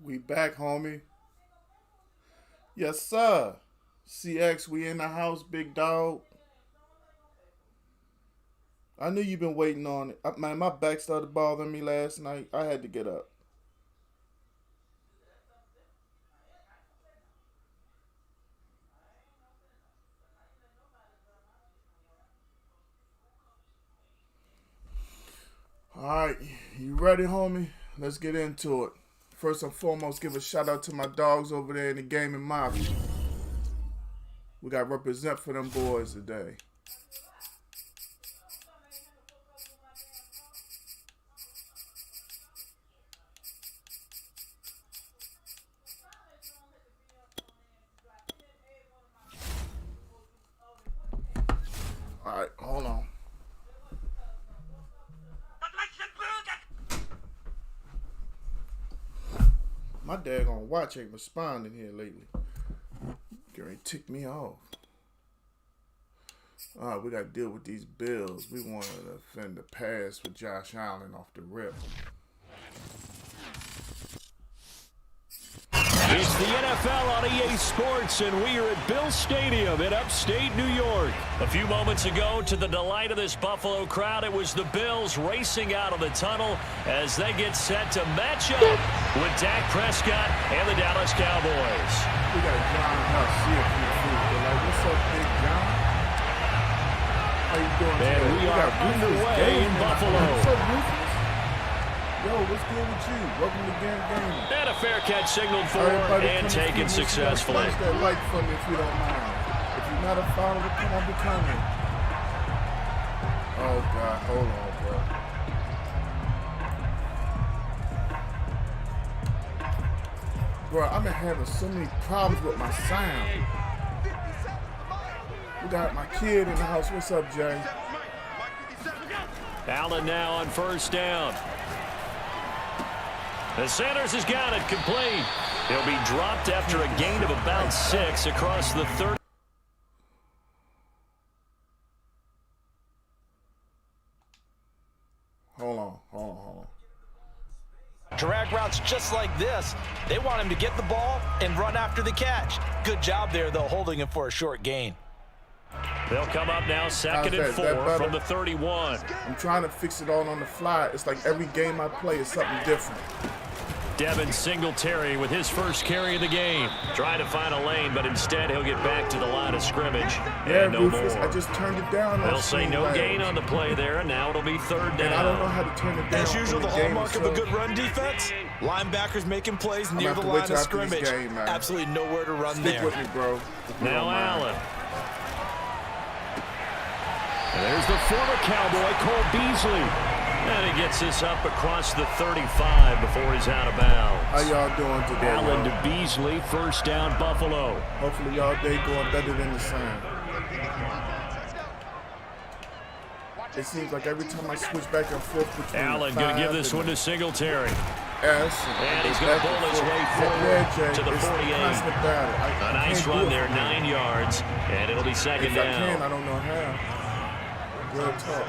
We back, homie. Yes, sir. CX, we in the house, big dog. I knew you've been waiting on it. Man, my back started bothering me last night. I had to get up. All right, you ready, homie? Let's get into it. First and foremost, give a shout out to my dogs over there in the gaming mafia. We got represent for them boys today. All right, hold on. My daggone watch ain't responding here lately. Gary ticked me off. All right, we got to deal with these Bills. We wanted to defend the pass with Josh Allen off the rip. It's the NFL on EA Sports, and we are at Bill Stadium in upstate New York. A few moments ago, to the delight of this Buffalo crowd, it was the Bills racing out of the tunnel as they get set to match up with Dak Prescott and the Dallas Cowboys. We got John Garcia from the food. They're like, what's up, Big John? How you doing And today? we are underway in Buffalo. What's up, Rufus? Yo, what's good with you? Welcome to Game. And a fair catch signaled for Everybody and taken successfully. Smash that like for me if you don't mind. If you're not a follower, come on, become it. Oh, God. Hold on, bro. Bro, I've been having so many problems with my sound. We got my kid in the house. What's up, Jay? Allen now on first down. The Sanders has got it complete. He'll be dropped after a gain of about 6 across the 30. Hold on. Drag routes just like this. They want him to get the ball and run after the catch. Good job there, though, holding him for a short gain. They'll come up now, second and 4 from the 31. I'm trying to fix it all on the fly. It's like every game I play is something different. Devin Singletary with his first carry of the game. Trying to find a lane, but instead he'll get back to the line of scrimmage. Yeah, and no Rufus, more. I just turned it down. They'll say no gain on the play there, and now it'll be third down. And I don't know how to turn it down. As usual, the hallmark of a good run defense, linebackers making plays near the line of scrimmage. Absolutely nowhere to run there. Stick with me, bro. Now Allen. And there's the former Cowboy, Cole Beasley. And he gets this up across the 35 before he's out of bounds. How y'all doing today, Allen to Beasley, first down, Buffalo. Hopefully y'all day going better than the sun. It seems like every time I switch back and forth between Allen going to give this one to Singletary. Yes. And he's going to pull his way forward to the 48. A nice run there, 9 yards, and it'll be second down. I don't know how. Real talk.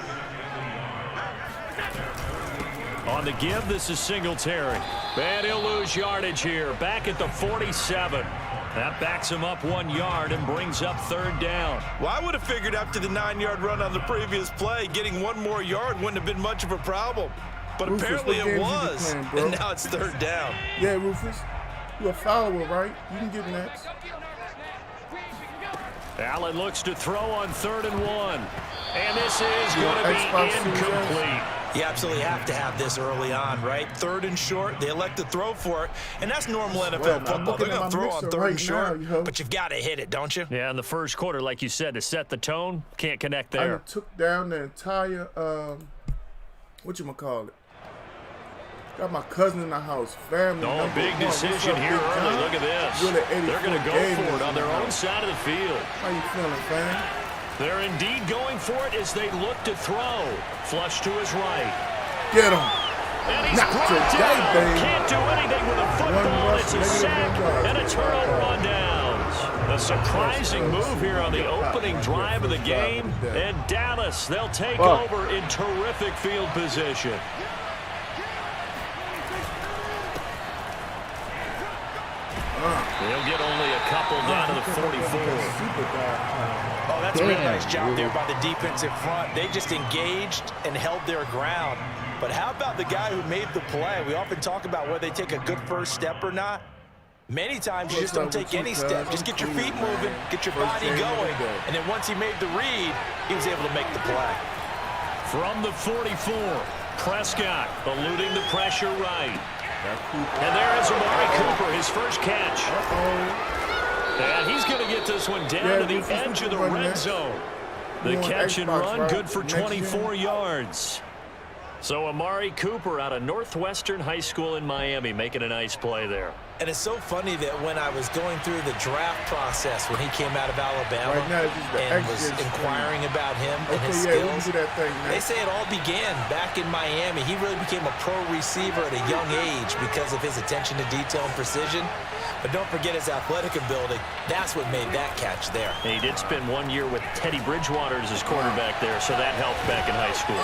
On the give, this is Singletary. And he'll lose yardage here. Back at the 47. That backs him up 1 yard and brings up third down. Well, I would have figured after the 9-yard run on the previous play, getting 1 more yard wouldn't have been much of a problem. But Rufus, apparently it was, playing, and now it's third down. Yeah, Rufus, you're a follower, right? You can get next. Allen looks to throw on 3rd and 1. And this is going to be incomplete. You absolutely have to have this early on, right? 3rd and short, they elect to throw for it, and that's normal NFL football. They're going to throw on 3rd and short, but you've got to hit it, don't you? Yeah, in the first quarter, like you said, to set the tone, can't connect there. I took down the entire, whatchamacallit. Got my cousin in the house, family. Oh, big decision here early. Look at this. They're going to go for it on their own side of the field. How you feeling, fam? They're indeed going for it as they look to throw. Flush to his right. Get him. And he's brought down. Baby. Can't do anything with a football. It's a sack and a turnover on downs. A surprising move here on the opening drive of the game. And Dallas, they'll take over in terrific field position. He'll get only a couple down to the 44. Oh, that's a really nice job there by the defensive front. They just engaged and held their ground. But how about the guy who made the play? We often talk about whether they take a good first step or not. Many times you just don't take any step. Just get your feet moving, get your body going, and then once he made the read, he was able to make the play. From the 44, Prescott eluding the pressure right. And there is Amari Cooper, his first catch. And he's going to get this one down to the edge of the red zone. The catch and run, good for 24 yards. So Amari Cooper out of Northwestern High School in Miami making a nice play there. And it's so funny that when I was going through the draft process when he came out of Alabama and was inquiring about him and his skills, they say it all began back in Miami. He really became a pro receiver at a young age because of his attention to detail and precision. But don't forget his athletic ability. That's what made that catch there. He did spend 1 year with Teddy Bridgewater as his quarterback there, so that helped back in high school.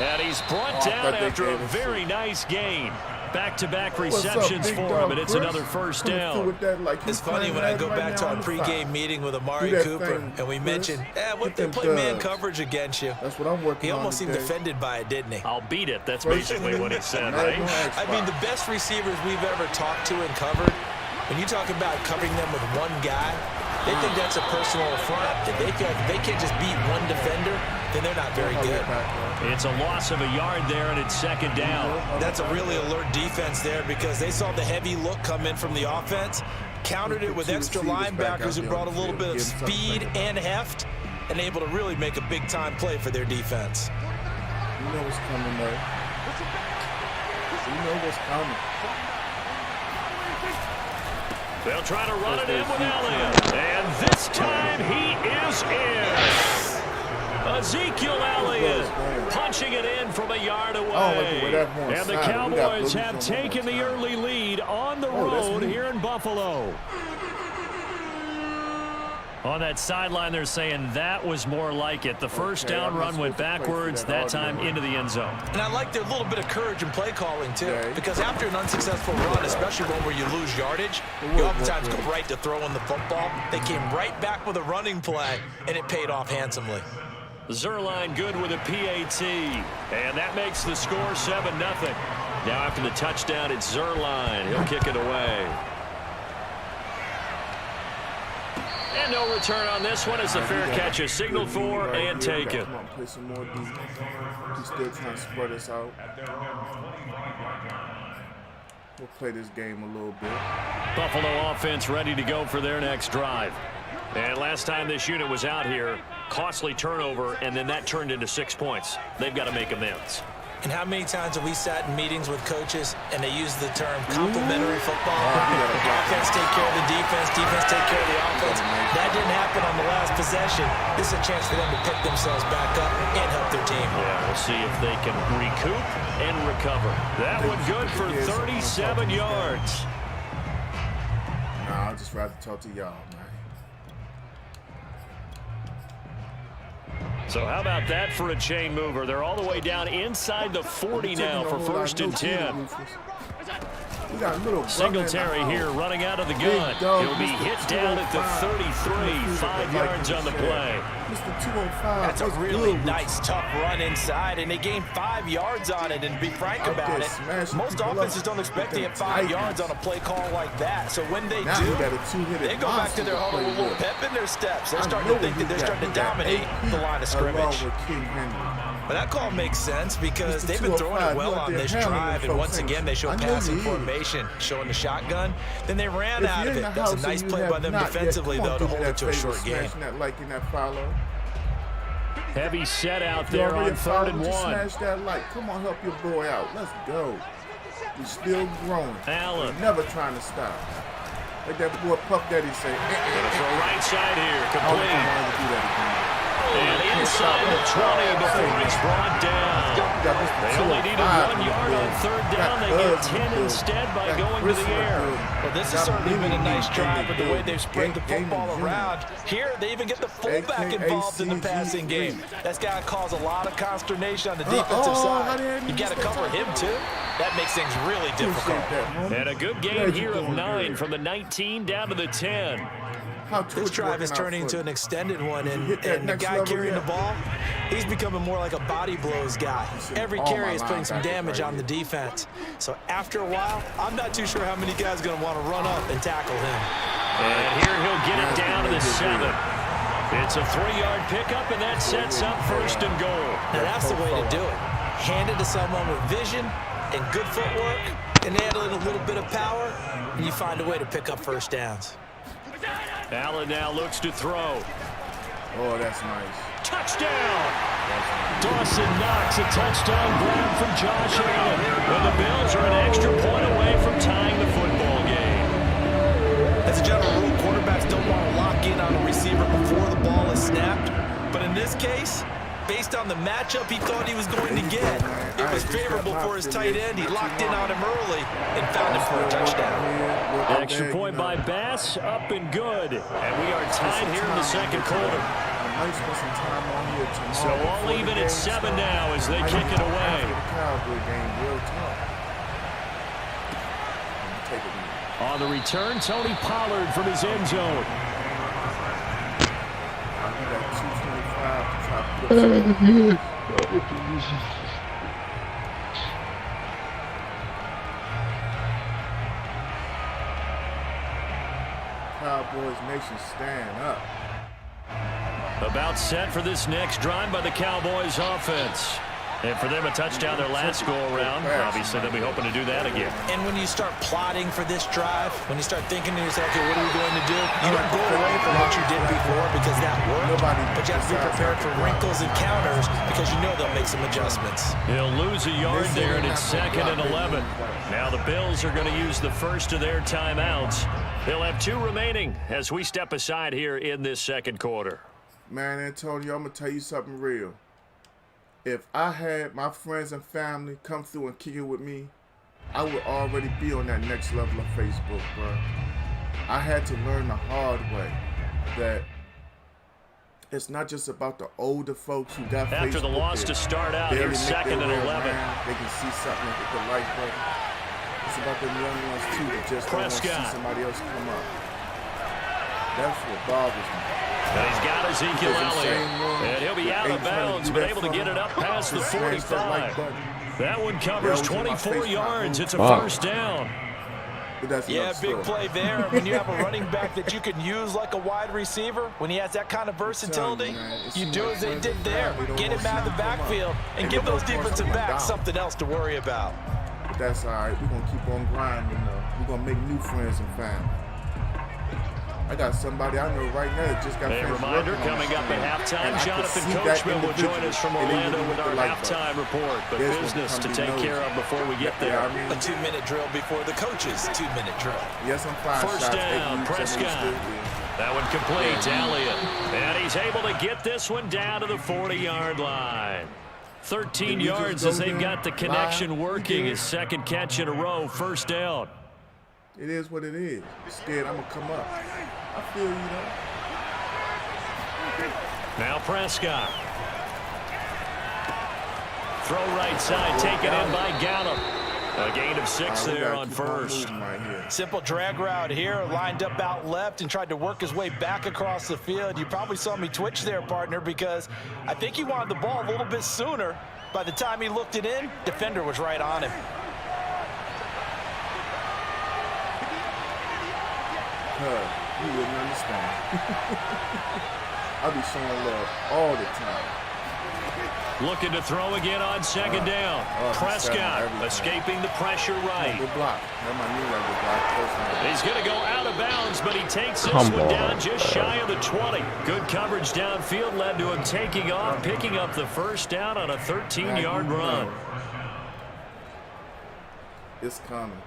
And he's brought down after a very nice gain. Back-to-back receptions for him, and it's another first down. It's funny when I go back to our pregame meeting with Amari Cooper, and we mentioned, what they play man coverage against you. That's what I'm working on. He almost seemed offended by it, didn't he? I'll beat it. That's basically what he said, right? I mean, the best receivers we've ever talked to and covered, when you talk about covering them with one guy, they think that's a personal affront. If they can't just beat one defender, then they're not very good. It's a loss of a yard there, and it's second down. That's a really alert defense there because they saw the heavy look come in from the offense, countered it with extra linebackers who brought a little bit of speed and heft, and able to really make a big-time play for their defense. You know what's coming, though. You know what's coming. They'll try to run it in with Elliott. And this time he is in. Ezekiel Elliott punching it in from a yard away. And the Cowboys have taken the early lead on the road here in Buffalo. On that sideline, they're saying that was more like it. The first down run went backwards, that time into the end zone. And I like their little bit of courage in play calling, too. Because after an unsuccessful run, especially one where you lose yardage, you oftentimes go right to throwing the football. They came right back with a running play, and it paid off handsomely. Zerline good with a PAT. And that makes the score 7-0. Now after the touchdown, it's Zerline. He'll kick it away. And no return on this one as the fair catch is signaled for and taken. Come on, play some more deep. He's still trying to spread us out. We'll play this game a little bit. Buffalo offense ready to go for their next drive. And last time this unit was out here, costly turnover, and then that turned into 6 points. They've got to make amends. And how many times have we sat in meetings with coaches and they use the term complementary football? Offense take care of the defense, defense take care of the offense. That didn't happen on the last possession. This is a chance for them to pick themselves back up and help their team. Yeah, we'll see if they can recoup and recover. That one good for 37 yards. Nah, I'd just rather talk to y'all, man. So how about that for a chain mover? They're all the way down inside the 40 now for 1st and 10. Singletary here running out of the gun. He'll be hit down at the 33, 5 yards on the play. That's a really nice, tough run inside, and they gained 5 yards on it. And to be frank about it, most offenses don't expect to get 5 yards on a play call like that. So when they do, they go back to their huddle with a little pep in their steps. They're starting to think that they're starting to dominate the line of scrimmage. But that call makes sense because they've been throwing it well on this drive, and once again they show passing formation, showing the shotgun. Then they ran out of it. That's a nice play by them defensively, though, to hold it to a short game. Heavy set out there on 3rd and 1. Smash that light. Come on, help your boy out. Let's go. He's still growing. Allen. Never trying to stop. Like that boy Puff Daddy say. Gonna throw right side here. Complete. And inside the 20 before he's brought down. They only needed 1 yard on third down. They get 10 instead by going to the air. Well, this has certainly been a nice drive with the way they've spread the football around. Here, they even get the fullback involved in the passing game. That's got to cause a lot of consternation on the defensive side. You got to cover him, too. That makes things really difficult. And a good gain here of 9 from the 19 down to the 10. This drive is turning into an extended one, and the guy carrying the ball, he's becoming more like a body blows guy. Every carry is putting some damage on the defense. So after a while, I'm not too sure how many guys are going to want to run up and tackle him. And here he'll get it down to the 7. It's a 3-yard pickup, and that sets up 1st and goal. Now that's the way to do it. Hand it to someone with vision and good footwork, and add in a little bit of power, and you find a way to pick up 1st downs. Allen now looks to throw. Oh, that's nice. Touchdown! Dawson Knox, a touchdown grab from Josh Allen. And the Bills are an extra point away from tying the football game. As a general rule, quarterbacks don't want to lock in on a receiver before the ball is snapped. But in this case, based on the matchup he thought he was going to get, it was favorable for his tight end. He locked in on him early and found him for a touchdown. Extra point by Bass, up and good. And we are tied here in the 2nd quarter. So all even at 7 now as they kick it away. On the return, Tony Pollard from his end zone. Cowboys Nation, stand up. About set for this next drive by the Cowboys offense. And for them, a touchdown their last go-around. Obviously, they'll be hoping to do that again. And when you start plotting for this drive, when you start thinking to yourself, okay, what are we going to do? You don't go away from what you did before because that worked. But you have to be prepared for wrinkles and counters because you know they'll make some adjustments. He'll lose a yard there, and it's 2nd and 11. Now the Bills are going to use the first of their timeouts. They'll have 2 remaining as we step aside here in this 2nd quarter. Man, Antonio, I'm going to tell you something real. If I had my friends and family come through and kick it with me, I would already be on that next level of Facebook, bro. I had to learn the hard way that it's not just about the older folks who got After Facebook. The loss to start out, here's 2nd and 11. They can see something that they can like, but it's about the young ones, too, that just don't want to see somebody else come up. That's what bothers me. And he's got Ezekiel Elliott. And he'll be out of bounds, but able to get it up past the 45. That one covers 24 yards. It's a 1st down. Yeah, big play there. When you have a running back that you can use like a wide receiver, when he has that kind of versatility, you do as they did there. Get him out of the backfield and give those defensive backs something else to worry about. But that's all right. We're going to keep on grinding, though. We're going to make new friends and family. I got somebody I know right now that just got a reminder coming up at halftime. Jonathan Coachman will join us from Orlando with our halftime report. But business to take care of before we get there. A 2-minute drill before the coach's 2-minute drill. Yes, I'm fine. 1st down, Prescott. That one complete, Elliott. And he's able to get this one down to the 40-yard line. 13 yards as they've got the connection working. His 2nd catch in a row, 1st down. It is what it is. Instead, I'm going to come up. I feel you, though. Now Prescott. Throw right side, taken in by Gallup. A gain of 6 there on 1st. Right, simple drag route here, lined up out left and tried to work his way back across the field. You probably saw me twitch there, partner, because I think he wanted the ball a little bit sooner. By the time he looked it in, defender was right on him. You wouldn't understand. I'll be showing love all the time. Looking to throw again on 2nd down. Prescott escaping the pressure right. He's going to go out of bounds, but he takes this one down just shy of the 20. Good coverage downfield led to him taking off, picking up the 1st down on a 13-yard run. It's coming.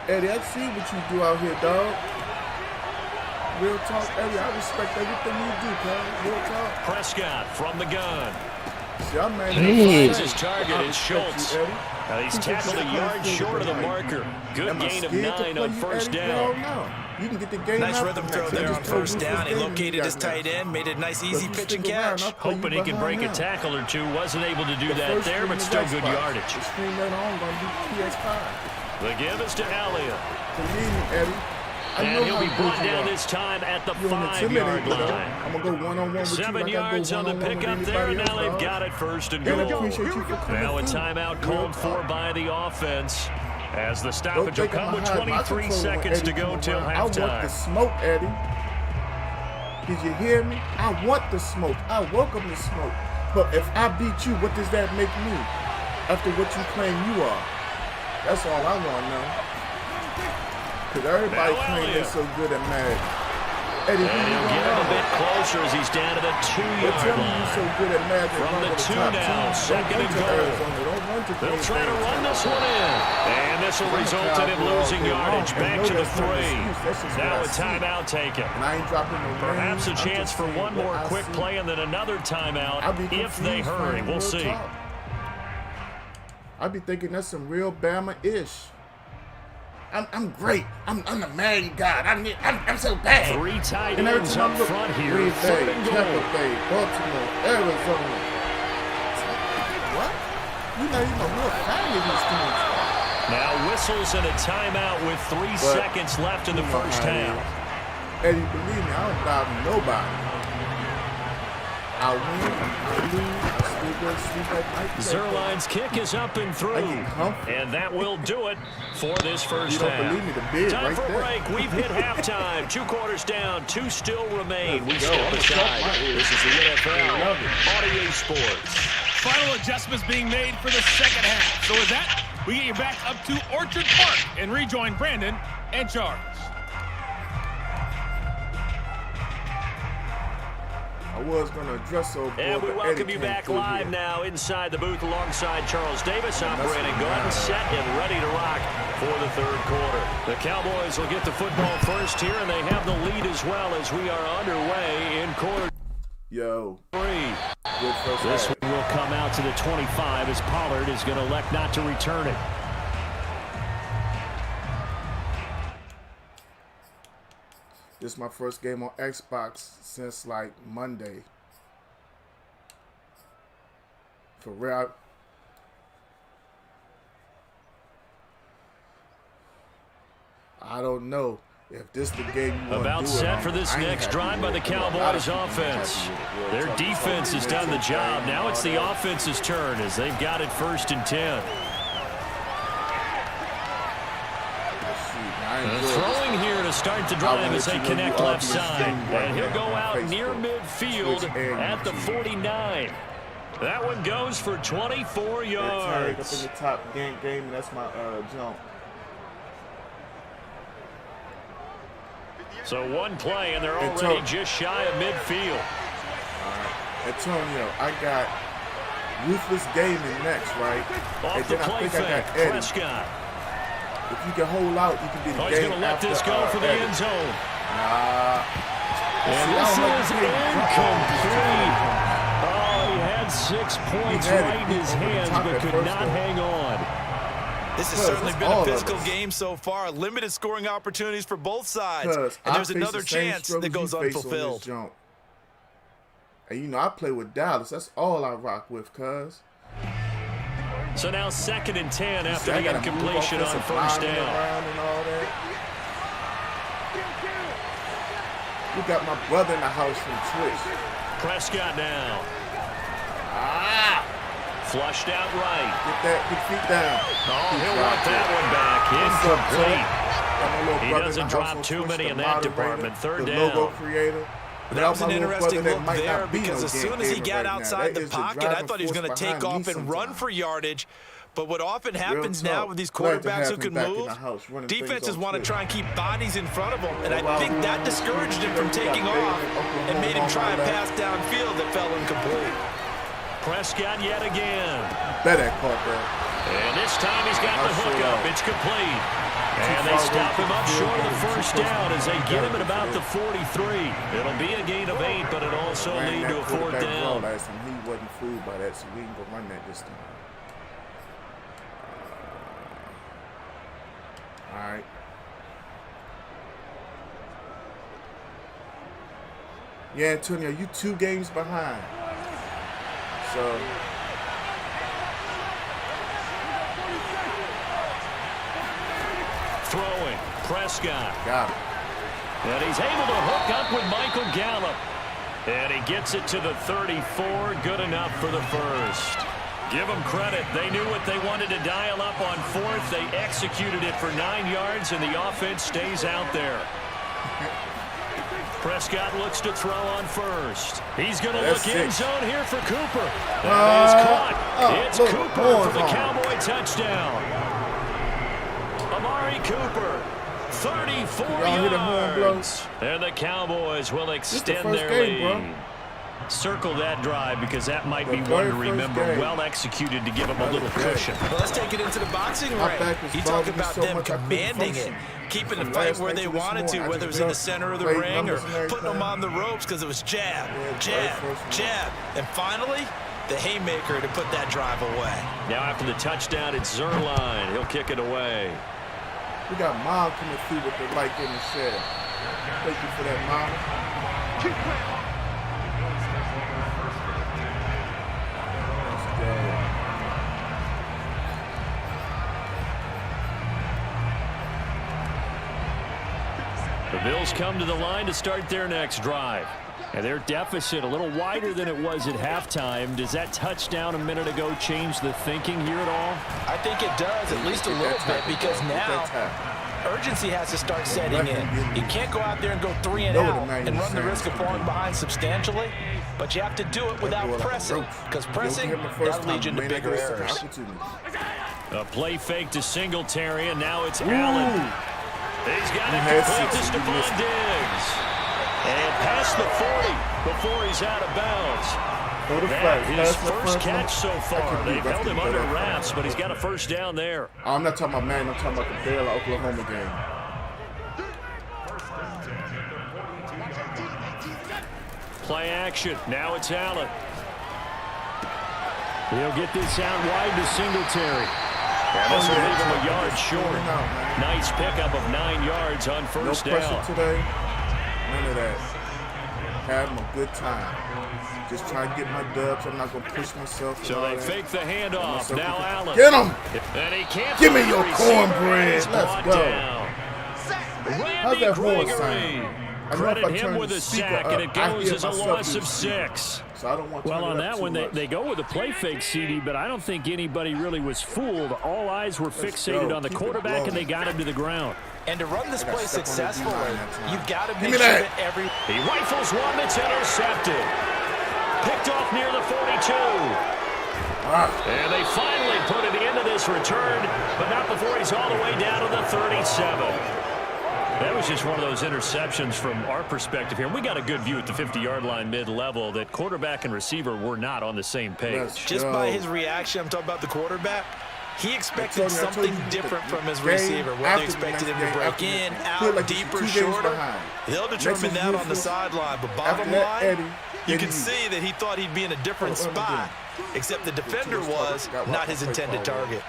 Eddie, I see what you do out here, dog. Real talk, Eddie. I respect everything you do, cuz. Real talk. Prescott from the gun. His target is Schultz. He's tackled a yard short of the marker. Good gain of 9 on first down. You can get the game. Nice rhythm throw there on first down. He located his tight end, made a nice easy pitch and catch. Hoping he can break a tackle or two. Wasn't able to do that there, but still good yardage. The give is to Elliott. Believe me, Eddie. And he'll be brought down this time at the 5-yard line. I'm going to go one-on-one with 7 yards on the pickup there, and now they've got it first and goal. Now a timeout called for by the offense as the stoppage will come with 23 seconds to go till halftime. I want the smoke, Eddie. Did you hear me? I want the smoke. I welcome the smoke. But if I beat you, what does that make me after what you claim you are? That's all I want to know. Because everybody claims they're so good at Madden. Eddie, he'll get him a bit closer as he's down to the 2-yard line. So good at Madden. From the 2 now, second and goal. They'll try to run this one in. And this will result in him losing yardage. Back to the 3. Now a timeout taken. Perhaps a chance for one more quick play and then another timeout if they hurry. We'll see. I be thinking that's some real Bama-ish. I'm great. I'm the Madden god. I'm so bad. 3 tight ends up front here. Green Bay, Tampa Bay, Baltimore, Arizona. What? You know you're a real fan of these teams. Now whistles and a timeout with 3 seconds left in the first half. Eddie, believe me, I don't doubt nobody. I win, I lose, I still go sleep at night. Zerline's kick is up and through. And that will do it for this first half. Time for a break. We've hit halftime. 2 quarters down. 2 still remain. We step aside. This is the NFL on EA Sports. Final adjustments being made for the second half. So with that, we get you back up to Orchard Park and rejoin Brandon and Charles. I was going to address over. And we welcome you back live now inside the booth alongside Charles Davis. I'm Brandon Gordon, set and ready to rock for the third quarter. The Cowboys will get the football first here, and they have the lead as well as we are underway in quarter 3. This one will come out to the 25 as Pollard is going to elect not to return it. This is my first game on Xbox since like Monday. For real. I don't know if this is the game you want to do. About set for this next drive by the Cowboys offense. Their defense has done the job. Now it's the offense's turn as they've got it 1st and 10. Throwing here to start the drive as they connect left side. And he'll go out near midfield at the 49. That one goes for 24 yards. Up in the top game, that's my jump. So one play, and they're already just shy of midfield. Antonio, I got Ruthless Gaming next, right? Off the play fake, Prescott. If you can hold out, you can be the game. He's going to let this go for the end zone. And this is incomplete. Oh, he had 6 points right in his hands, but could not hang on. This has certainly been a physical game so far. Limited scoring opportunities for both sides. And there's another chance that goes unfulfilled. And you know, I play with Dallas. That's all I rock with, cuz. So now 2nd and 10 after the incompletion on first down. We got my brother in the house from Twitch. Prescott now. Flushed out right. Get that feet down. Oh, he'll want that one back. Incomplete. He doesn't drop too many in that department. 3rd down. Logo creator. That was an interesting look there because as soon as he got outside the pocket, I thought he was going to take off and run for yardage. But what often happens now with these quarterbacks who can move, defenses want to try and keep bodies in front of them. And I think that discouraged him from taking off and made him try a pass downfield that fell incomplete. Prescott yet again. Bet that caught that. And this time he's got the hookup. It's complete. And they stop him up short of the first down as they get him at about the 43. It'll be a gain of 8, but it'll also lead to a 4th down. Last time he wasn't fooled by that, so we can go run that this time. All right. Yeah, Antonio, you 2 games behind. So. Throwing, Prescott. Got it. And he's able to hook up with Michael Gallup. And he gets it to the 34. Good enough for the first. Give them credit. They knew what they wanted to dial up on 4th. They executed it for 9 yards, and the offense stays out there. Prescott looks to throw on first. He's going to look end zone here for Cooper. That is caught. It's Cooper for the Cowboy touchdown. Amari Cooper, 34 yards. And the Cowboys will extend their lead. Bro. Circle that drive because that might be one to remember. Well executed to give him a little cushion. Well, let's take it into the boxing ring. You talk about them commanding it, keeping the fight where they wanted to, whether it was in the center of the ring or putting them on the ropes because it was jab, jab, jab. And finally, the haymaker to put that drive away. Now after the touchdown, it's Zerline. He'll kick it away. We got Mom coming through with the like in the shed. Thank you for that, Mom. The Bills come to the line to start their next drive. And their deficit a little wider than it was at halftime. Does that touchdown a minute ago change the thinking here at all? I think it does, at least a little bit, because now urgency has to start setting in. You can't go out there and go 3 and out and run the risk of falling behind substantially, but you have to do it without pressing, because pressing, that'll lead you into bigger errors. A play fake to Singletary, and now it's Allen. He's got it complete to Stephon Diggs. And past the 40 before he's out of bounds. His first catch so far. They've held him under wraps, but he's got a first down there. I'm not talking about Madden. I'm talking about the Baylor Oklahoma game. Play action. Now it's Allen. He'll get this out wide to Singletary. And this will leave him a yard short. Nice pickup of 9 yards on first down. No pressure today. None of that. Having a good time. Just trying to get my dubs. I'm not going to push myself. So they fake the handoff. Now Allen. Get him! And he can't. Give me your cornbread. Let's go. How's that horn sound? Credit him with a sack, and it goes as a loss of 6. So I don't want well, on that one, they go with a play fake, CD, but I don't think anybody really was fooled. All eyes were fixated on the quarterback, and they got him to the ground. And to run this play successfully, you've got to make sure that every... He rifles one that's intercepted. Picked off near the 42. And they finally put an end to this return, but not before he's all the way down to the 37. That was just one of those interceptions from our perspective here. We got a good view at the 50-yard line mid-level that quarterback and receiver were not on the same page. Just by his reaction, I'm talking about the quarterback, he expected something different from his receiver. Whether he expected him to break in, out, deeper, shorter, they'll determine that on the sideline. But bottom line, you can see that he thought he'd be in a different spot, except the defender was not his intended target.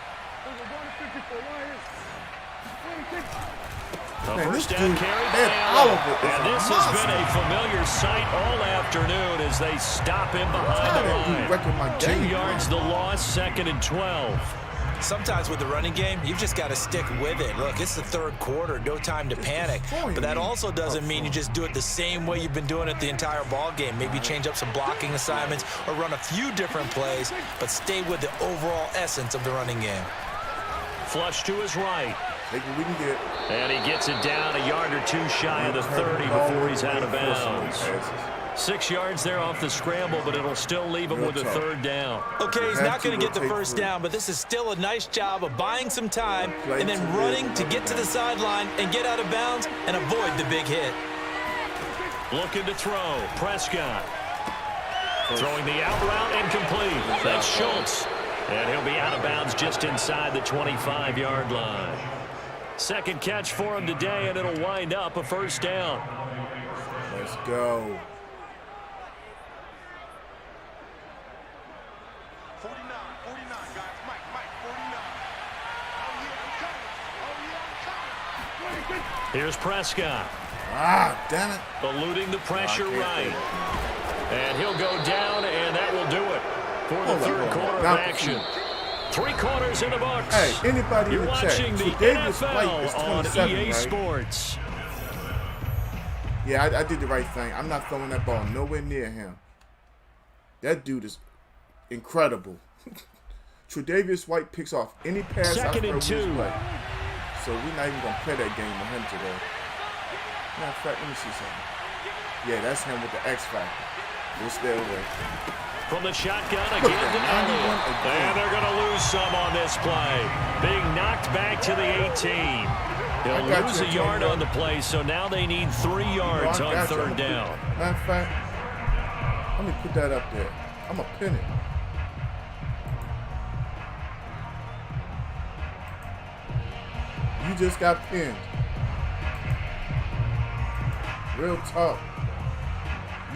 A first down carry by Allen. And this has been a familiar sight all afternoon as they stop him behind the line. 2 yards the loss, 2nd and 12. Sometimes with the running game, you've just got to stick with it. Look, it's the 3rd quarter, no time to panic. But that also doesn't mean you just do it the same way you've been doing it the entire ball game. Maybe change up some blocking assignments or run a few different plays, but stay with the overall essence of the running game. Flush to his right. Take what we can get. And he gets it down a yard or two shy of the 30 before he's out of bounds. 6 yards there off the scramble, but it'll still leave him with a 3rd down. Okay, he's not going to get the first down, but this is still a nice job of buying some time and then running to get to the sideline and get out of bounds and avoid the big hit. Looking to throw. Prescott. Throwing the out route incomplete. That's Schultz. And he'll be out of bounds just inside the 25-yard line. Second catch for him today, and it'll wind up a first down. Let's go. 49, guys. Mike, 49. Oh, yeah, I'm coming. Here's Prescott. Ah, damn it. Eluding the pressure right. And he'll go down, and that will do it for the third quarter of action. 3 quarters in the books. Hey, anybody You're in the watching chat, the Davis White NFL is on 27, EA right? Sports. Yeah, I did the right thing. I'm not throwing that ball nowhere near him. That dude is incredible. Tre'Davious White picks off any pass. Second and 2. So we're not even going to play that game with him today. Matter of fact, let me see something. Yeah, that's him with the X Factor. We'll stay away. From the shotgun again to Elliott. And they're going to lose some on this play. Being knocked back to the 18. He'll lose a yard on the play, so now they need 3 yards on third down. Matter of fact, let me put that up there. I'm going to pin it. You just got pinned. Real talk.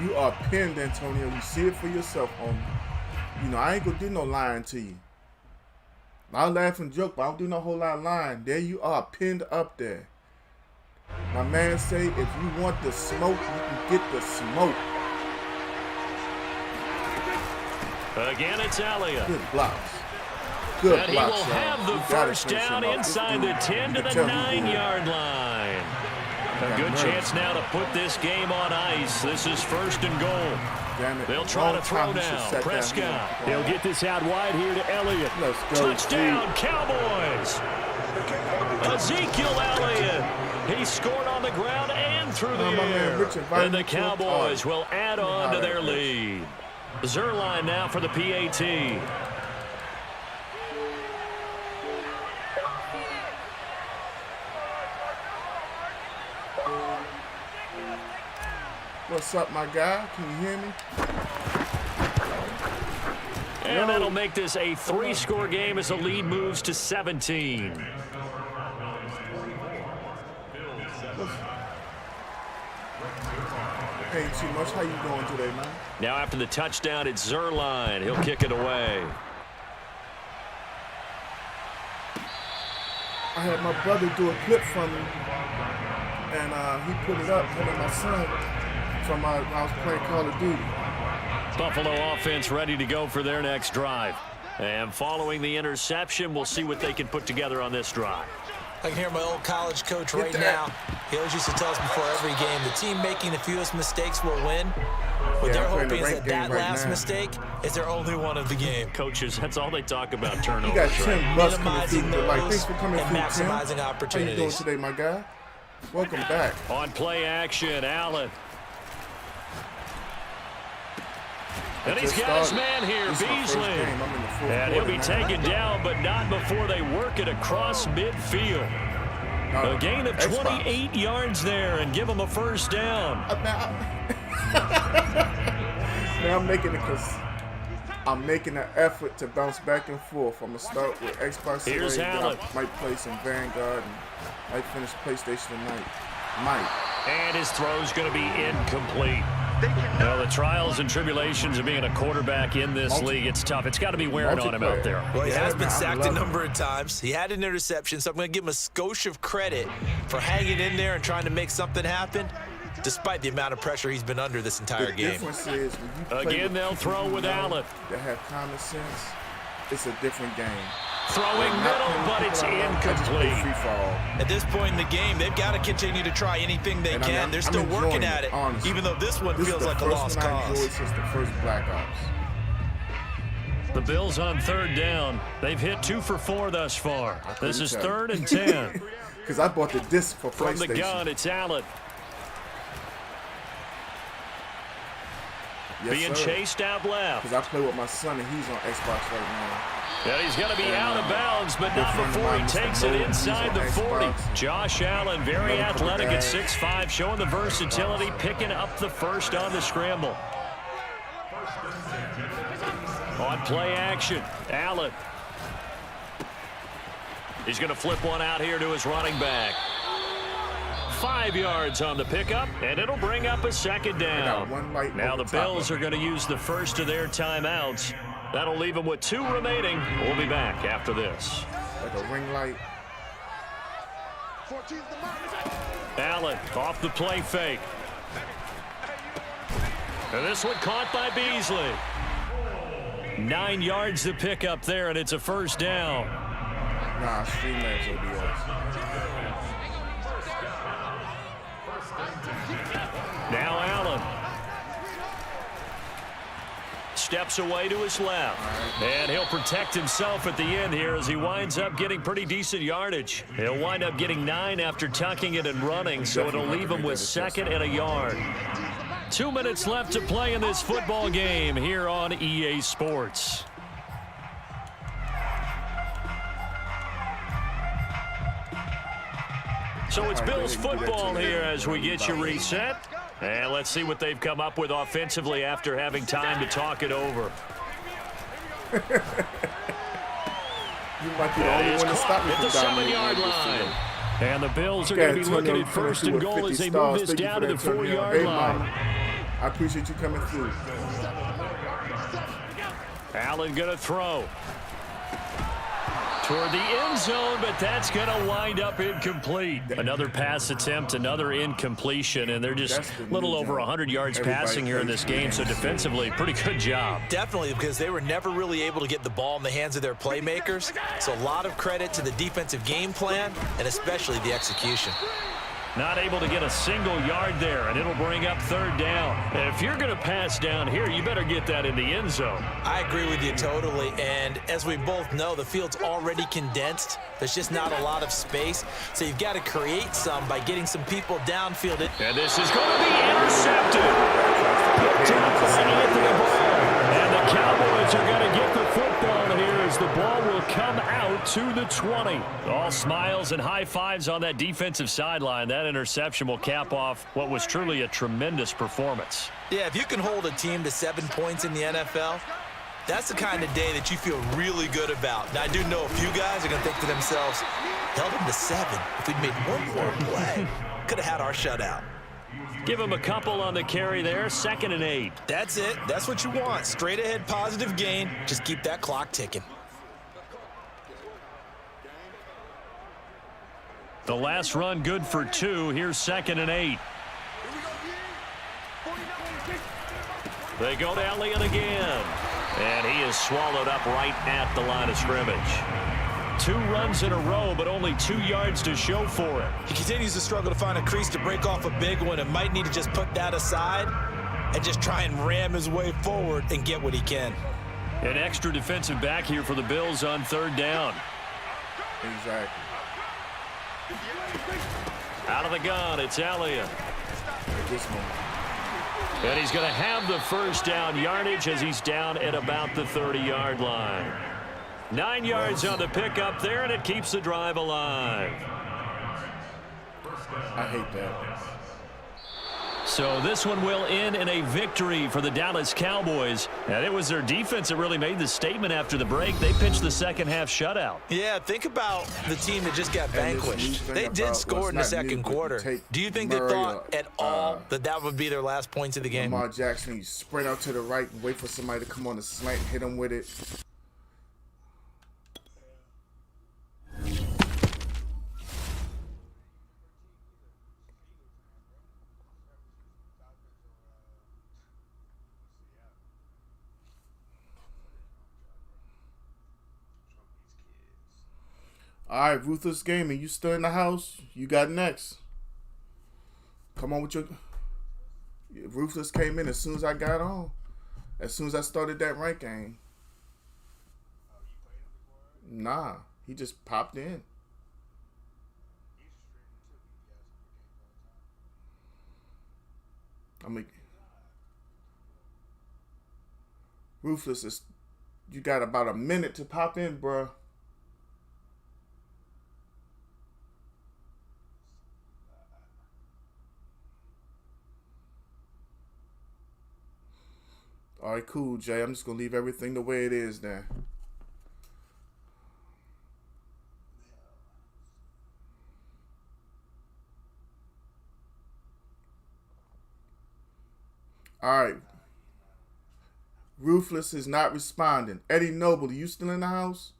You are pinned, Antonio. You see it for yourself, homie. You know, I ain't gonna do no lying to you. I'll laugh and joke, but I don't do no whole lot of lying. There you are, pinned up there. My man say, if you want the smoke, you can get the smoke. Again, it's Elliott. Good blocks. Good and blocks, he will have the first down inside the 10 to the 9-yard line. A good chance now to put this game on ice. This is first and goal. They'll try to throw now. Prescott. He'll get this out wide here to Elliott. Let's go. Touchdown, Cowboys. Ezekiel Elliott. He scored on the ground and through the air. And the Cowboys will add on to their lead. Zerline now for the PAT. What's up, my guy? Can you hear me? And that'll make this a 3-score game as the lead moves to 17. Ain't too much. How you doing today, man? Now after the touchdown, it's Zerline. He'll kick it away. I had my brother do a clip from me, and he put it up, him and my son, from when I was playing Call of Duty. Buffalo offense ready to go for their next drive. And following the interception, we'll see what they can put together on this drive. I can hear my old college coach right now. He always used to tell us before every game, the team making the fewest mistakes will win. What they're hoping is that last mistake is their only one of the game. Coaches, that's all they talk about, turnovers. You got Tim Buss coming through. Thanks for coming and through, maximizing Tim. opportunities. How you doing today, my guy? Welcome back. On play action, Allen. And he's got his man here, Beasley. And he'll be taken down, but not before they work it across midfield. A gain of 28 yards there and give him a first down. Now I'm making an effort to bounce back and forth. I'm going to start with Xbox. Here's Allen. I might play some Vanguard and might finish PlayStation tonight. Might. And his throw's going to be incomplete. Well, the trials and tribulations of being a quarterback in this league, it's tough. It's got to be wearing on him out there. Well, he has been sacked a number of times. He had an interception, so I'm going to give him a skosh of credit for hanging in there and trying to make something happen, despite the amount of pressure he's been under this entire game. The difference is when you play Again, they'll throw with Allen. That have common sense, it's a different game. Throwing middle, but it's incomplete. At this point in the game, they've got to continue to try anything they can. They're still working at it, honestly. even though this one feels like a lost cause. I enjoyed since the first Black Ops. The Bills on third down. They've hit 2 for 4 thus far. This is 3rd and 10. Because I bought the disc for PlayStation. From the gun, it's Allen. Yes, being sir. chased out left. Because I play with my son and he's on Xbox right now. And he's going to be out of bounds, but not before he takes it inside the 40. Josh Allen, very athletic at 6'5", showing the versatility, picking up the first on the scramble. On play action, Allen. He's going to flip one out here to his running back. 5 yards on the pickup, and it'll bring up a second down. Now the Bills are going to use the first of their timeouts. That'll leave them with 2 remaining. We'll be back after this. Like a ring light. Allen off the play fake. And this one caught by Beasley. 9 yards to pick up there, and it's a first down. Nah, Streamlabs will be ours. Now Allen. Steps away to his left. And he'll protect himself at the end here as he winds up getting pretty decent yardage. He'll wind up getting 9 after tucking it and running, so it'll leave him with 2nd and a yard. 2 minutes left to play in this football game here on EA Sports. So it's Bills football here as we get you reset. And let's see what they've come up with offensively after having time to talk it over. You might be the only one to stop me at the from 7-yard line. And the Bills are going to be looking at 1st and goal as they move this down to the 4-yard line. I appreciate you coming through. Allen going to throw. Toward the end zone, but that's going to wind up incomplete. Another pass attempt, another incompletion, and they're just a little over 100 yards passing here in this game, so defensively, pretty good job. Definitely, because they were never really able to get the ball in the hands of their playmakers, so a lot of credit to the defensive game plan and especially the execution. Not able to get a single yard there, and it'll bring up 3rd down. And if you're going to pass down here, you better get that in the end zone. I agree with you totally, and as we both know, the field's already condensed. There's just not a lot of space, so you've got to create some by getting some people downfield. And this is going to be intercepted. Picked up by Anthony Barr. And the Cowboys are going to get the football here as the ball will come out to the 20. All smiles and high fives on that defensive sideline. That interception will cap off what was truly a tremendous performance. Yeah, if you can hold a team to 7 points in the NFL, that's the kind of day that you feel really good about. Now, I do know a few guys are going to think to themselves, held them to 7. If we'd made one more play, could have had our shutout. Give him a couple on the carry there. 2nd and 8. That's it. That's what you want. Straight ahead, positive gain. Just keep that clock ticking. The last run good for 2. Here's 2nd and 8. They go to Elliott again. And he is swallowed up right at the line of scrimmage. 2 runs in a row, but only 2 yards to show for it. He continues to struggle to find a crease to break off a big one and might need to just put that aside and just try and ram his way forward and get what he can. An extra defensive back here for the Bills on 3rd down. Exactly. Out of the gun, it's Elliott. At this moment. And he's going to have the first down yardage as he's down at about the 30-yard line. 9 yards on the pickup there, and it keeps the drive alive. I hate that. So this one will end in a victory for the Dallas Cowboys. And it was their defense that really made the statement after the break. They pitched the second-half shutout. Yeah, think about the team that just got vanquished. They did score in the second quarter. Do you think they thought at all that that would be their last points of the game? Lamar Jackson, you sprint out to the right and wait for somebody to come on the slant and hit him with it. All right, Ruthless Gaming, you still in the house? You got next. Come on with your... Ruthless came in as soon as I got on. As soon as I started that rank game. Nah, he just popped in. I mean... Ruthless, is, you got about a minute to pop in, bruh. All right, cool, Jay. I'm just going to leave everything the way it is then. All right. Ruthless is not responding. Eddie Noble, you still in the house?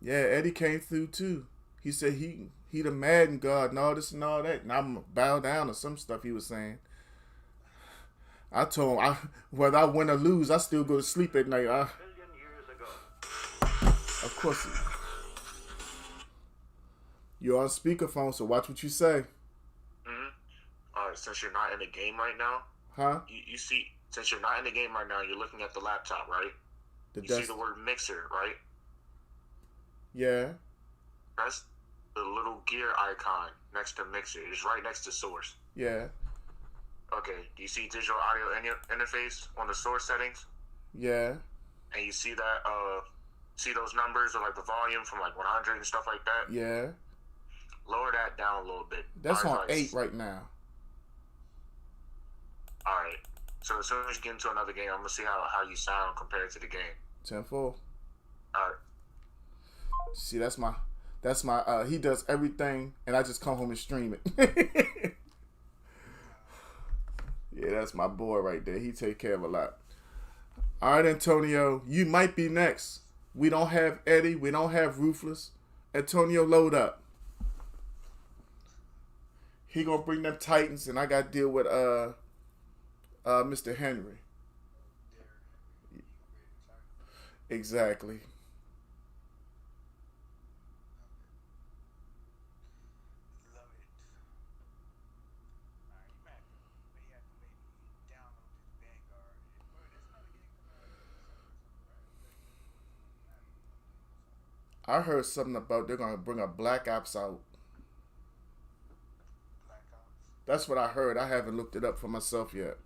Yeah, Eddie came through too. He said he the Madden God and all this and all that. And I'm bow down or some stuff he was saying. I told him, whether I win or lose, I still go to sleep at night. Of course. You're on speakerphone, so watch what you say. Since you're not in the game right now, huh? You see, since you're not in the game right now, you're looking at the laptop, right? You see the word mixer, right? Yeah. That's the little gear icon next to mixer. It's right next to source. Yeah. Okay. Do you see digital audio interface on the source settings? Yeah. And you see that, see those numbers or like the volume from like 100 and stuff like that? Yeah. Lower that down a little bit. That's on 8 right now. All right. So as soon as you get into another game, I'm going to see how you sound compared to the game. 10-4. All right. See, that's my he does everything, and I just come home and stream it. Yeah, that's my boy right there. He take care of a lot. All right, Antonio, you might be next. We don't have Eddie. We don't have Ruthless. Antonio, load up. He going to bring them Titans, and I got to deal with Mr. Henry. Exactly. I heard something about they're going to bring a Black Ops out. That's what I heard. I haven't looked it up for myself yet.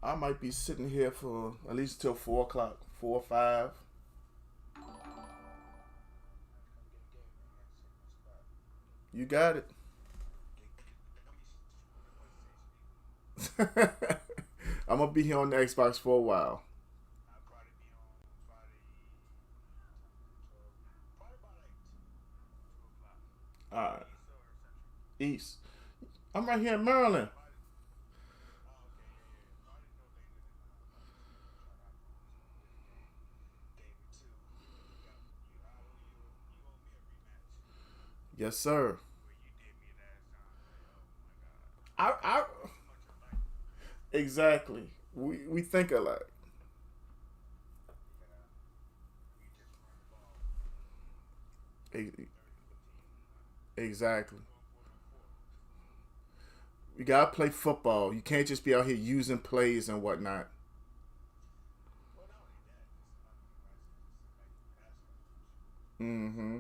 I might be sitting here for at least till 4 o'clock, 4 or 5. You got it. I'm going to be here on the Xbox for a while. Alright. East. I'm right here in Maryland. Yes, sir. I exactly. We think alike. Exactly. You gotta play football. You can't just be out here using plays and whatnot. Mm-hmm.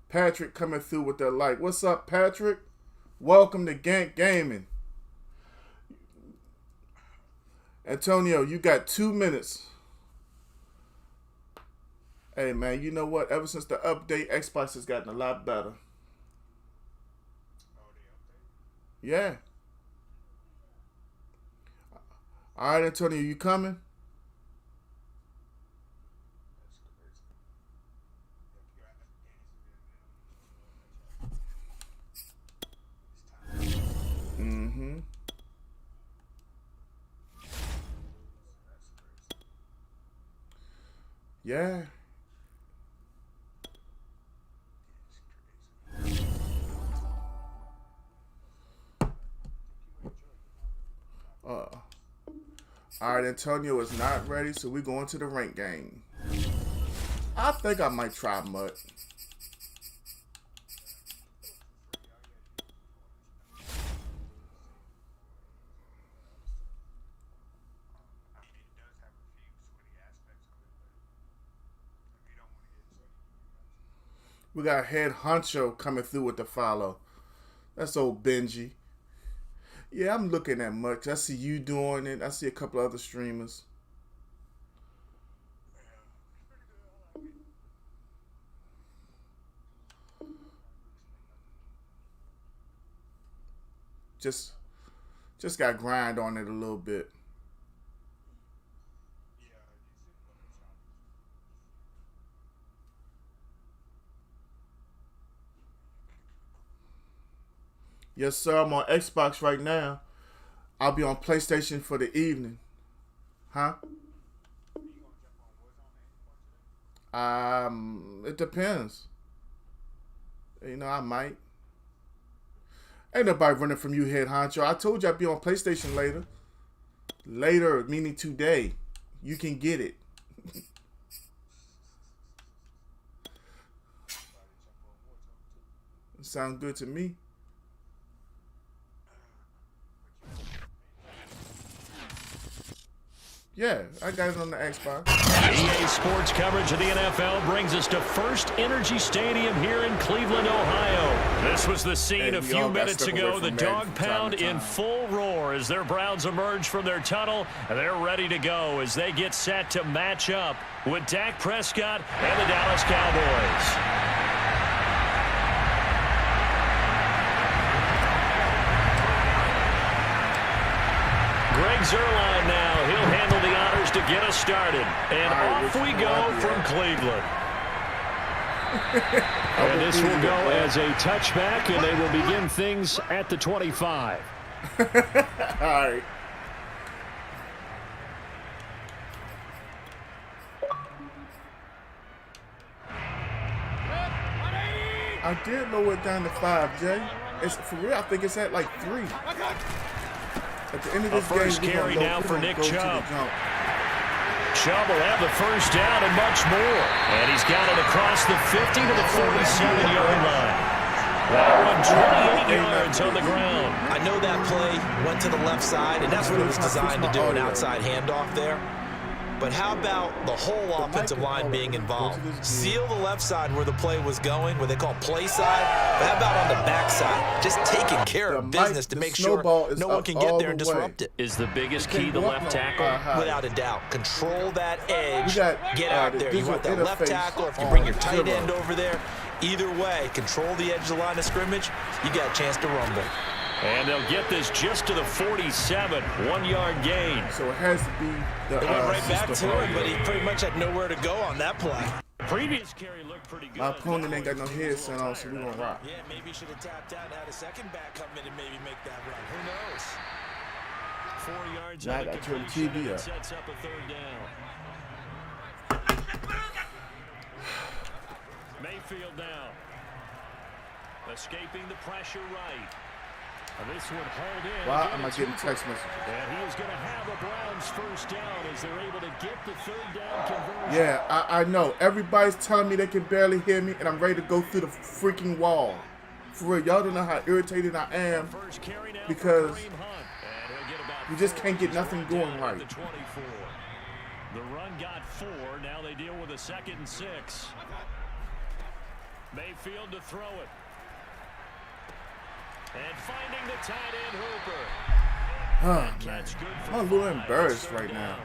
Patrick coming through with that like. What's up, Patrick? Welcome to Gank Gaming. Antonio, you got 2 minutes. Hey, man, you know what? Ever since the update, Xbox has gotten a lot better. Yeah. All right, Antonio, you coming? Mm-hmm. Yeah. All right, Antonio is not ready, so we're going to the rank game. I think I might try Mud. We got Head Honcho coming through with the follow. That's old Benji. Yeah, I'm looking at much. I see you doing it. I see a couple other streamers. Just got grind on it a little bit. Yes, sir. I'm on Xbox right now. I'll be on PlayStation for the evening. Huh? It depends. You know, I might. Ain't nobody running from you, Head Honcho. I told you I'd be on PlayStation later. Later, meaning today. You can get it. Sounds good to me. Yeah, I got it on the Xbox. EA Sports coverage of the NFL brings us to First Energy Stadium here in Cleveland, Ohio. This was the scene a few minutes ago. The dog pound in full roar as their Browns emerge from their tunnel. And they're ready to go as they get set to match up with Dak Prescott and the Dallas Cowboys. Greg Zuerlein now. He'll handle the honors to get us started. And off we go from Cleveland. And this will go as a touchback, and they will begin things at the 25. All right. I did lower it down to 5, Jay. It's for real. I think it's at like 3. At the end of this first game, carry now for Nick Chubb. Chubb will have the first down and much more. And he's got it across the 50 to the 47-yard line. That one, 28 yards on the ground. I know that play went to the left side, and that's what it was designed to do, an outside handoff there. But how about the whole offensive line being involved? Seal the left side where the play was going, what they call play side. But how about on the back side? Just taking care of business to make sure no one can get there and disrupt it. Is the biggest key the left tackle? Without a doubt. Control that edge. Get out there. You want that left tackle. If you bring your tight end over there, either way, control the edge of the line of scrimmage, you got a chance to rumble. And they'll get this just to the 47, 1-yard gain. So it has to be the it went right back to him, but he pretty much had nowhere to go on that play. Previous carry looked pretty good. My opponent ain't got no headset on, so we gonna rock. Yeah, maybe he should have tapped out and had a second back come in and maybe make that run. Who knows? 4 yards now on I the got to turn the completion, TV up. sets up a third down. Mayfield now. Escaping the pressure right. This one hauled in. Why am I getting text messages? And he is going to have a Browns first down as they're able to get the third down conversion. Yeah, I know. Everybody's telling me they can barely hear me, and I'm ready to go through the freaking wall. For real, y'all don't know how irritated I am because you just can't get nothing going right. The run got 4. Now they deal with a 2nd and 6. Mayfield to throw it. And finding the tight end Hooper. Oh, man. I'm a little embarrassed right now.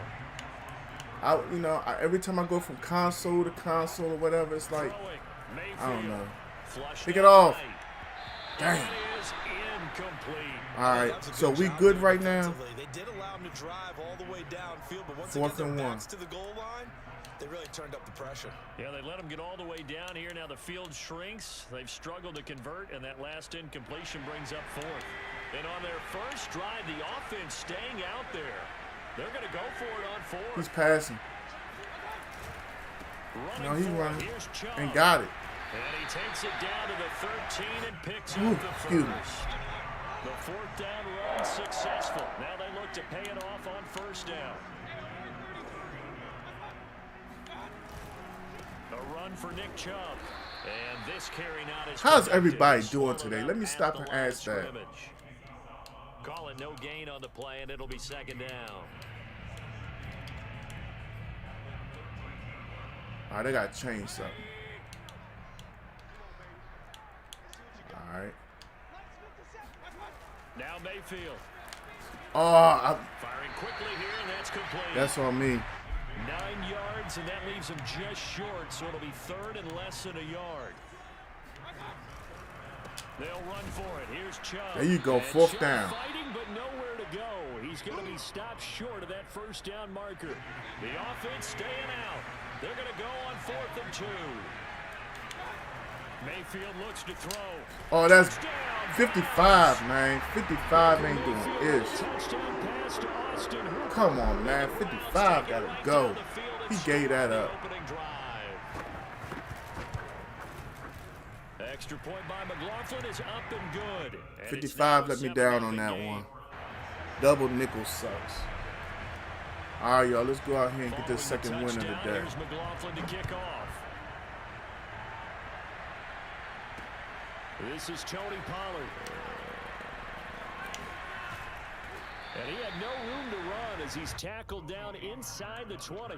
Every time I go from console to console or whatever, it's like, I don't know. Pick it off. Damn. All right, so we good right now. They did allow him to drive all the way downfield, but once 4th and 1. To the goal line, they really turned up the pressure. Yeah, they let him get all the way down here. Now the field shrinks. They've struggled to convert, and that last incompletion brings up 4th. And on their first drive, the offense staying out there. They're going to go for it on 4th. He's passing. No, he's running and got it. And he takes it down to the 13 and picks up the first. The 4th down run successful. Now they look to pay it off on first down. A run for Nick Chubb. And this carry not as how's everybody doing today? Let me stop and ask that. Calling no gain on the play, and it'll be 2nd down. All right, they got to change something. All right. Now Mayfield. Oh, Firing quickly here, and that's complete. That's on me. 9 yards, and that leaves him just short, so it'll be third and less than a yard. They'll run for it. Here's Chubb. There you go, and fourth Chubb down. Fighting, but nowhere to go. He's going to be stopped short of that first down marker. The offense staying out. They're going to go on 4th and 2. Mayfield looks to throw. Oh, that's 55, man. 55 ain't doing ish. Come on, man. 55 got to go. He gave that up. Extra point by McLaughlin is up and good. 55 let me down on that one. Double nickel sucks. All right, y'all. Let's go out here and get this second win of the day. Here's McLaughlin to kick off. This is Tony Pollard. And he had no room to run as he's tackled down inside the 20.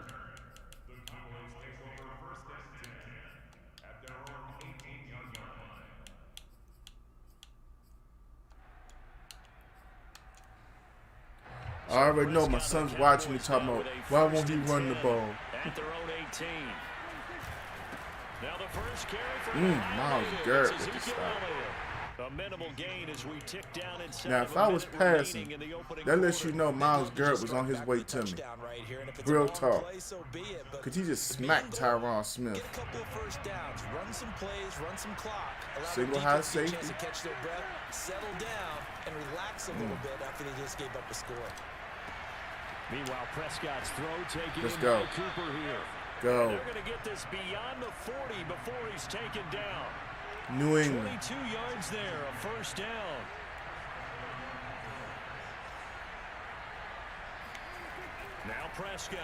I already know my son's watching me talking about why won't he run the ball? At their own 18. Now the first carry for Myles Garrett with the stop. A minimal gain as we tick down inside. Now, if I was passing, that lets you know Myles Garrett was on his way to me. Real talk. Because he just smacked Tyron Smith. Single high safety. Settle down and relax a little bit after they just gave up the score. Meanwhile, Prescott's throw taking Let's go. Cooper here. Go. They're going to get this beyond the 40 before he's taken down. New England. 22 yards there, a first down. Now Prescott.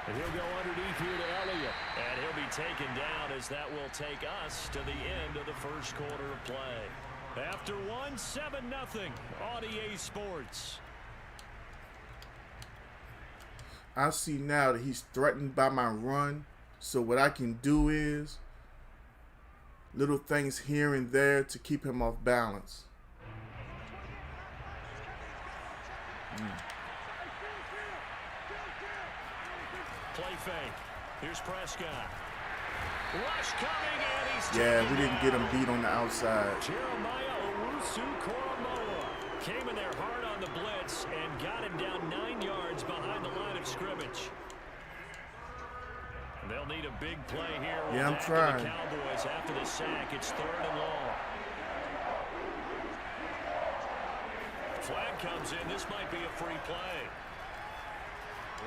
And he'll go underneath here to Elliott. And he'll be taken down as that will take us to the end of the first quarter of play. After 1, 7-0 on EA Sports. I see now that he's threatened by my run. So what I can do is little things here and there to keep him off balance. Play fake. Here's Prescott. Rush coming, and he's we didn't get him beat on the outside. Jeremiah Owusu-Koramoah came in there hard on the blitz and got him down 9 yards behind the line of scrimmage. They'll need a big play here. Yeah, I'm trying. The Cowboys after the sack. It's 3rd and long. Flag comes in. This might be a free play.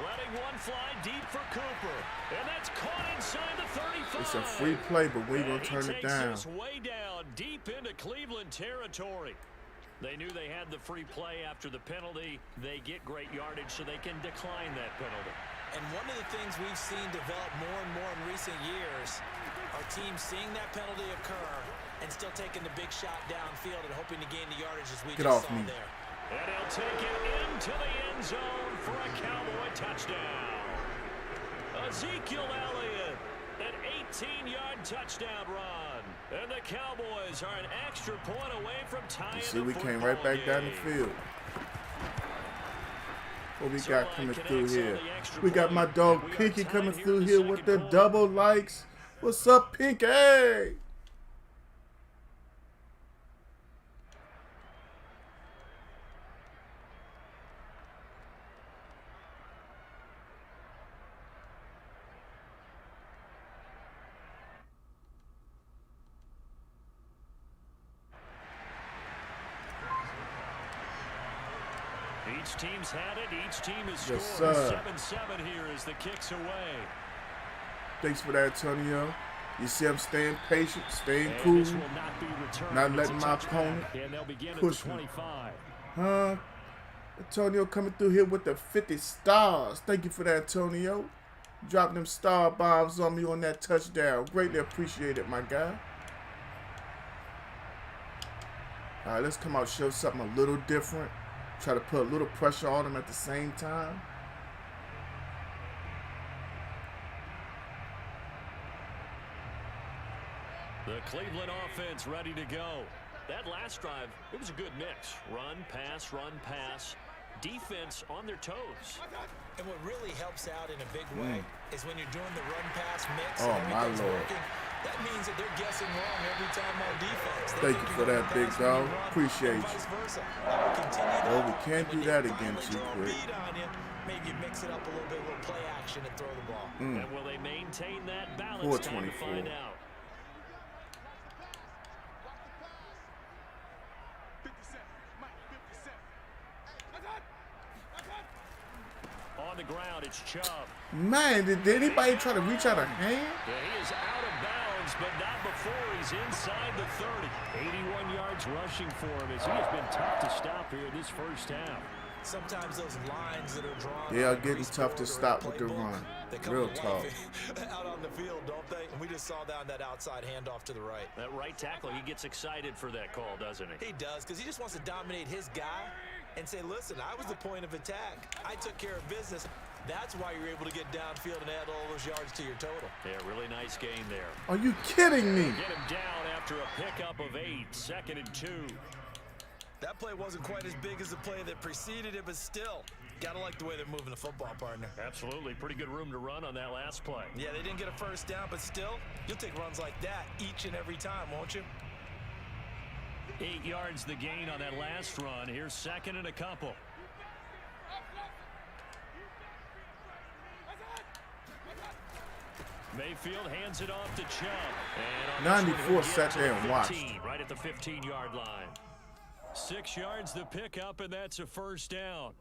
Letting one fly deep for Cooper. And that's caught inside the 35. It's a free play, but we're going to turn it down. This way down, deep into Cleveland territory. They knew they had the free play after the penalty. They get great yardage so they can decline that penalty. And one of the things we've seen develop more and more in recent years are teams seeing that penalty occur and still taking the big shot downfield and hoping to gain the yardage as we just saw there. And he'll take it into the end zone for a Cowboy touchdown. Ezekiel Elliott, an 18-yard touchdown run. And the Cowboys are an extra point away from tying. See, we came right back down the field. What we got coming through here? We got my dog Pinky coming through here with the double likes. What's up, Pinky? Each team's had it. Each team has scored. 7-7 here as the kick's away. Thanks for that, Antonio. You see I'm staying patient, staying cool, not letting my opponent push me. Huh? Antonio coming through here with the 50 stars. Thank you for that, Antonio. Dropping them star bombs on me on that touchdown. Greatly appreciate it, my guy. All right, let's come out and show something a little different. Try to put a little pressure on them at the same time. The Cleveland offense ready to go. That last drive, it was a good mix. Run, pass. Defense on their toes. And what really helps out in a big way is when you're doing the run-pass mix. Oh, my Lord. Working, that means that they're guessing wrong every time on defense. Thank you for that, big dog. Appreciate you. Oh, we can't do that again too quick. Maybe you mix it up a little bit, a little play action, and throw the ball. And will they maintain that balance? Time to find out. On the ground, it's Chubb. Man, did anybody try to reach out a hand? Yeah, he is out of bounds, but not before he's inside the 30. 81 yards rushing for him as he has been tough to stop here in this first half. Sometimes those lines that are drawn, they are getting tough to stop with the run. Real tough. Out on the field, don't they? And we just saw that outside handoff to the right. That right tackle, he gets excited for that call, doesn't he? He does, because he just wants to dominate his guy and say, listen, I was the point of attack. I took care of business. That's why you're able to get downfield and add all those yards to your total. Yeah, really nice game there. Are you kidding me? Get him down after a pickup of 8, 2nd and 2. That play wasn't quite as big as the play that preceded it, but still, gotta like the way they're moving the football, partner. Absolutely. Pretty good room to run on that last play. Yeah, they didn't get a first down, but still, you'll take runs like that each and every time, won't you? 8 yards the gain on that last run. Here's 2nd and a couple. Mayfield hands it off to Chubb. 94 sat there and watched. Right at the 15-yard line. 6 yards the pickup, and that's a first down.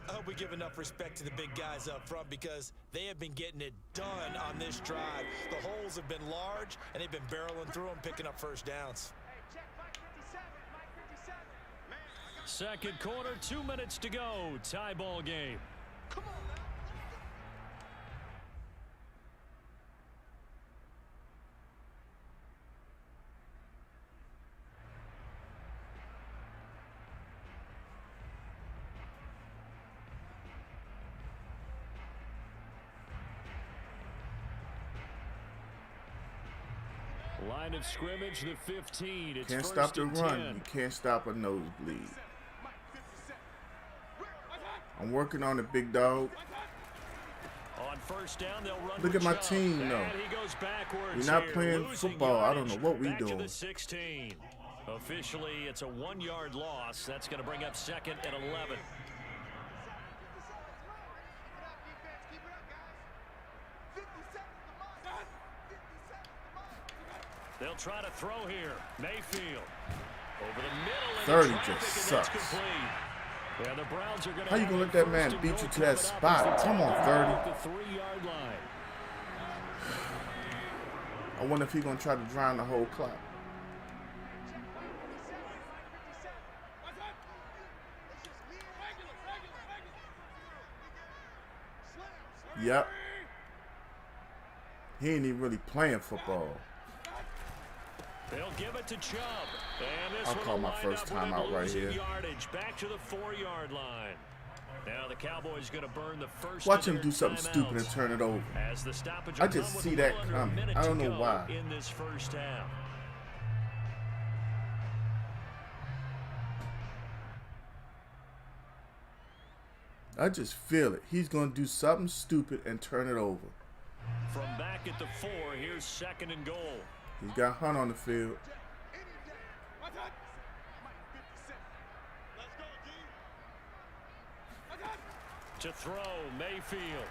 I hope we give enough respect to the big guys up front because they have been getting it done on this drive. The holes have been large, and they've been barreling through them, picking up first downs. Second quarter, 2 minutes to go. Tie ball game. Come on. Line of scrimmage, the 15. It's can't stop the run. You can't stop a nosebleed. I'm working on it, big dog. On first down, they'll run. Look at my team, though. He goes backwards. We're not playing football. I don't know what we doing. To the 16. Officially, it's a 1-yard loss. That's going to bring up 2nd and 11. They'll try to throw here. Mayfield over the middle. 30 just sucks. Yeah, the Browns are how you gonna let that man beat you to that spot? Come on, 30. The 3-yard line. I wonder if he's gonna try to drown the whole clock. Yep. He ain't even really playing football. They'll give it to Chubb. And this I'll call my first time out right here. Yardage back to the 4-yard line. Now the Cowboys going to burn the first. Watch him do something stupid and turn it over. As the stoppage I just see that coming. I don't know why. In this first half. I just feel it. He's going to do something stupid and turn it over. From back at the 4, here's 2nd and goal. He's got Hunt on the field. To throw, Mayfield.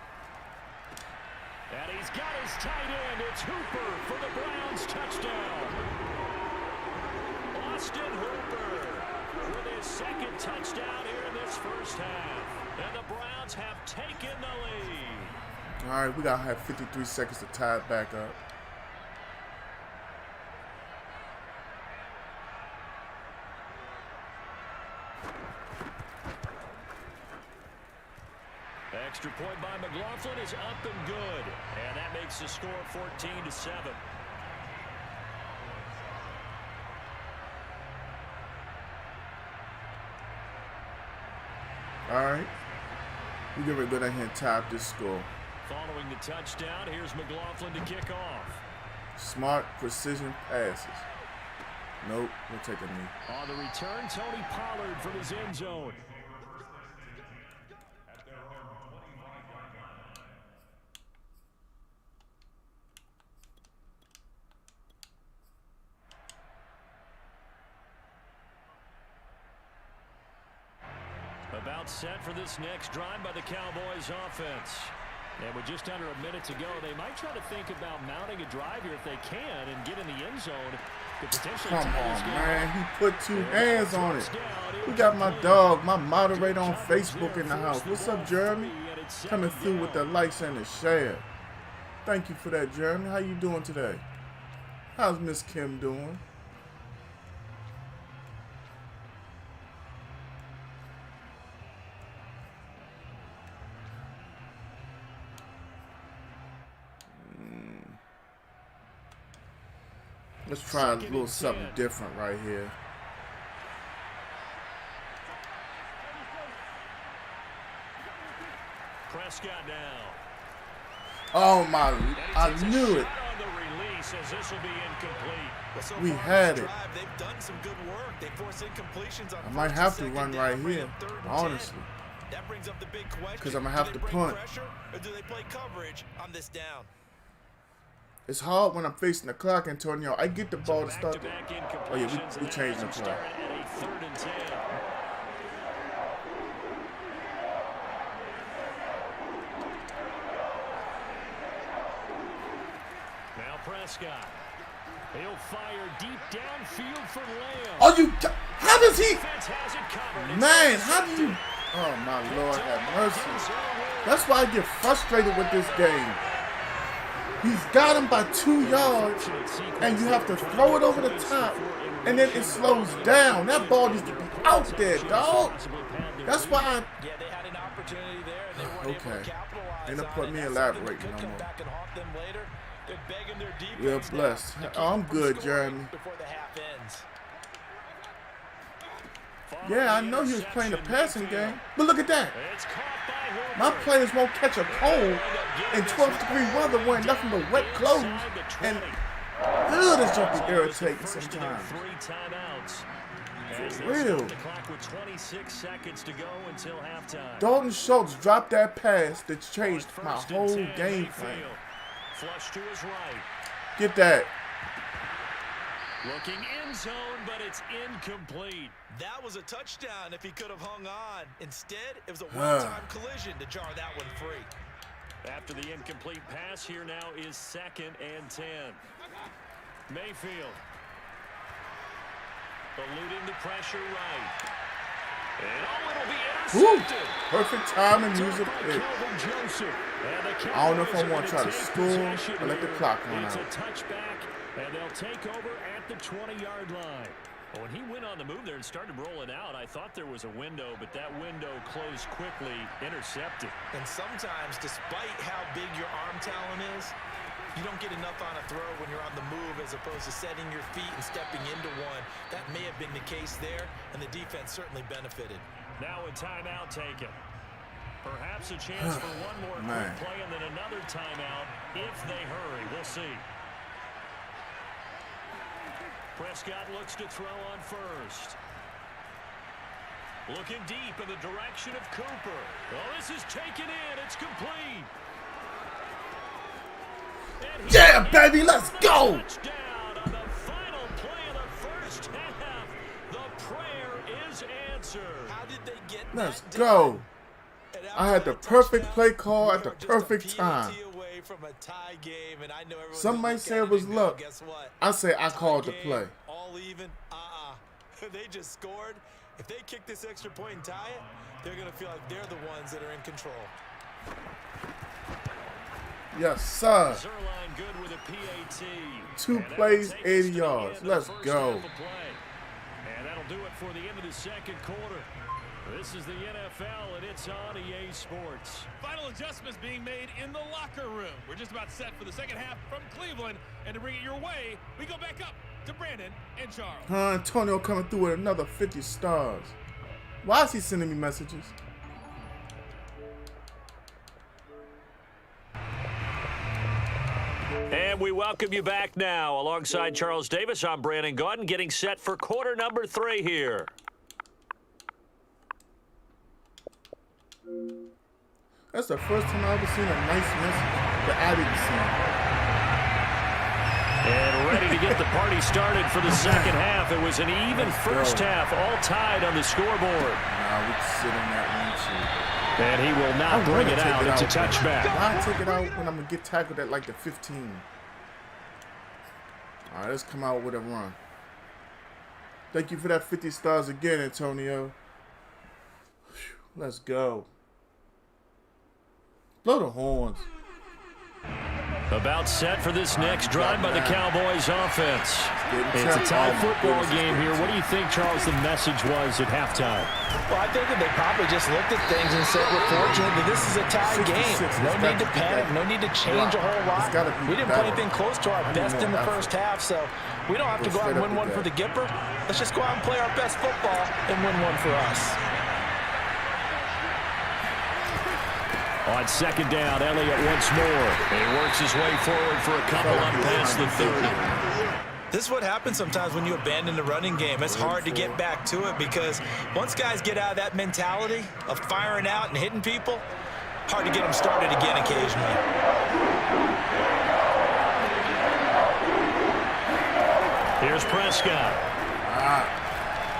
And he's got his tight end. It's Hooper for the Browns touchdown. Austin Hooper with his 2nd touchdown here in this first half. And the Browns have taken the lead. All right, we got to have 53 seconds to tie it back up. Extra point by McLaughlin is up and good. And that makes the score 14-7. All right. We're going to go down here and tie up this score. Following the touchdown, here's McLaughlin to kick off. Smart precision passes. Nope, we'll take a knee. On the return, Tony Pollard from his end zone. About set for this next drive by the Cowboys offense. And with just under a minute to go, they might try to think about mounting a drive here if they can and get in the end zone. Come on, man. He put 2 hands on it. We got my dog, my moderator on Facebook in the house. What's up, Jeremy? Coming through with the likes and the share. Thank you for that, Jeremy. How you doing today? How's Miss Kim doing? Let's try a little something different right here. Prescott down. Oh my, I knew it. We had it. I might have to run right here, honestly. Because I'm going to have to punt. Or do they play coverage on this down? It's hard when I'm facing the clock, Antonio. I get the ball to start. Oh yeah, we changed the play. Now Prescott. He'll fire deep downfield for Lamb. Oh, you? How does he? Man, how do you? Oh my Lord, have mercy. That's why I get frustrated with this game. He's got him by 2 yards, and you have to throw it over the top, and then it slows down. That ball needs to be out there, dog. That's why I... Yeah, they had an opportunity there, and they weren't able to capitalize Ain't no on put it. me So elaborate they could no come more. back and haunt them later. They're begging their defense We're blessed. Oh, I'm good, Jeremy. before the half ends. Yeah, I know he was playing the passing game, but look at that. My players won't catch a cold in 12th degree weather wearing nothing but wet clothes, and this jump is irritating sometimes. For real. Dalton Schultz dropped that pass that changed my whole game plan. Get that. Looking in zone, but it's incomplete. That was a touchdown if he could have hung on. Instead, it was a one-time collision to jar that one free. After the incomplete pass, here now is 2nd and 10. Mayfield. Eluding the pressure right. And it'll be intercepted. Woo. Perfect time and music pick. I don't know if I want to try to score or let the clock run out. It's a touchback, and they'll take over at the 20-yard line. When he went on the move there and started rolling out, I thought there was a window, but that window closed quickly, intercepted. And sometimes, despite how big your arm talent is, you don't get enough on a throw when you're on the move as opposed to setting your feet and stepping into one. That may have been the case there, and the defense certainly benefited. Now a timeout taken. Perhaps a chance for one more quick play and then another timeout if they hurry. We'll see. Prescott looks to throw on first. Looking deep in the direction of Cooper. Oh, this is taken in. It's complete. Yeah, baby, let's go. Touchdown on the final play of the first half. The prayer is answered. How did they get Let's go. I had the perfect play call at the perfect time. Some might say it was luck. I say I called the play. All even? They just scored. If they kick this extra point and tie it, they're going to feel like they're the ones that are in control. Yes, sir. Zerline good with a PAT. 2 plays, 80 yards. Let's go. And that'll do it for the end of the second quarter. This is the NFL, and it's on EA Sports. Final adjustments being made in the locker room. We're just about set for the second half from Cleveland. And to bring it your way, we go back up to Brandon and Charles. Antonio coming through with another 50 stars. Why is he sending me messages? And And we welcome you back now. Alongside Charles Davis, I'm Brandon Gaudin, getting set for quarter number 3 here. That's the first time I've ever seen a nice message that I didn't see. And ready to get the party started for the second half. It was an even first half, all tied on the scoreboard. Nah, we can sit on that one too. And he will not bring it out. It's a touchback. Why take it out when I'm going to get tackled at like the 15? All right, let's come out with a run. Thank you for that 50 stars again, Antonio. Whew, let's go. Blow the horns. About set for this next drive by the Cowboys offense. It's a tie football game here. What do you think, Charles, the message was at halftime? Well, I think that they probably just looked at things and said, we're fortunate that this is a tie game. No need to panic. No need to change a whole lot. We didn't play anything close to our best in the first half, so we don't have to go out and win one for the Gipper. Let's just go out and play our best football and win one for us. On second down, Elliott once more. He works his way forward for a couple up past the 30. This is what happens sometimes when you abandon the running game. It's hard to get back to it because once guys get out of that mentality of firing out and hitting people, hard to get them started again occasionally. Here's Prescott.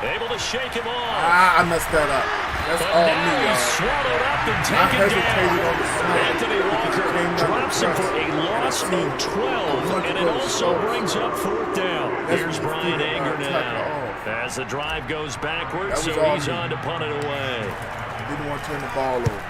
Able to shake him off. I messed that up. That's all me, y'all. He's swallowed up and taken down. Anthony Walker drops him for a loss of 12, and it also brings up fourth down. Here's Brian Anger now as the drive goes backwards, so he's on to punt it away. Didn't want to turn the ball over.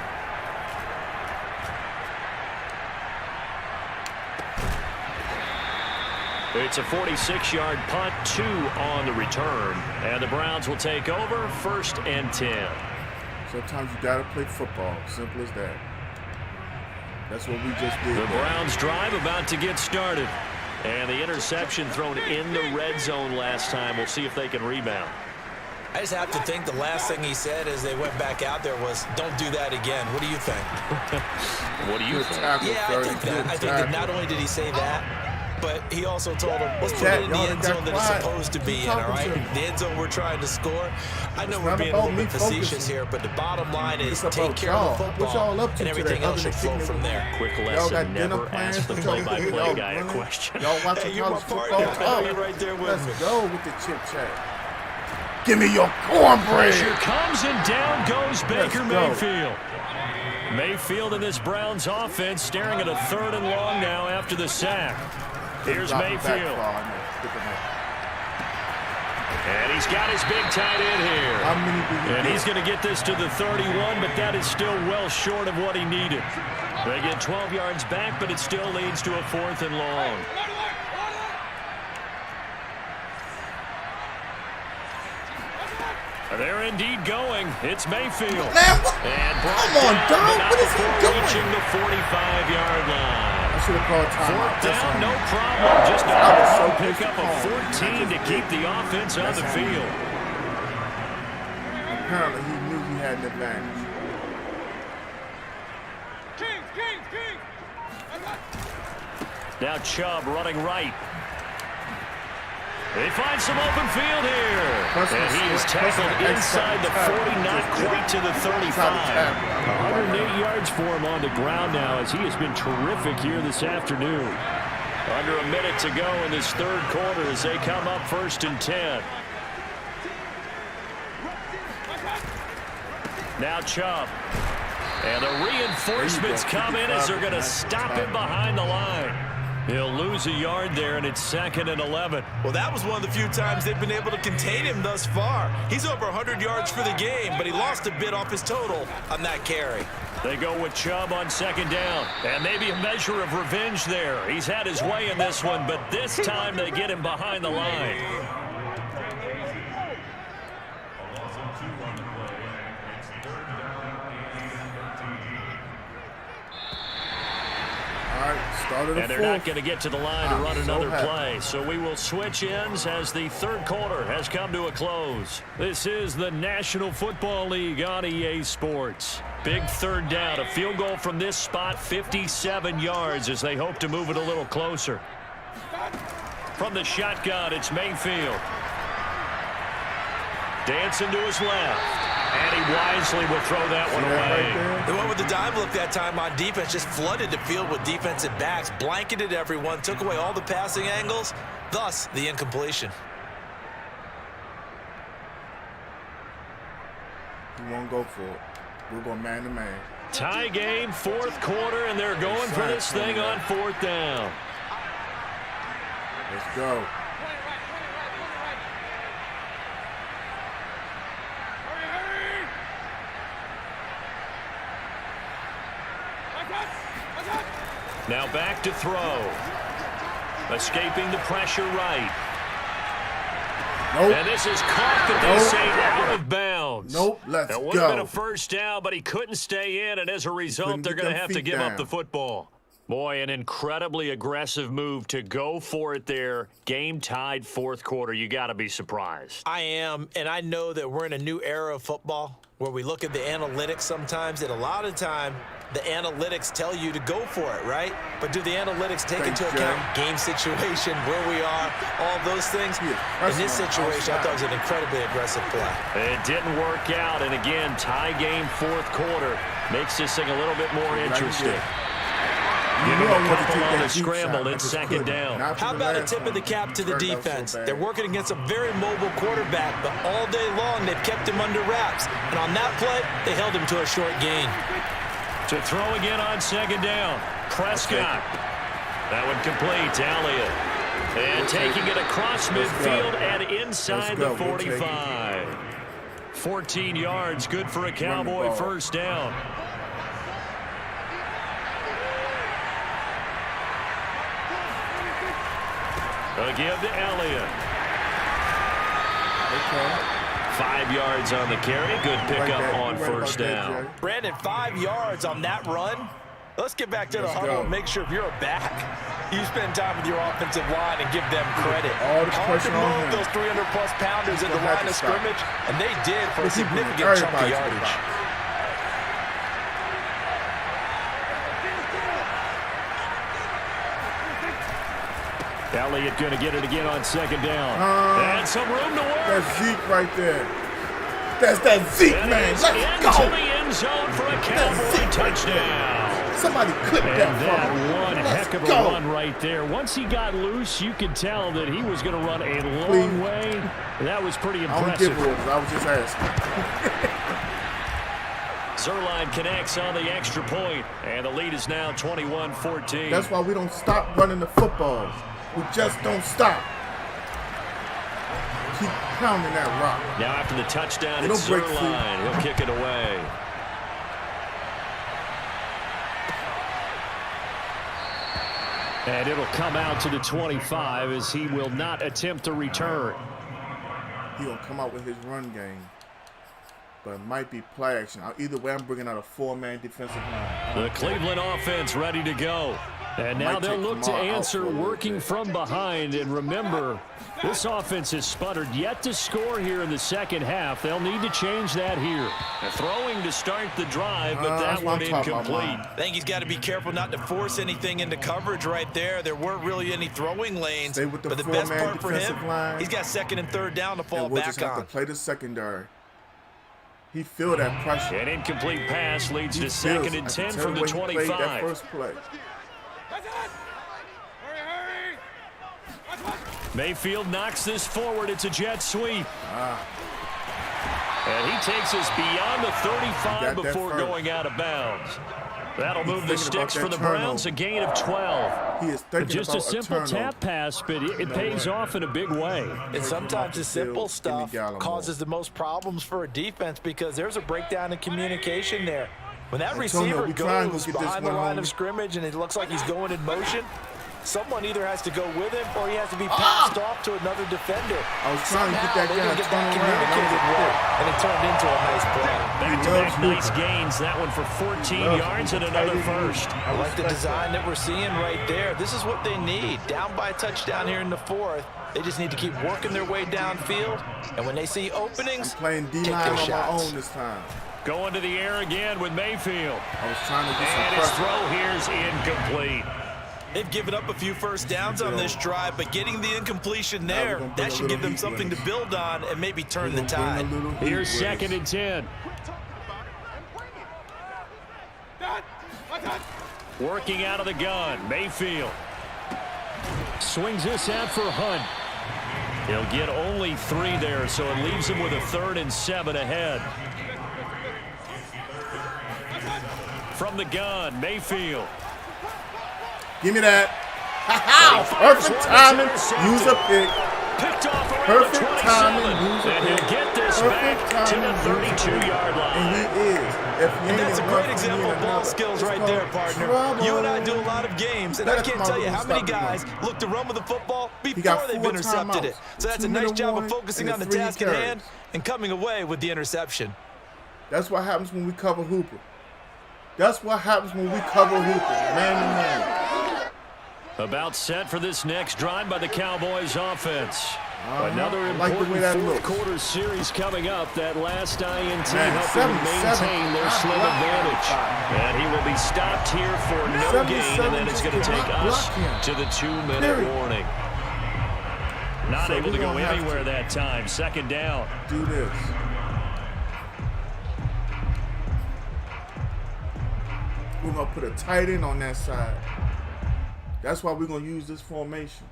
It's a 46-yard punt, 2 on the return, and the Browns will take over 1st and 10. Sometimes you gotta play football. Simple as that. That's what we just did. The Browns drive about to get started. And the interception thrown in the red zone last time. We'll see if they can rebound. I just have to think the last thing he said as they went back out there was, don't do that again. What do you think? What do you think? Yeah, I think that. I think that not only did he say that, but he also told him, let's put it in the end zone that it's supposed to be in, all right? The end zone we're trying to score. I know we're being a little bit facetious here, but the bottom line is take care of the football, and everything else should flow from there. Quick lesson, never ask the play-by-play guy a question. Y'all watching college football? You're right there with me. Let's go with the chit-chat. Give me your cornbread. Pressure comes and down goes Baker Mayfield. Mayfield in this Browns offense staring at a 3rd and long now after the sack. Here's Mayfield. And he's got his big tight end here. And he's going to get this to the 31, but that is still well short of what he needed. They get 12 yards back, but it still leads to a 4th and long. They're indeed going. It's Mayfield. Man, and come on, dog. What is he doing? Reaching the 45-yard line. I should have called timeout. 4th down, no problem. Just a pick up a 14 to keep the offense on the field. Apparently, he knew he had an advantage. Now Chubb running right. They find some open field here. And he is tackled inside the 40, not quite to the 35. 108 yards for him on the ground now as he has been terrific here this afternoon. Under a minute to go in this 3rd quarter as they come up 1st and 10. Now Chubb. And the reinforcements come in as they're going to stop him behind the line. He'll lose a yard there, and it's 2nd and 11. Well, that was one of the few times they've been able to contain him thus far. He's over 100 yards for the game, but he lost a bit off his total on that carry. They go with Chubb on 2nd down, and maybe a measure of revenge there. He's had his way in this one, but this time they get him behind the line. All right, And they're not going to get to the line to run another play. So we will switch ends as the third quarter has come to a close. This is the National Football League on EA Sports. Big third down. A field goal from this spot, 57 yards as they hope to move it a little closer. From the shotgun, it's Mayfield. Dancing to his left. And he wisely will throw that one away. They went with the dime look that time on defense, just flooded the field with defensive backs, blanketed everyone, took away all the passing angles, thus the incompletion. He won't go for it. We're going man-to-man. Tie game, fourth quarter, and they're going for this thing on fourth down. Let's go. Now back to throw. Escaping the pressure right. Nope. And this is caught, but they say out of bounds. Nope, let's go. It would have been a first down, but he couldn't stay in, and as a result, they're going to have to give up the football. Boy, an incredibly aggressive move to go for it there. Game tied fourth quarter. You got to be surprised. I am, and I know that we're in a new era of football where we look at the analytics sometimes, and a lot of time the analytics tell you to go for it, right? But do the analytics take into account game situation, where we are, all those things? In this situation, I thought it was an incredibly aggressive play. It didn't work out, and again, tie game fourth quarter makes this thing a little bit more interesting. Giving a couple on the scramble, it's second down. How about a tip of the cap to the defense? They're working against a very mobile quarterback, but all day long they've kept him under wraps. And on that play, they held him to a short gain. To throw again on second down, Prescott. That one complete to Elliott. And taking it across midfield and inside the 45. 14 yards, good for a Cowboy first down. A give to Elliott. 5 yards on the carry. Good pickup on first down. Brandon, 5 yards on that run. Let's get back to the huddle and make sure if you're a back, you spend time with your offensive line and give them credit. Hard to move those 300-plus pounders at the line of scrimmage, and they did for a significant chunk of yardage. Elliott going to get it again on second down. And some room to work. That's Zeke right there. That's that Zeke, man. Let's go. Into the end zone for a Cowboy touchdown. Somebody clip that from him. One heck of a run right there. Once he got loose, you could tell that he was going to run a long way. That was pretty impressive. I don't give orders. I was just asking. Zerline connects on the extra point, and the lead is now 21-14. That's why we don't stop running the football. We just don't stop. Keep pounding that rock. Now after the touchdown, it's Zerline. He'll kick it away. And it'll come out to the 25 as he will not attempt to return. He'll come out with his run game. But it might be play action. Either way, I'm bringing out a four-man defensive line. The Cleveland offense ready to go. And now they'll look to answer working from behind. And remember, this offense has sputtered yet to score here in the second half. They'll need to change that here. Throwing to start the drive, but that one incomplete. I think he's got to be careful not to force anything into coverage right there. There weren't really any throwing lanes. But the best part for him, he's got second and third down to fall back just have to play the secondary. He feel that pressure. An incomplete pass leads to second and 10 from the 25. That first play. Mayfield knocks this forward. It's a jet sweep. And he takes us beyond the 35 before going out of bounds. That'll move the sticks for the Browns, a gain of 12. He is thinking just a simple tap pass, but it pays off in a big way. And sometimes the simple stuff causes the most problems for a defense because there's a breakdown in communication there. When that receiver goes behind the line of scrimmage and it looks like he's going in motion, Someone either has to go with him or he has to be passed off to another defender. I was trying to get that guy to turn communicated well, and it turned into a nice play. Back-to-back nice gains. That one for 14 yards and another first. I like the design that we're seeing right there. This is what they need. Down by a touchdown here in the fourth. They just need to keep working their way downfield. And when they see openings, playing D-line on my own this time. Going to the air again with Mayfield. I was trying to get some and his throw here is incomplete. They've given up a few first downs on this drive, but getting the incompletion there, that should give them something to build on and maybe turn the tide. Here's 2nd and 10. Working out of the gun, Mayfield. Swings this out for Hunt. He'll get only 3 there, so it leaves him with a 3rd and 7 ahead. From the gun, Mayfield. Give me that. Perfect timing. Use a pick. Perfect timing. Use a pick. And he'll get this back to the 32-yard line. And he is. And that's a great example of ball skills right there, partner. You and I do a lot of games, and I can't tell you how many guys look to run with the football before they've intercepted it. So that's a nice job of focusing on the task at hand and coming away with the interception. That's what happens when we cover Hooper. That's what happens when we cover Hooper. Man to man. About set for this next drive by the Cowboys offense. Another like important fourth-quarter series coming up. That last INT helping to maintain their slim advantage. And he will be stopped here for no gain, and then it's going to take us to the 2-minute warning. Not able to go anywhere that time. 2nd down. Do this. We're going to put a tight end on that side. That's why we're going to use this formation.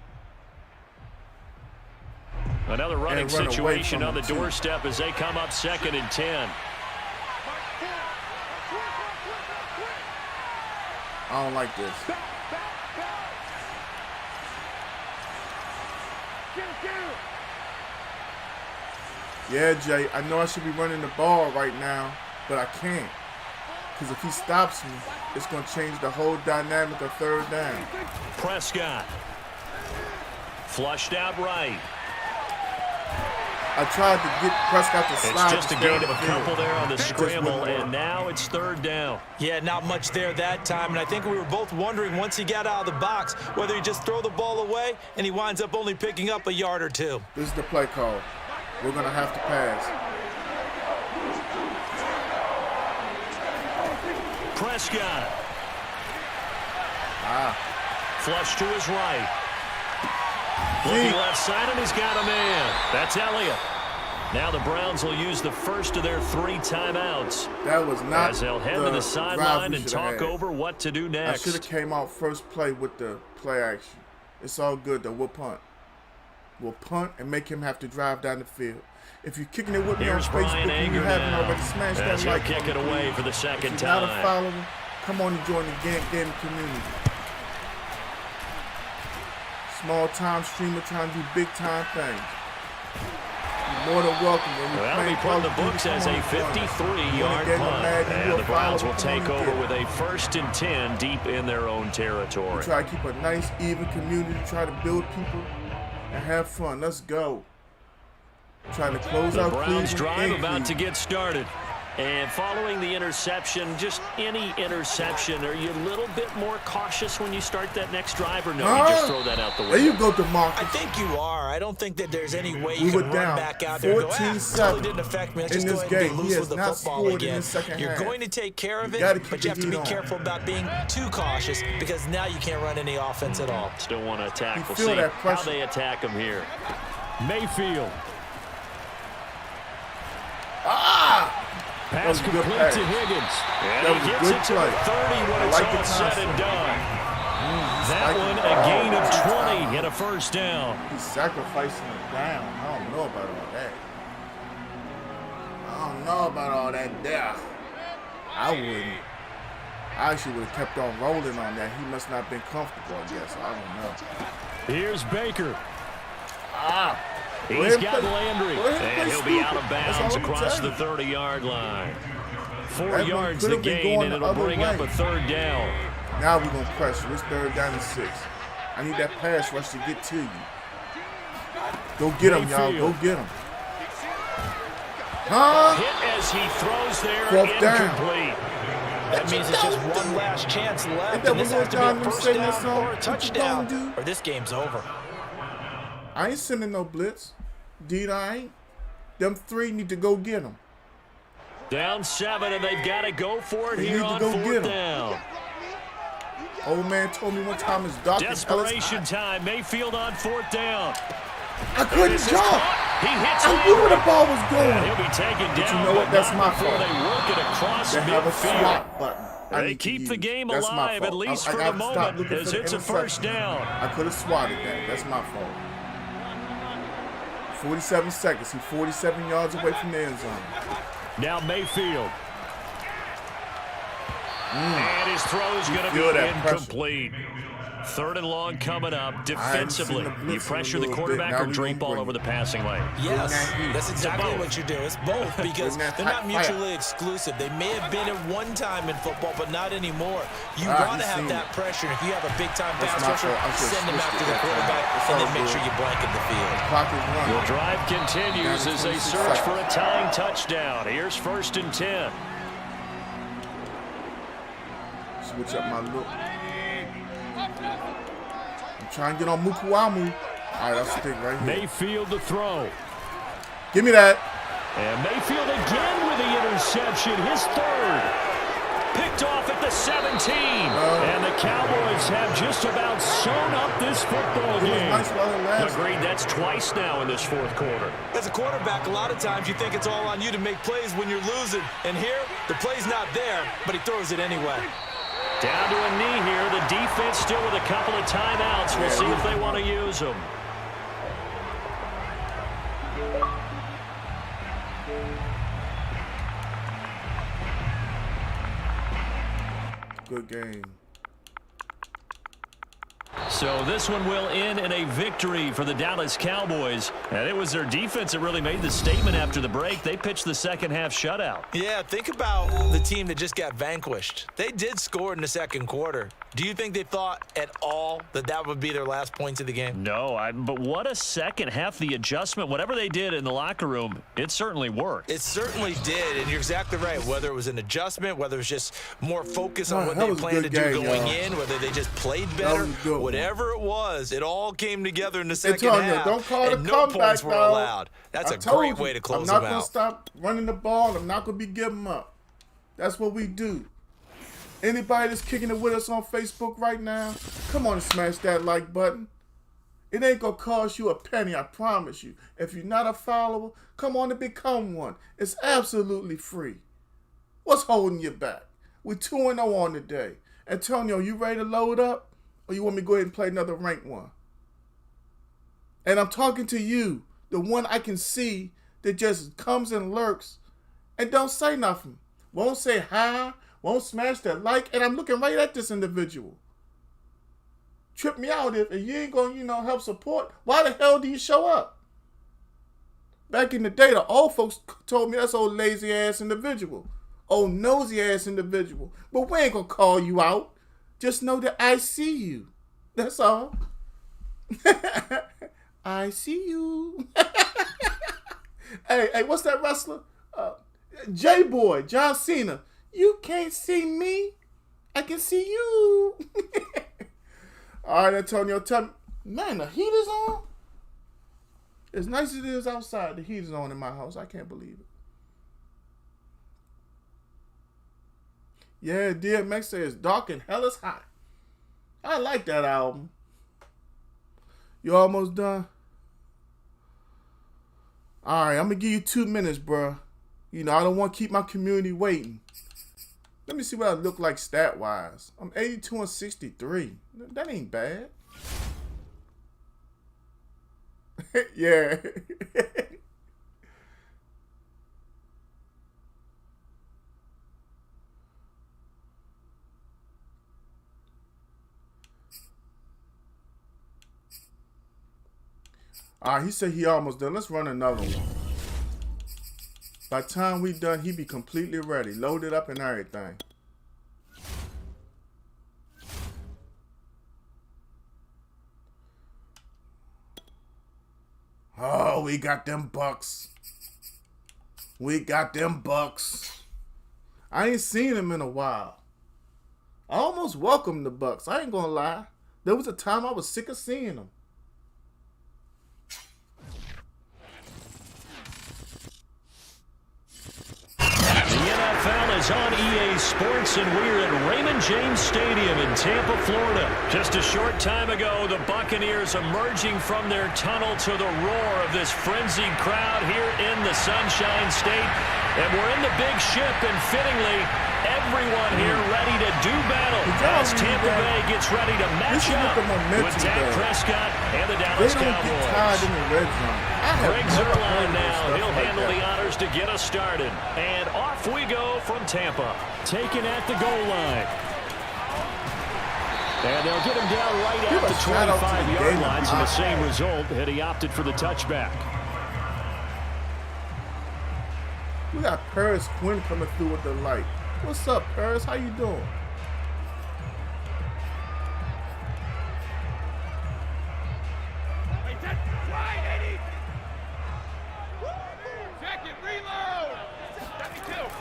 Another running situation on the doorstep as they come up 2nd and 10. I don't like this. Yeah, Jay, I know I should be running the ball right now, but I can't. Because if he stops me, it's going to change the whole dynamic of 3rd down. Prescott. Flushed out right. I tried to get Prescott to slide. It's just a gain of a couple there on the scramble, and now it's 3rd down. Yeah, not much there that time, and I think we were both wondering once he got out of the box whether he just throw the ball away, and he winds up only picking up a yard or 2. This is the play call. We're going to have to pass. Prescott. Flush to his right. Looking left side, and he's got a man. That's Elliott. Now the Browns will use the first of their 3 timeouts. That was not as they'll head to the sideline and talk over what to do next. I should have came out first play with the play action. It's all good, though. We'll punt. We'll punt and make him have to drive down the field. If you're kicking it with me on Facebook and you haven't already smashed that like kick it away for the 2nd time. Not a follower, come on and join the game community. Small time streamer trying to do big time things. You're more than welcome. That'll be put in the books as a 53-yard punt. And the Browns will take over with a 1st and 10 deep in their own territory. We try to keep a nice, even community, try to build people and have fun. Let's go. Trying to close out the Browns drive about to get started. And following the interception, just any interception, are you a little bit more cautious when you start that next drive, or no, you just throw that out the window? There you go, DeMarcus. I think you are. I don't think that there's any way you can run back out there and go, totally didn't affect me. Let's just go ahead and get loose with the football again. You're going to take care of it, but you have to be careful about being too cautious because now you can't run any offense at all. Still want to attack. We'll see how they attack him here. Mayfield. Pass complete to Higgins. And he gets it to the 30 when it's all said and done. That one a gain of 20 and a 1st down. He's sacrificing it down. I don't know about all that. I don't know about all that there. I wouldn't. I actually would have kept on rolling on that. He must not have been comfortable, I guess. I don't know. Here's Baker. He's got Landry, and he'll be out of bounds across the 30-yard line. 4 yards the gain, and it'll bring up a 3rd down. Now we're going to pressure. It's 3rd down and 6. I need that pass rush to get to you. Go get him, y'all. Go get him. Huh? Hit as he throws there. Fourth down. Incomplete. That means it's just one last chance left, and this has to be a first down or a touchdown, or this game's over. I ain't sending no blitz. Dude, I ain't. Them three need to go get him. Down 7, and they've got to go for it They here need to on go 4th get 'em. down. Old man told me one time it's dark. Desperation time. Mayfield on 4th down. I couldn't jump. He hits I knew where the ball was and going. he'll be taken down. But you know what? That's my before fault. they work it across They have a midfield. swap button. They keep the game alive, at least for the moment, as it's a first down. I could have swatted that. That's my fault. 47 seconds. He's 47 yards away from the end zone. Now Mayfield. And his throw's going to be incomplete. 3rd and long coming up. Defensively, you pressure the quarterback or drape all over the passing lane. Yes, that's exactly what you do. It's both, because they're not mutually exclusive. They may have been at one time in football, but not anymore. You want to have that pressure. If you have a big-time pass rusher, send them after the quarterback, and then make sure you blanket the field. The drive continues as they search for a tying touchdown. Here's 1st and 10. Switch up my look. I'm trying to get on Mukuamu. All right, I'll stick right here. Mayfield to throw. Give me that. And Mayfield again with the interception. His 3rd. Picked off at the 17. And the Cowboys have just about sewn up this football game. Agreed, that's twice now in this 4th quarter. As a quarterback, a lot of times you think it's all on you to make plays when you're losing. And here, the play's not there, but he throws it anyway. Down to a knee here. The defense still with a couple of timeouts. We'll see if they want to use them. Good game. So this one will end in a victory for the Dallas Cowboys. And it was their defense that really made the statement after the break. They pitched the second half shutout. Yeah, think about the team that just got vanquished. They did score in the 2nd quarter. Do you think they thought at all that that would be their last points of the game? No, but what a second half. The adjustment, whatever they did in the locker room, it certainly worked. It certainly did, and you're exactly right. Whether it was an adjustment, whether it was just more focus on what they planned to do going in, whether they just played better, whatever it was, it all came together in the second half, don't call and it no comeback, points were allowed. That's a great way to close them out. I'm not going to stop running the ball. I'm not going to be giving up. That's what we do. Anybody that's kicking it with us on Facebook right now, come on and smash that like button. It ain't going to cost you a penny, I promise you. If you're not a follower, come on and become one. It's absolutely free. What's holding you back? We're 2-0 on today. Antonio, you ready to load up? Or you want me to go ahead and play another ranked one? And I'm talking to you, the one I can see that just comes and lurks and don't say nothing. Won't say hi, won't smash that like, and I'm looking right at this individual. Trip me out if you ain't going to, help support. Why the hell do you show up? Back in the day, the old folks told me that's old lazy ass individual. Old nosy ass individual. But we ain't going to call you out. Just know that I see you. That's all. I see you. Hey, what's that wrestler? J-Boy, John Cena. You can't see me. I can see you. All right, Antonio, tell me. Man, the heat is on? As nice as it is outside, the heat is on in my house. I can't believe it. Yeah, DMX says dark and hell is hot. I like that album. You almost done? All right, I'm going to give you 2 minutes, bro. I don't want to keep my community waiting. Let me see what I look like stat-wise. I'm 82 and 63. That ain't bad. Yeah. All right, he said he almost done. Let's run another one. By the time we done, he be completely ready. Loaded up and everything. Oh, we got them Bucks. We got them Bucks. I ain't seen them in a while. I almost welcomed the Bucks. I ain't gonna lie. There was a time I was sick of seeing them. The NFL is on EA Sports, and we're at Raymond James Stadium in Tampa, Florida. Just a short time ago, the Buccaneers emerging from their tunnel to the roar of this frenzied crowd here in the Sunshine State. And we're in the big ship, and fittingly, everyone here ready to do battle as Tampa Bay gets ready to match up with Dak Prescott and the Dallas Cowboys. They don't get tired in the red zone. Greg Zuerlein now. He'll handle the honors to get us started. And off we go from Tampa. Taken at the goal line. And they'll get him down right at the 25-yard line. So the same result had he opted for the touchback. We got Paris Quinn coming through with the light. What's up, Paris? How you doing?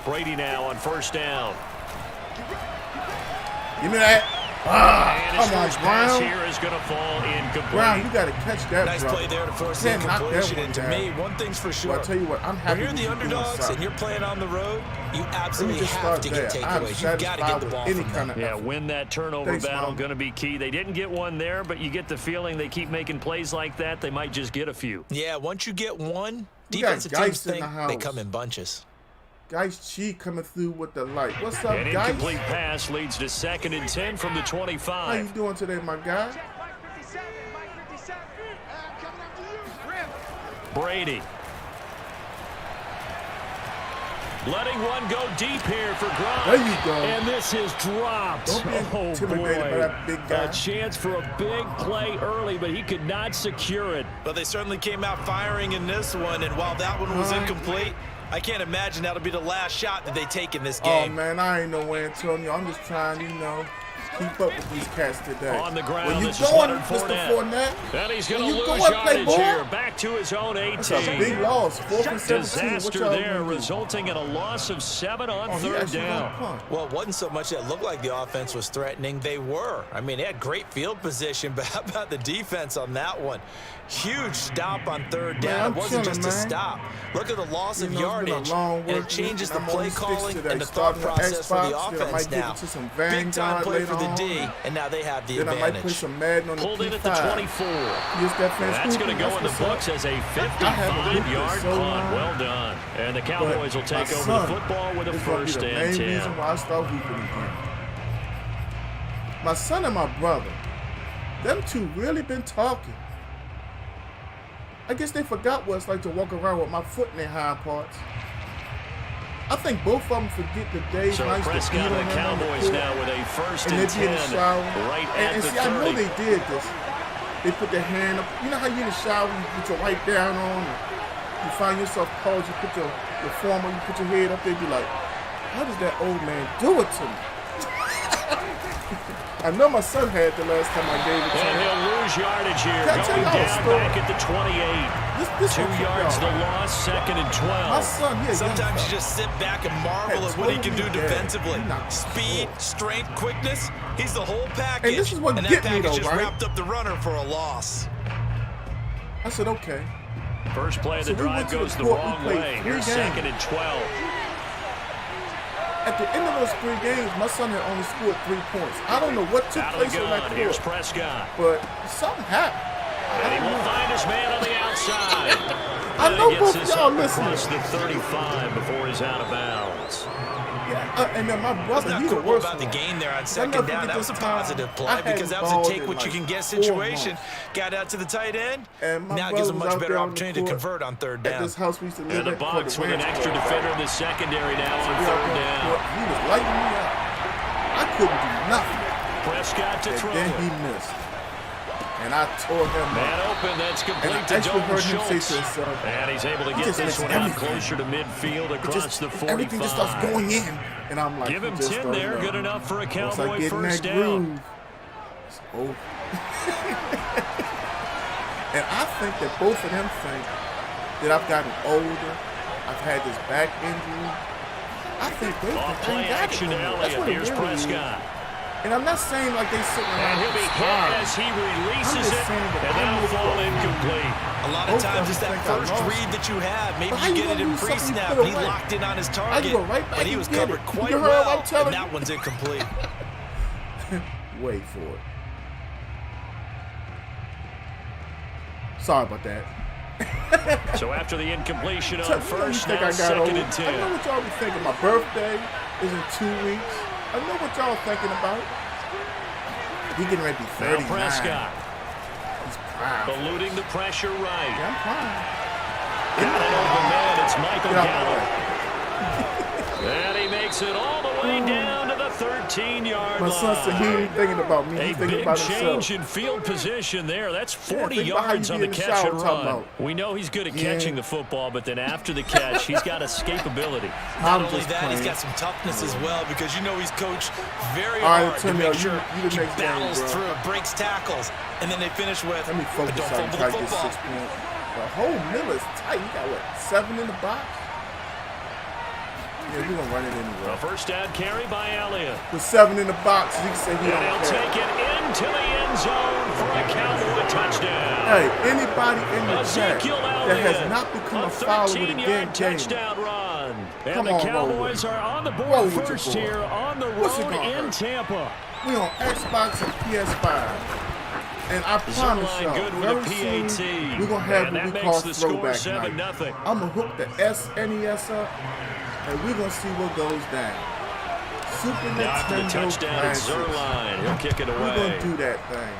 Brady now on first down. Give me that. Come on, Brown. Here is going to fall incomplete. Brown, you got to catch that, nice bro. play there to force the incompletion. And to me, one thing's for sure. Well, I'll tell you what, I'm happy when you're the underdogs and you're playing on the road, you absolutely have to get takeaways. You've got to get the ball from them. Yeah, win that turnover battle going to be key. They didn't get one there, but you get the feeling they keep making plays like that, they might just get a few. Yeah, once you get one, defensive teams think they come in bunches. Guys, Chi coming through with the light. What's up, An guys? incomplete pass leads to 2nd and 10 from the 25. How you doing today, my guy? Brady. Letting one go deep here for Gronk. There you go. And this is dropped. Don't be intimidated by that big guy. A chance for a big play early, but he could not secure it. But they certainly came out firing in this one, and while that one was incomplete, I can't imagine that'll be the last shot that they take in this game. Oh, man, I ain't no way, Antonio. I'm just trying, keep up with these cats today. On the ground, Where you this going, is Mr. Fournette? And he's going to lose going, yardage here. Back to his own 18. That's a big loss. 4th and 17. Disaster there, resulting in a loss of 7 on third down. Well, it wasn't so much that looked like the offense was threatening. They were. I mean, they had great field position, but how about the defense on that one? Huge stop on third down. It wasn't just a stop. Look at the loss of yardage, and it changes the play calling and the thought process for the offense now. Big time play for the D, and now they have the advantage. I might put some Madden on the Pulled in at the 24. That's going to go in the books as a 55-yard punt. Well done. And the Cowboys will take over the football with a 1st and 10. The main reason why I start hooping again. My son and my brother, them two really been talking. I guess they forgot what it's like to walk around with my foot in their hind parts. I think both of them forget the days so nights to beat on the Cowboys now with a 1st and 10 right at and the see, 30. I know they did this. They put their hand up. You know how you in the shower, you put your right down on, and you find yourself paused, you put your form on, you put your head up there, be like, how does that old man do it to me? I know my son had the last time I gave it to him. And he'll lose yardage here. Going down back at the 28. This 2 yards the loss, 2nd and 12. My son, sometimes you just sit back and marvel at what he can do defensively. Speed, strength, quickness. He's the whole package. And this is what that package just wrapped up the runner for a loss. I said, okay. First play of the drive goes the wrong way. Here's 2nd and 12. At the end of those 3 games, my son had only scored 3 points. I don't know what took place on that court. Here's Prescott. But something happened. And he will find his man on the outside. I know both of y'all listening. Across the 35 before he's out of bounds. Yeah, and then my brother, he's the worst about the gain there on 2nd down. That was a positive play because that was a take what you can get situation. Got out to the tight end. Now gives a much better opportunity to convert on 3rd down. This house we used to live in the box with an extra defender in the secondary now on 3rd down. He was lighting me up. I couldn't do nothing. Prescott to throw. Then he missed. And I tore him man open, that's complete to Dalton Schultz. And he's able to get this one out closer to midfield across the 45. Everything just starts going in. And I'm like, give him 10 there, good enough for a Cowboy 1st down. It's over. And I think that both of them think that I've gotten older. I've had this back injury. I think they play action to Elliott. Here's Prescott. And I'm not saying like they sitting around. And he'll be hit as he releases it, and that'll fall incomplete. A lot of times it's that first read that you have. Maybe you get it in pre-snap. He locked in on his target, but he was covered quite well, and that one's incomplete. Wait for it. Sorry about that. So after the incompletion on first, now 2nd and 10. I know what y'all be thinking. My birthday is in 2 weeks. I know what y'all thinking about. He getting ready to be 39. Now Prescott. He's proud. Eluding the pressure right. Yeah, I'm proud. Got it over man. It's Michael Gallup. And he makes it all the way down to the 13-yard line. My son said he ain't thinking about me. He's thinking about himself. A big change in field position there. That's 40 yards on the catch and run. We know he's good at catching the football, but then after the catch, he's got escapability. Not only that, he's got some toughness as well, because you know he's coached very hard to make sure he battles through, breaks tackles, and then they finish with, let me focus don't on fumble the football. The whole middle is tight. You got, what, 7 in the box? Yeah, we're going to run it anyway. A first down carry by Elliott. With 7 in the box, he can say he don't he'll take it into the end zone for a Cowboy touchdown. Hey, anybody in the chat that has not become a follower with a game touchdown run. And come the on, Cowboys are on the board first here on the road in Tampa. We on Xbox and PS5. And I promise y'all, very soon, we're going to have what we call throwback night. I'm going to hook the SNES up, and we're going to see what goes down. Super Nintendo Classics. He'll kick it away. We're going to do that thing.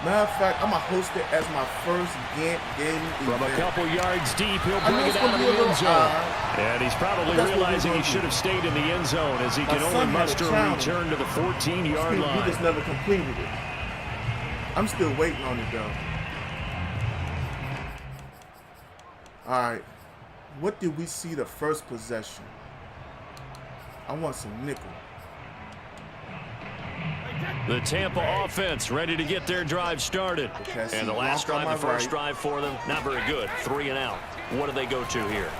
Matter of fact, I'm going to host it as my first gaming event. From a couple yards deep, he'll bring it out of the end zone. And he's probably realizing he should have stayed in the end zone, as he can only muster a return to the 14-yard line. He just never completed it. I'm still waiting on it, though. All right. What did we see the first possession? I want some nickel. The Tampa offense ready to get their drive started. Okay, and the last drive, the first drive for them, not very good. 3 and out. What do they go to here?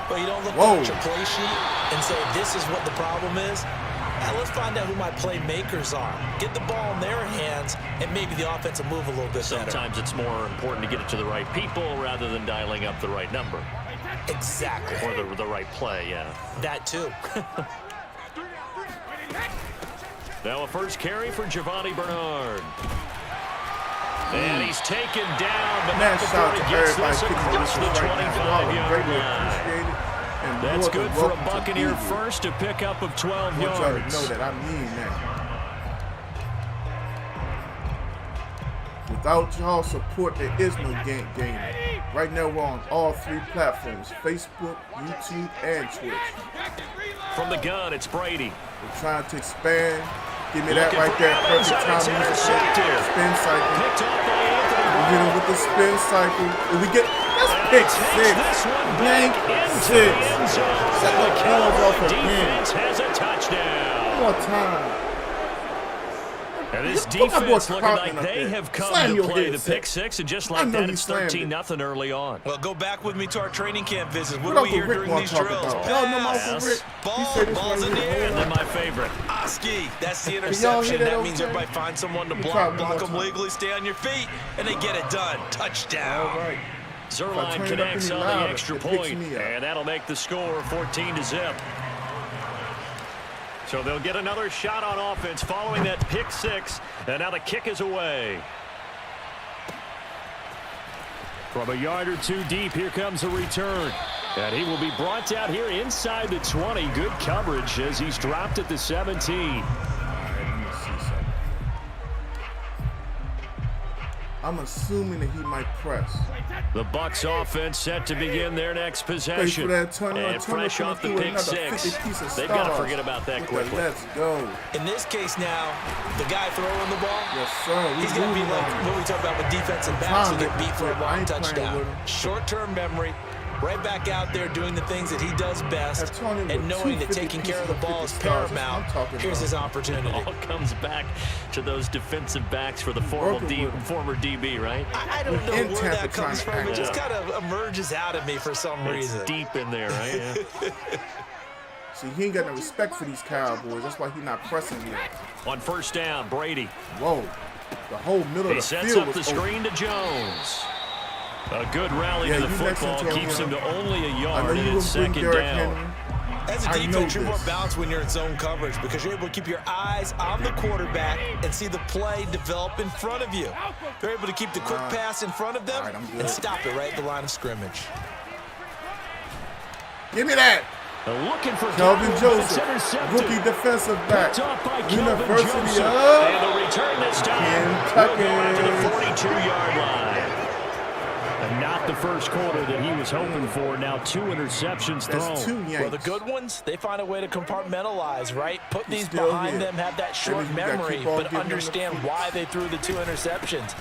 Well, you don't look at your play sheet and say this is what the problem is. Now let's find out who my playmakers are. Get the ball in their hands, and maybe the offense will move a little bit better. Sometimes it's more important to get it to the right people rather than dialing up the right number. Exactly. Or the right play, yeah. That too. Now a first carry for Giovanni Bernard. And he's taken down, but not before he gets this across the 25-yard line. That's good for a Buccaneer first, a pickup of 12 yards. I want y'all to know that I mean that. Without y'all support, there is no game. Right now, we're on all 3 platforms: Facebook, YouTube, and Twitch. From the gun, it's Brady. We're trying to expand. Give me that right there. Perfect time to use the spin cycle. We hit him with the spin cycle. And we get that's pick 6. Blank 6. Set the balls off again. Has a touchdown. One more time. And this defense looking like they have come to play the pick 6, and just like that, it's 13-0 early on. Well, go back with me to our training camp visits. What do we hear during these drills? Pass, balls in the air. And then my favorite. Oski, that's the interception. That means everybody finds someone to block them legally, stay on your feet, and they get it done. Touchdown. All right. Zerline connects on the extra point, and that'll make the score 14-0. So they'll get another shot on offense following that pick 6, and now the kick is away. From a yard or 2 deep, here comes a return. And he will be brought out here inside the 20. Good coverage as he's dropped at the 17. I'm assuming that he might press. The Bucs offense set to begin their next possession. And fresh off the pick 6, they've got to forget about that quickly. Let's go. In this case now, the guy throwing the ball, yes, sir. He's going to be like what we talk about with defensive backs who get beat for a long touchdown. Short-term memory, right back out there doing the things that he does best, and knowing that taking care of the ball is paramount. Here's his opportunity. It all comes back to those defensive backs for the former DB, right? I don't know where that comes from. It just kind of emerges out of me for some reason. It's deep in there, right? Yeah. See, he ain't got no respect for these Cowboys. That's why he's not pressing yet. On first down, Brady. Whoa. The whole middle of the field He sets up the open. screen to Jones. A good rally to the football keeps him to only a yard, and it's second down. As a defense, you're more balanced when you're in zone coverage because you're able to keep your eyes on the quarterback and see the play develop in front of you. They're able to keep the quick pass in front of them and stop it right at the line of scrimmage. Give me that. Looking for Kelvin Joseph, rookie defensive back, University of and the return this time will go out to the 42-yard line. And not the first quarter that he was hoping for. Now 2 interceptions thrown. Well, the good ones, they find a way to compartmentalize, right? Put these behind them, have that short memory, but understand why they threw the 2 interceptions.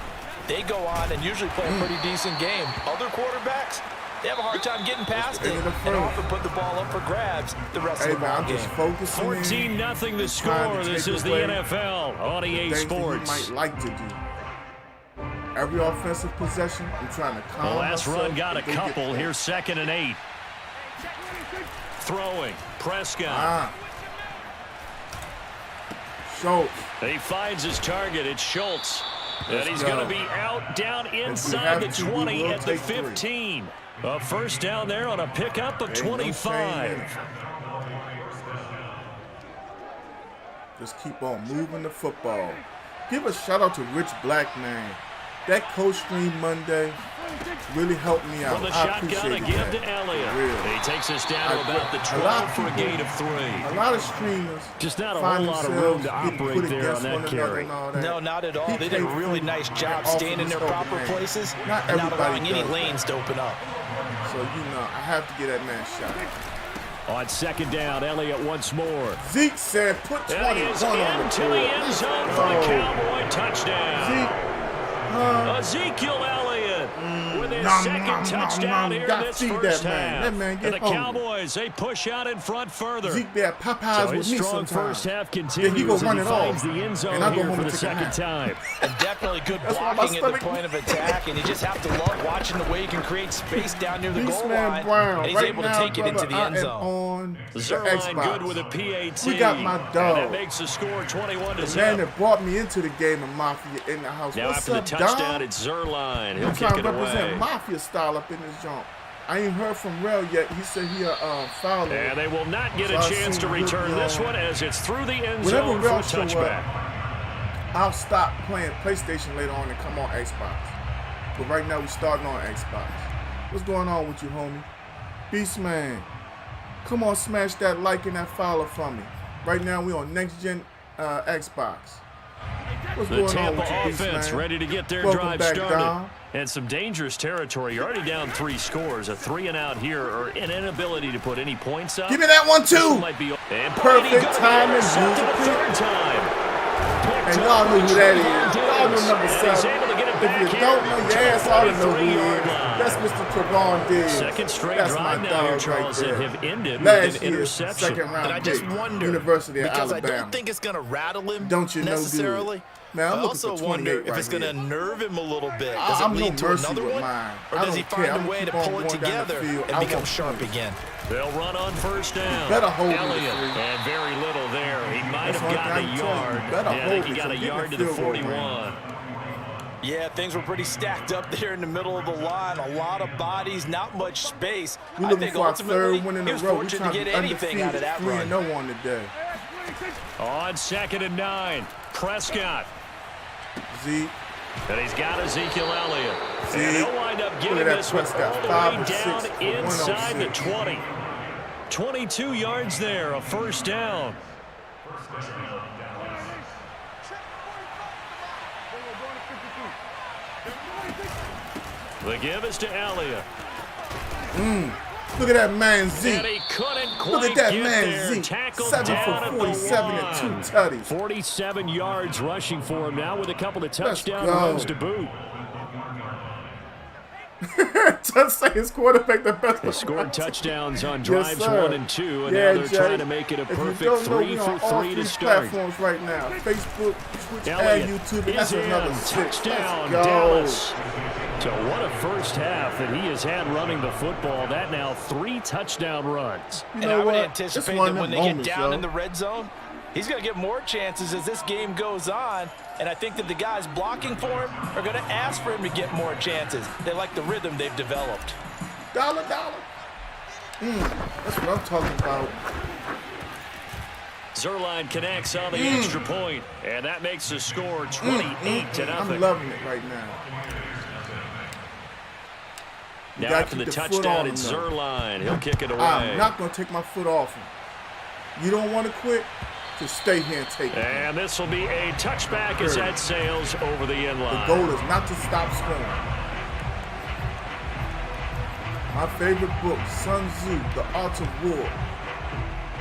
They go on and usually play a pretty decent game. Other quarterbacks, they have a hard time getting past it and often put the ball up for grabs the rest of the ball game. 14-0 the score. This is the NFL on EA Sports. He might like to do. Every offensive possession, I'm trying to calm The last myself. run got a couple. Here's 2nd and 8. Throwing. Prescott. Schultz. He finds his target. It's Schultz. And he's going to be out down inside the 20 at the 15. A first down there on a pickup of 25. Just keep on moving the football. Give a shout out to Rich Blackman. That Coach Stream Monday really helped me out. From the I shotgun, a give to Elliott. He takes us down to about the 12 for a gain of 3. A lot of streamers just not a whole lot of room to operate there on that carry. No, not at all. They did a really nice job staying in their proper places and not allowing any lanes to open up. So, you know, I have to get that man shot. On 2nd down, Elliott once more. Zeke said put 21 on the board. To the end zone for the Cowboy touchdown. Ezekiel Elliott with his second touchdown here in this first half. And the Cowboys, they push out in front further. Zeke there, Popeyes so with me strong sometimes. First half continues and he finds the end zone here for the second time. And definitely good blocking at the point of attack, and you just have to love watching the way you can create space down near the goal line. And he's able to take it into the end zone. Zerline good with a PAT. We got my dog. And that makes the score 21-0. The man that brought me into the game of Mafia in the house. Now What's after up, the touchdown, it's Zerline. He'll I'm kick trying it to represent away. Mafia style up in this jump. I ain't heard from Rel yet. He said he foul. And they will not get a chance to return this one as it's through the end zone for a touchback. I'll stop playing PlayStation later on and come on Xbox. But right now we're starting on Xbox. What's going on with you, homie? Beastman, come on, smash that like and that follow for me. Right now we on next gen Xbox. What's the going Tampa on with you, offense Beastman? ready to get their Welcome drive back, started. Dom. And some dangerous territory. You're already down 3 scores. A 3-and-out here or an inability to put any points up. Give me that one, too. This one might be, and perfect time and the third time. And y'all know who that is. Y'all know number 7. If you don't know, your ass ought to know who he is. That's Mr. Trevon Diggs. Second straight That's drive my now here, dog Charles, right that there. have ended Last with an interception. Second round and I just pick, wonder, University of because Alabama. I don't think it's going to rattle him Don't you know, necessarily. dude? Man, I also wonder if it's going to nerve him a little bit. Does it lead to another one? Or does he find a way to pull it together and become sharp again? They'll run on first down. Better hold Elliott, and very little there. He might have gotten a yard. I think he got a yard to the 41. Yeah, things were pretty stacked up there in the middle of the line. A lot of bodies, not much space. I think for our third win in he a was row. fortunate to get anything out of that run. 3-0 on the day. On 2nd and 9, Prescott. Zeke. And he's got Ezekiel Elliott. Zeke. And he'll wind up getting this one all the way down inside the 20. 22 yards there, a first down. The give is to Elliott. Look at that man, Zeke. And he couldn't quite Look at that get man, there. Zeke. Tackled 7 down for 47 at the and 2 line. tutties. 47 yards rushing for him now with a couple of Let's touchdown go. runs to boot. Just say his quarterback the best. They scored touchdowns on drives 1 and 2, and now they're trying to make it a perfect 3 for 3 to start. Platforms right now: Facebook, Twitch, Elliott and YouTube. And that's another 6. Touchdown, Dallas. So what a first half that he has had running the football. That now 3 touchdown runs. You know, and I would anticipate that when they get down in the red zone, he's going to get more chances as this game goes on. And I think that the guys blocking for him are going to ask for him to get more chances. They like the rhythm they've developed. Dollar. That's what I'm talking about. Zerline connects on the extra point, and that makes the score 28-0. I'm loving it right now. Now after the touchdown, it's Zerline. He'll kick it away. I'm not going to take my foot off him. You don't want to quit? Just stay here and take it. And this will be a touchback as that sails over the end line. The goal is not to stop scoring. My favorite book, Sun Tzu, The Art of War.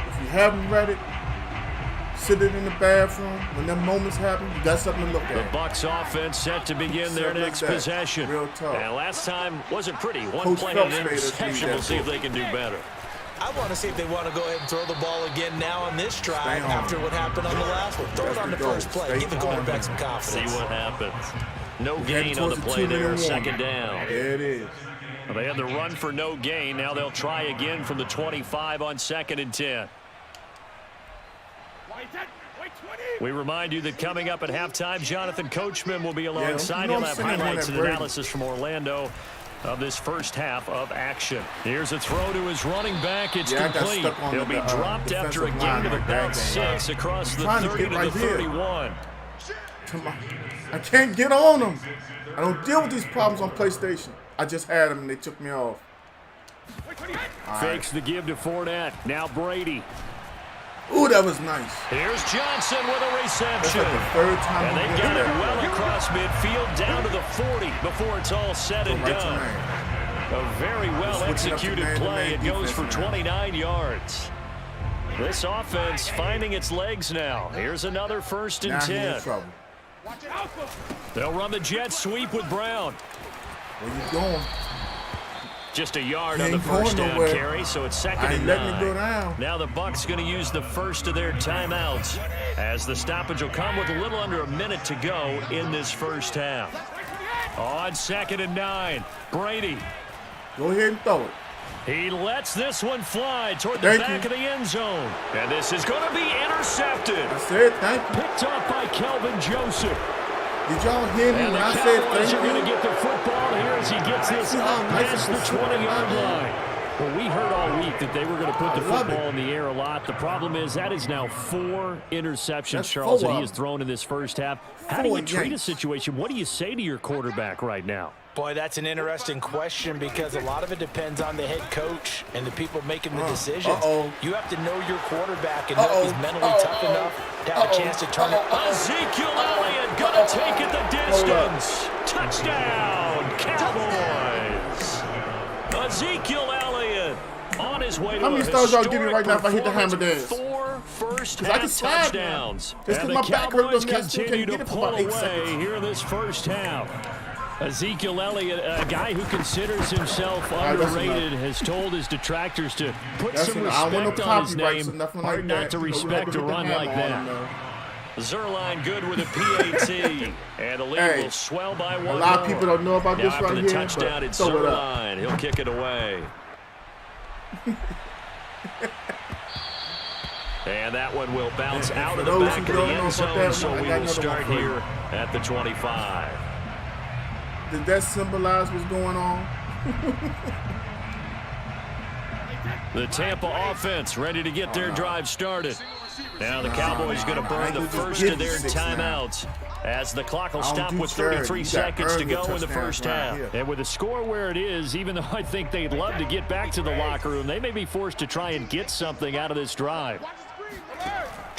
If you haven't read it, sit it in the bathroom. When them moments happen, you got something to look at. The Bucs offense set to begin their next possession. Real tough. And last time wasn't pretty. One play and an interception. We'll see if they can do better. I want to see if they want to go ahead and throw the ball again now on this drive after what happened on the last one. Throw it on the first play. Give the quarterback some confidence. See what happens. No gain on the play there. Second down. There it is. Well, they had the run for no gain. Now they'll try again from the 25 on 2nd and 10. We remind you that coming up at halftime, Jonathan Coachman will be alongside. He'll have highlights and analysis from Orlando of this first half of action. Here's a throw to his running back. It's complete. He'll be dropped after a gain of about 6 across the 30 to the 31. I can't get on them. I don't deal with these problems on PlayStation. I just had them and they took me off. Fakes the give to Fournette. Now Brady. Ooh, that was nice. Here's Johnson with a reception. That's like the 3rd time. And they got it well across midfield down to the 40 before it's all said and done. A very well executed play. It goes for 29 yards. This offense finding its legs now. Here's another 1st and 10. They'll run the jet sweep with Brown. Where you going? Just a yard on the first down carry, so it's 2nd and 9. Now the Bucs going to use the first of their timeouts as the stoppage will come with a little under a minute to go in this first half. On 2nd and 9, Brady. Go ahead and throw it. He lets this one fly toward the back of the end zone. And this is going to be intercepted. I said thank you. Picked up by Kelvin Joseph. Did y'all hear me when I said thank you? Are going to get the football here as he gets this up past the 20-yard line. Well, we heard all week that they were going to put the football in the air a lot. The problem is that is now 4 interceptions, Charles, that he has thrown in this first half. How do you treat a situation? What do you say to your quarterback right now? Boy, that's an interesting question because a lot of it depends on the head coach and the people making the decisions. You have to know your quarterback and know if he's mentally tough enough to have a chance to turn it. Ezekiel Elliott going to take it the distance. Touchdown, Cowboys. Ezekiel Elliott on his way to how many stars y'all give me right now if I hit the hammer dance? 4 first-half touchdowns. And the Cowboys continue to pull away here in this first half. Ezekiel Elliott, a guy who considers himself underrated, has told his detractors to put some respect on his name. Hard not to respect a run like that. Zerline good with a PAT, and the lead will swell by 1 more. A lot of people don't know about this right here. After the touchdown, it's Zerline. He'll kick it away. And that one will bounce out of the back of the end zone, so we will start here at the 25. Did that symbolize what's going on? The Tampa offense ready to get their drive started. Now the Cowboys going to burn the first of their timeouts as the clock will stop with 33 seconds to go in the first half. And with the score where it is, even though I think they'd love to get back to the locker room, they may be forced to try and get something out of this drive.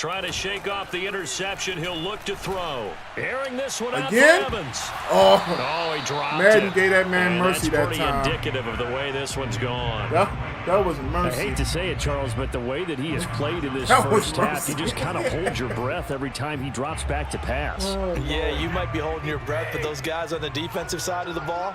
Trying to shake off the interception. He'll look to throw. Airing this one out again. For Evans. Oh, he dropped Madden it. gave that man mercy that that's time. pretty indicative of the way this one's gone. That was mercy. I hate to say it, Charles, but the way that he has played in this That first was half, you just kind of hold your breath every time he drops back to pass. Yeah, you might be holding your breath, but those guys on the defensive side of the ball,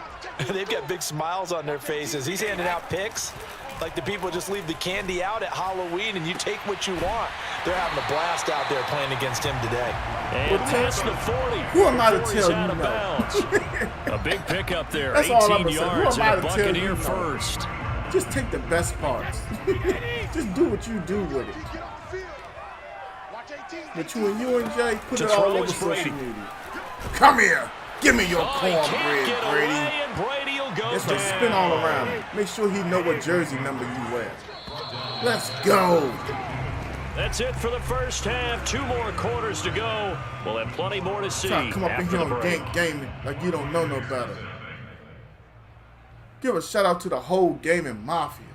they've got big smiles on their faces. He's handing out picks like the people just leave the candy out at Halloween and you take what you want. They're having a blast out there playing against him today. And past the 40. Who am I to tell you out of no? bounds. A big pickup there. That's all I'm 18 gonna say. Who yards am I and a to tell you Buccaneer no? first. Just take the best parts. Just do what you do with it. Between you and Jay, put it all over social media. Come here. Give me your cornbread, Brady. That's right, spin all around him. Make sure he know what jersey number you wear. Let's go. That's it for the first half. 2 more quarters to go. We'll have plenty more to see. Try to come up in here on gaming like you don't know no better. Give a shout out to the whole gaming mafia.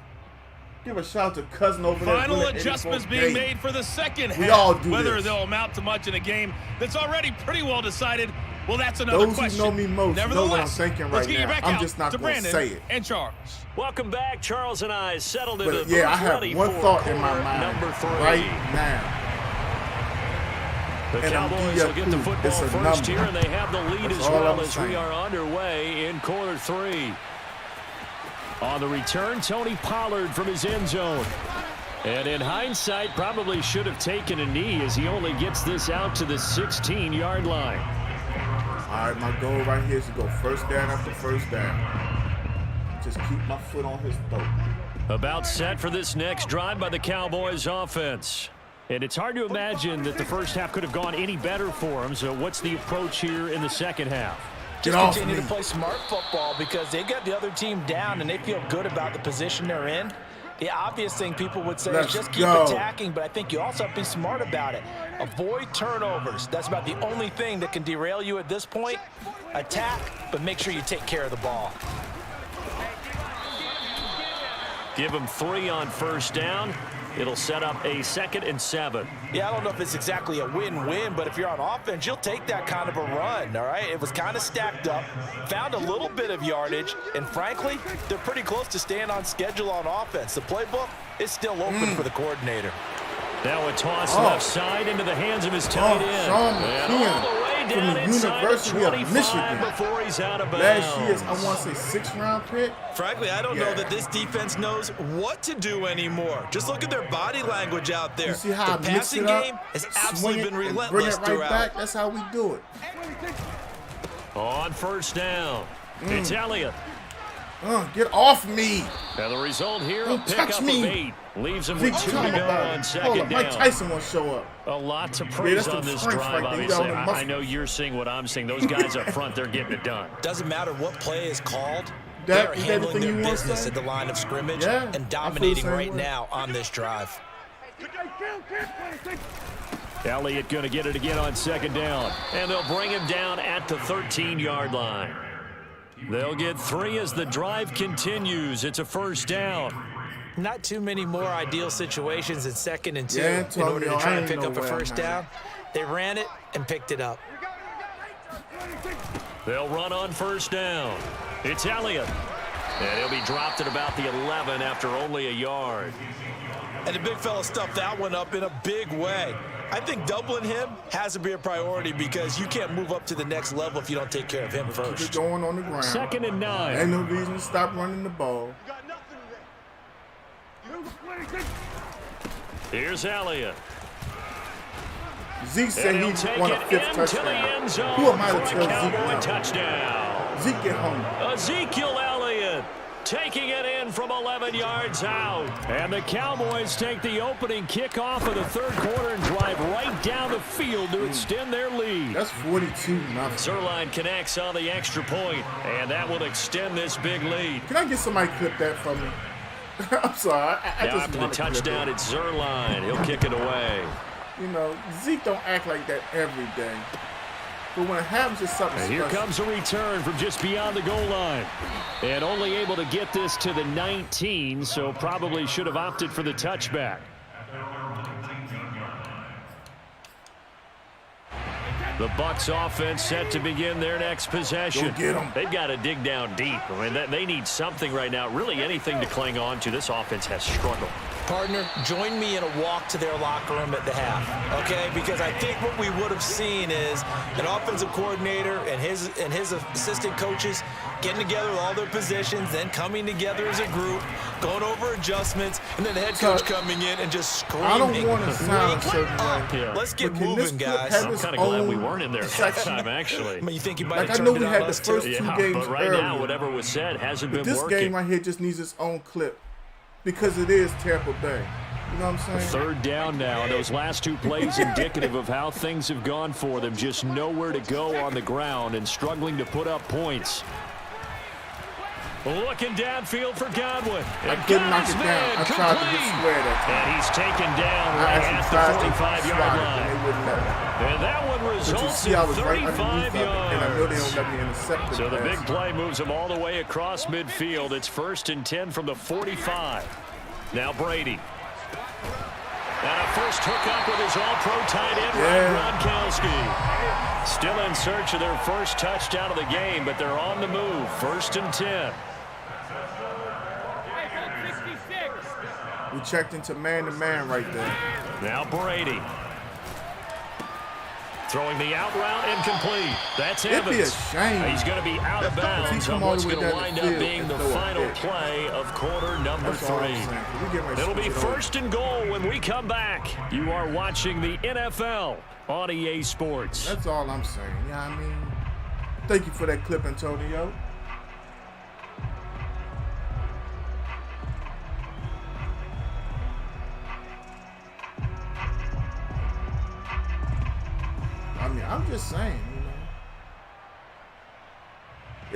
Give a shout out to cousin over there. Final adjustments being made for the second half. We all do Whether this. they'll amount to much in a game that's already pretty well decided, well, that's another Those question. who know me most know what I'm thinking let's right get you now. back I'm out just not to going to Brandon say it. and Charles. Welcome back. Charles and I settled into But the yeah, I have ready one for thought in my quarter mind number 3. right now. The And I'm Cowboys will get the football it's a first number. here, and they have the lead That's as all well I'm as we saying. are underway in quarter 3. On the return, Tony Pollard from his end zone. And in hindsight, probably should have taken a knee as he only gets this out to the 16-yard line. All right, my goal right here is to go first down after first down. Just keep my foot on his throat. About set for this next drive by the Cowboys offense. And it's hard to imagine that the first half could have gone any better for him. So what's the approach here in the second half? Just continue to play smart football because they got the other team down and they feel good about the position they're in. The obvious thing people would say is just keep attacking, but I think you also have to be smart about it. Avoid turnovers. That's about the only thing that can derail you at this point. Attack, but make sure you take care of the ball. Give them 3 on first down. It'll set up a 2nd and 7. Yeah, I don't know if it's exactly a win-win, but if you're on offense, you'll take that kind of a run, all right? It was kind of stacked up, found a little bit of yardage, and frankly, they're pretty close to staying on schedule on offense. The playbook is still open for the coordinator. Now a toss left side into the hands of his tight end. Sean And all the way down from the University of Michigan. Before he's out of bounds. Last year's, I want to say, 6th-round pick. Frankly, I don't know that this defense knows what to do anymore. Just look at their body language out there. You see how the I mix passing it up, game has absolutely been relentless bring it right throughout. back. That's how we do it. On first down, it's Elliott. Get off me. And the result here, Don't a pickup touch of me. 8. Leaves him Zeke, with 2 tell to him go about on it. second Hold up, down. Mike Tyson won't show up. A lot to praise that's on the this strength drive, right there. You obviously. got all the I know you're seeing what I'm seeing. Those guys up front, they're getting it done. Doesn't matter what play is called. That- They're is handling everything their you want to business say? at the line of scrimmage Yeah, I and feel the dominating same right way. now on this drive. Elliott going to get it again on second down. And they'll bring him down at the 13-yard line. They'll get 3 as the drive continues. It's a first down. Not too many more ideal situations in 2nd and 2 Yeah, in order to Antonio, try I and ain't pick up a no way first I'm down. They ran it and picked it up. They'll run on first down. It's Elliott. And he'll be dropped at about the 11 after only a yard. And the big fella stuffed that one up in a big way. I think doubling him has to be a priority because you can't move up to the next level if you don't take care of him Keep first. it going on the ground. 2nd and 9. Ain't no reason to stop running the ball. Here's Elliott. Zeke said And he he'll take won a it 5th into the touchdown. end zone Who am I for to a tell Zeke Cowboy no? touchdown. Zeke get home. Ezekiel Elliott taking it in from 11 yards out. And the Cowboys take the opening kickoff of the 3rd quarter and drive right down the field to extend their lead. That's 42-0. Zerline connects on the extra point, and that will extend this big lead. Can I get somebody to clip that for me? I'm sorry. I Now just after the want to clip touchdown, it. it's Zerline. He'll kick it away. You know, Zeke don't act like that every day. But when it happens, it's something And here special. comes a return from just beyond the goal line. And only able to get this to the 19, so probably should have opted for the touchback. The Bucs offense set to begin their next possession. Go get 'em. They've got to dig down deep. I mean, they need something right now, really anything to cling on to. This offense has struggled. Partner, join me in a walk to their locker room at the half, okay? Because I think what we would have seen is an offensive coordinator and his assistant coaches getting together with all their positions, then coming together as a group, going over adjustments, and then the head coach coming in and just screaming. I don't want to sound certain way. Yeah. Let's get moving, guys. I'm kind of glad we weren't in there that time, actually. I mean, you think you might have I know turned we it had on the us, first too? two Yeah, games but right earlier. now, whatever was said hasn't been This working. game right here just needs its own clip because it is Tampa Bay. You know what I'm saying? Third down now. Those last two plays indicative of how things have gone for them. Just nowhere to go on the ground and struggling to put up points. Looking downfield for Godwin. I couldn't knock it down. I tried to get square that time. And he's taken down I right actually at the tried to 45-yard swat it, line. and they wouldn't let me. And that one But you results see, I was in right 35 underneath of it, and I know they don't yards. let me intercept it. So the big play moves him all the way across midfield. It's 1st and 10 from the 45. Now Brady. And a first hookup with his all-pro tight end, Ryan Gronkowski. Still in search of their first touchdown of the game, but they're on the move. 1st and 10. We checked into man-to-man right there. Now Brady. Throwing the out route incomplete. That's It'd Evans. be a shame. He's going to be out of bounds on come all what's the way going to down wind the up field being and the throw a final pick. play of quarter number That's all I'm 3. saying. We get ready to It'll be switch it over. 1st and goal when we come back. You are watching the NFL on EA Sports. That's all I'm saying. You know what I mean? Thank you for that clip, Antonio. I mean, I'm just saying, you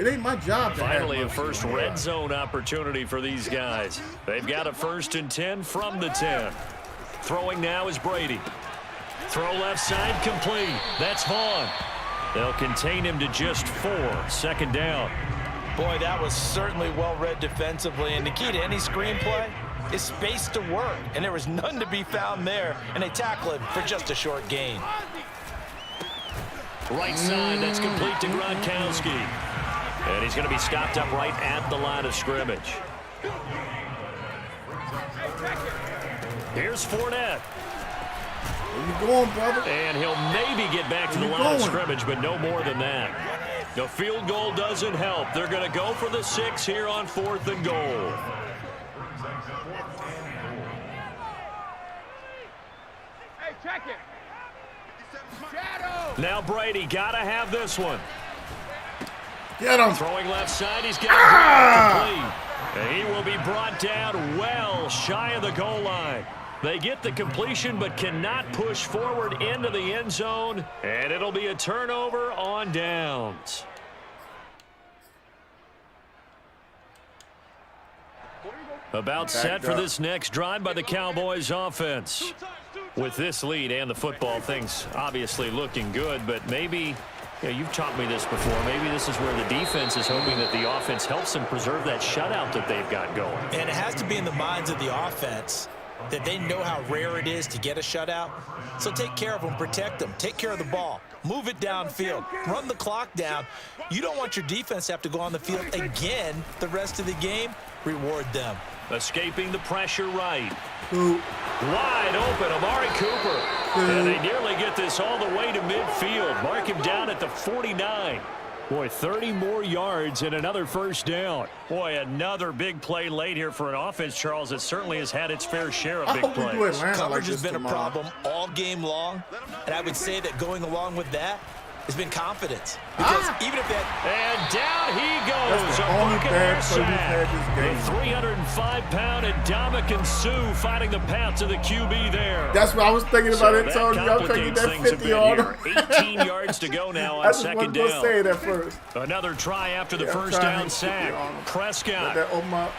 know. It ain't my job to Finally, a have first red zone opportunity for these guys. They've got a 1st and 10 from the 10. Throwing now is Brady. Throw left side complete. That's Vaughn. They'll contain him to just 4. 2nd down. Boy, that was certainly well-read defensively, and the key to any screenplay is space to work, and there was none to be found there, and they tackle him for just a short gain. Right side, that's complete to Gronkowski. And he's going to be stopped up right at the line of scrimmage. Here's Fournette. Where you going, brother? And he'll maybe get back to the line of scrimmage, but no more than that. The field goal doesn't help. They're going to go for the 6 here on 4th and goal. Hey, check it. Now Brady, got to have this one. Get him. Throwing left side, he's got it complete. And he will be brought down well shy of the goal line. They get the completion but cannot push forward into the end zone, and it'll be a turnover on downs. About set for this next drive by the Cowboys offense. With this lead and the football, things obviously looking good, but maybe, you've taught me this before, maybe this is where the defense is hoping that the offense helps them preserve that shutout that they've got going. And it has to be in the minds of the offense that they know how rare it is to get a shutout. So take care of them, protect them, take care of the ball, move it downfield, run the clock down. You don't want your defense to have to go on the field again the rest of the game. Reward them. Escaping the pressure right. Wide open, Amari Cooper. And they nearly get this all the way to midfield. Mark him down at the 49. Boy, 30 more yards and another first down. Boy, another big play late here for an offense, Charles, that certainly has had its fair share of big plays. Coverage has been a problem all game long, and I would say that going along with that has been confidence. Because even if that... And down he goes. That's the only bad play we've had The this game. 305-pound Ndamukong Suh finding the path to the QB there. That's what I was thinking about it, So Tony. I was trying to get that 50 on him. 18 yards to go now on 2nd down. I just wasn't going to say it at first. Another try after the I'm first trying down to get 50 on sack. him. Prescott. Let that open up.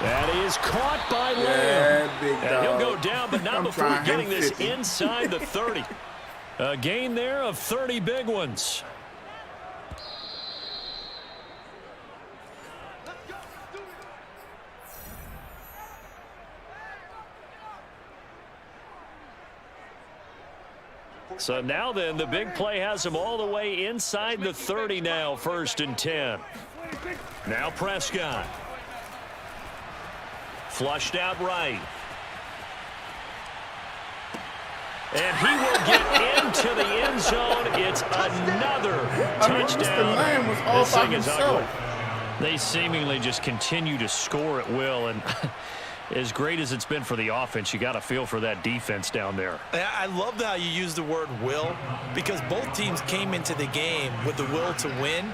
That is caught by Lamb. Yeah, big And he'll dog. go down, but not I'm before trying getting this 50. inside the 30. A gain there of 30 big ones. So now then, the big play has him all the way inside the 30 now, 1st and 10. Now Prescott. Flushed out right. And he will get into the end zone. It's another touchdown. Mr. Lamb was all by himself. They seemingly just continue to score at will, and as great as it's been for the offense, you got to feel for that defense down there. I love how you use the word will, because both teams came into the game with the will to win,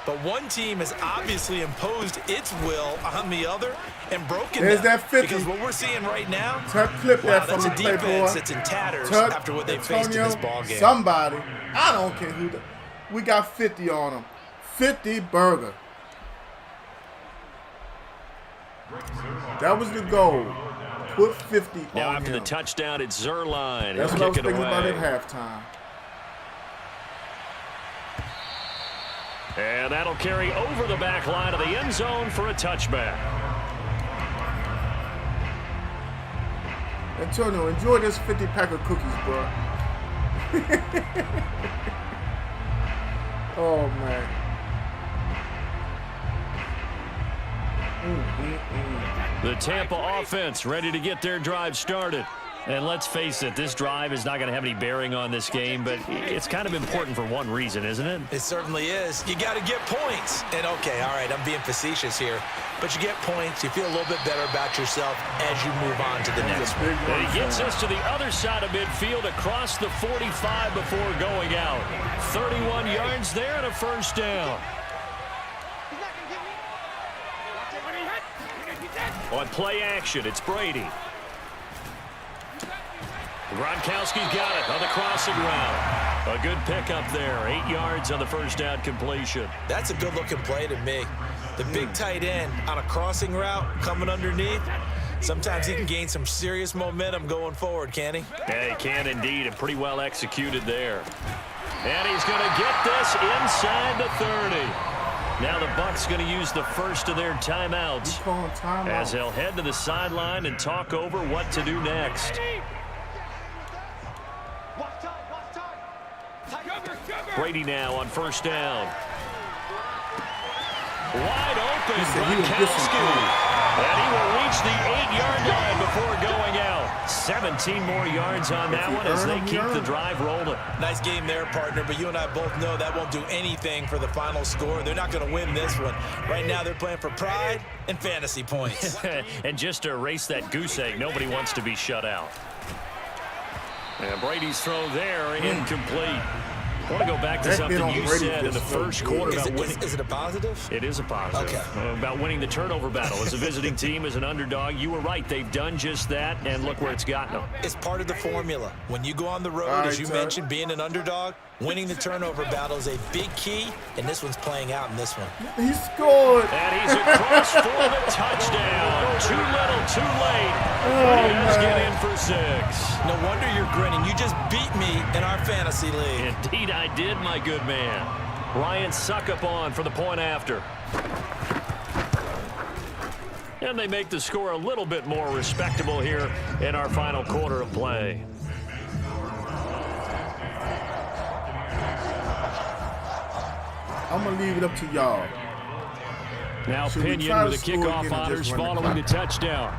but one team has obviously imposed its will on the other and broken There's them. That 50. Because what we're seeing right now, clip that that's from a the defense boy. that's in tatters Tuck, after what they faced in this ball game. Somebody, I don't care who. We got 50 on them. 50 burger. That was the goal. Put 50 on him. Now after the touchdown, it's Zerline. That's what I was thinking about at halftime. And that'll carry over the back line of the end zone for a touchback. Antonio, enjoy this 50 pack of cookies, bro. Oh, man. The Tampa offense ready to get their drive started. And let's face it, this drive is not going to have any bearing on this game, but it's kind of important for one reason, isn't it? It certainly is. You got to get points. And, okay, all right, I'm being facetious here. But you get points. You feel a little bit better about yourself as you move on to the next one. And he gets us to the other side of midfield across the 45 before going out. 31 yards there and a 1st down. On play action, it's Brady. Gronkowski's got it on the crossing route. A good pickup there. 8 yards on the 1st down completion. That's a good-looking play to me. The big tight end on a crossing route coming underneath. Sometimes he can gain some serious momentum going forward, can he? Yeah, he can indeed, and pretty well executed there. And he's going to get this inside the 30. Now the Bucs going to use the first of their timeouts as they'll head to the sideline and talk over what to do next. Brady now on 1st down. Wide open, Gronkowski. And he will reach the 8-yard line before going out. 17 more yards on that one as they keep the drive rolling. Nice game there, partner, but you and I both know that won't do anything for the final score. They're not going to win this one. Right now they're playing for pride and fantasy points. And just to erase that goose egg, nobody wants to be shut out. And Brady's throw there, incomplete. I want to go back to something you said in the first quarter about winning. Is it a positive? It is a positive. Okay. About winning the turnover battle. As a visiting team, as an underdog, you were right. They've done just that, and look where it's gotten them. It's part of the formula. When you go on the road, as you mentioned, being an underdog, winning the turnover battle is a big key, and this one's playing out in this one. He scored. And he's across for the touchdown. Too little, too late. He's getting in for 6. No wonder you're grinning. You just beat me in our fantasy league. Indeed, I did, my good man. Ryan Suckup on for the point after. And they make the score a little bit more respectable here in our final quarter of play. I'm going to leave it up to y'all. Now Pinion with the kickoff honors following the touchdown.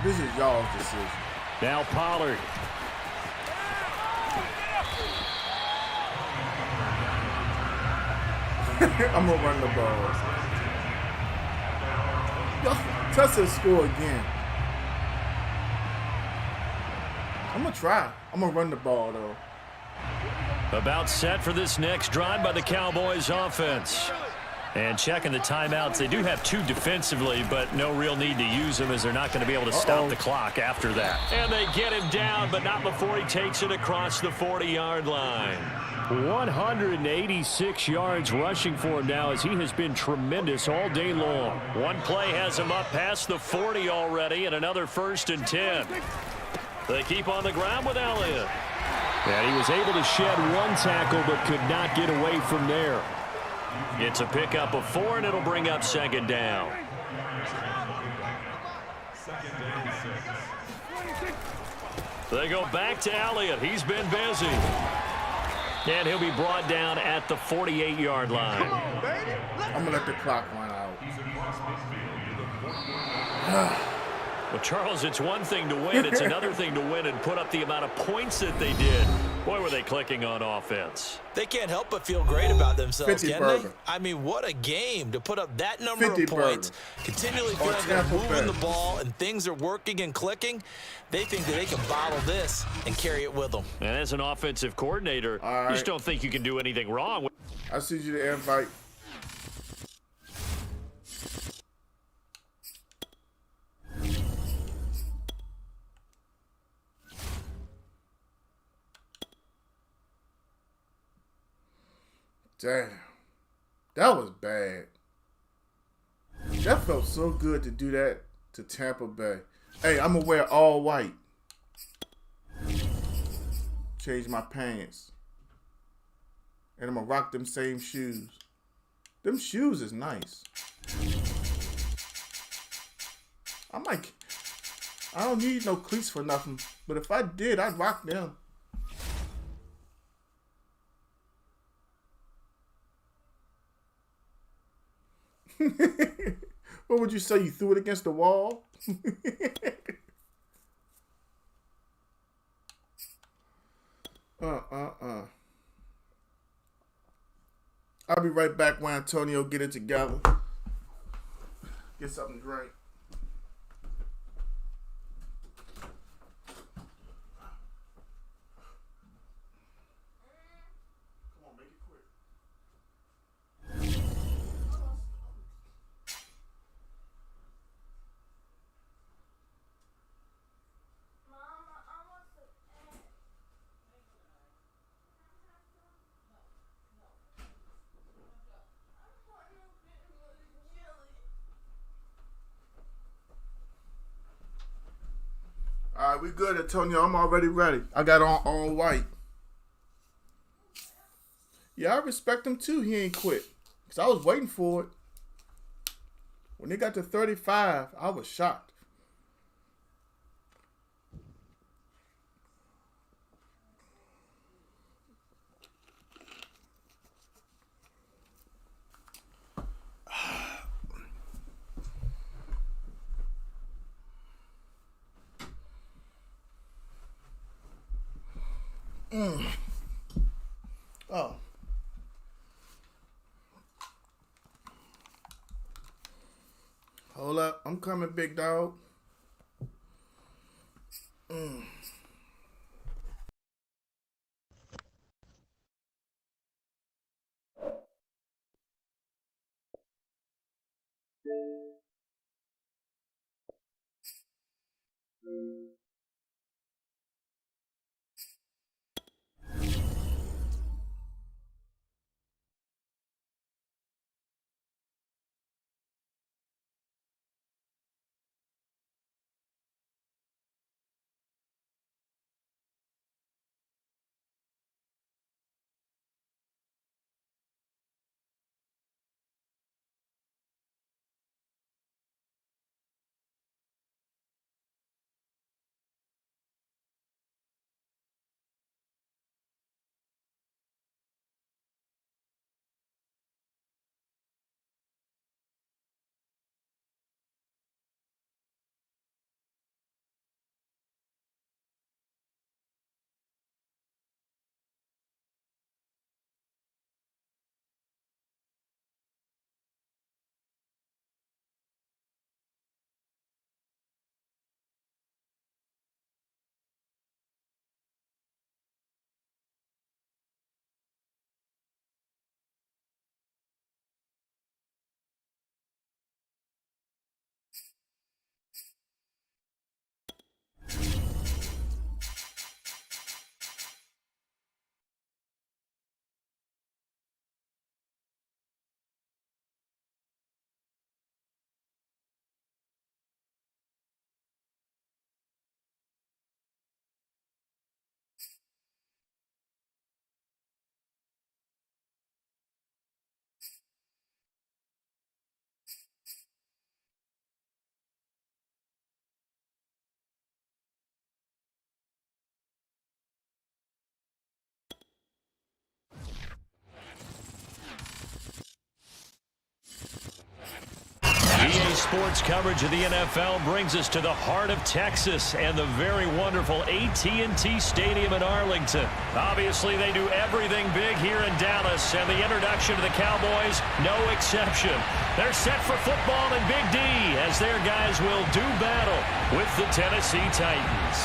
This is y'all's decision. Now Pollard. I'm going to run the ball. Tessa score again. I'm going to try. I'm going to run the ball, though. About set for this next drive by the Cowboys offense. And checking the timeouts. They do have 2 defensively, but no real need to use them as they're not going to be able to stop the clock after that. And they get him down, but not before he takes it across the 40-yard line. 186 yards rushing for him now as he has been tremendous all day long. One play has him up past the 40 already, and another 1st and 10. They keep on the ground with Elliott. And he was able to shed 1 tackle but could not get away from there. It's a pickup of 4, and it'll bring up 2nd down. They go back to Elliott. He's been busy. And he'll be brought down at the 48-yard line. Come on, baby. I'm going to let the clock run out. Well, Charles, it's one thing to win. It's another thing to win and put up the amount of points that they did. Boy, were they clicking on offense. They can't help but feel great about themselves, can burger. they? I mean, what a game to put up that number of points, burger. continually feel like they're moving the ball and things are working and clicking. They think that they can bottle this and carry it with them. And as an offensive coordinator, you just don't think you can do anything wrong. I sent you the invite. Damn. That was bad. That felt so good to do that to Tampa Bay. Hey, I'm going to wear all white. Change my pants. And I'm going to rock them same shoes. Them shoes is nice. I don't need no cleats for nothing. But if I did, I'd rock them. What would you say? You threw it against the wall? I'll be right back when Antonio get it together. Get something to drink. All right, we good, Antonio. I'm already ready. I got on all white. Yeah, I respect him too. He ain't quit. Because I was waiting for it. When they got to 35, I was shocked. Oh. Hold up. I'm coming, big dog. sports coverage of the NFL brings us to the heart of Texas and the very wonderful AT&T Stadium in Arlington. Obviously, they do everything big here in Dallas, and the introduction to the Cowboys, no exception. They're set for football in Big D as their guys will do battle with the Tennessee Titans.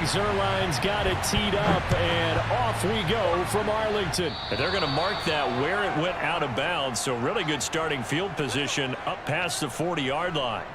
Zerline's got it teed up, and off we go from Arlington. And they're going to mark that where it went out of bounds, so really good starting field position up past the 40-yard line.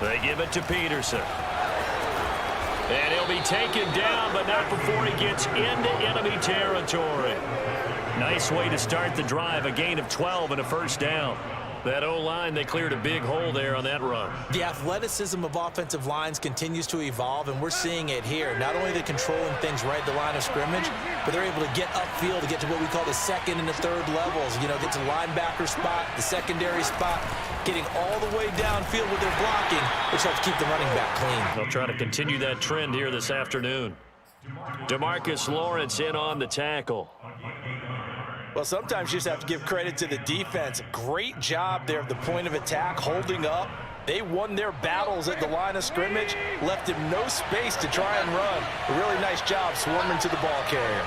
They give it to Peterson. And he'll be taken down, but not before he gets into enemy territory. Nice way to start the drive, a gain of 12 and a first down. That O-line, they cleared a big hole there on that run. The athleticism of offensive lines continues to evolve, and we're seeing it here. Not only are they controlling things right at the line of scrimmage, but they're able to get upfield to get to what we call the second and the third levels. You know, get to linebacker spot, the secondary spot, getting all the way downfield with their blocking, which helps keep the running back clean. They'll try to continue that trend here this afternoon. DeMarcus Lawrence in on the tackle. Well, sometimes you just have to give credit to the defense. Great job there at the point of attack, holding up. They won their battles at the line of scrimmage, left him no space to try and run. A really nice job swarming to the ball carrier.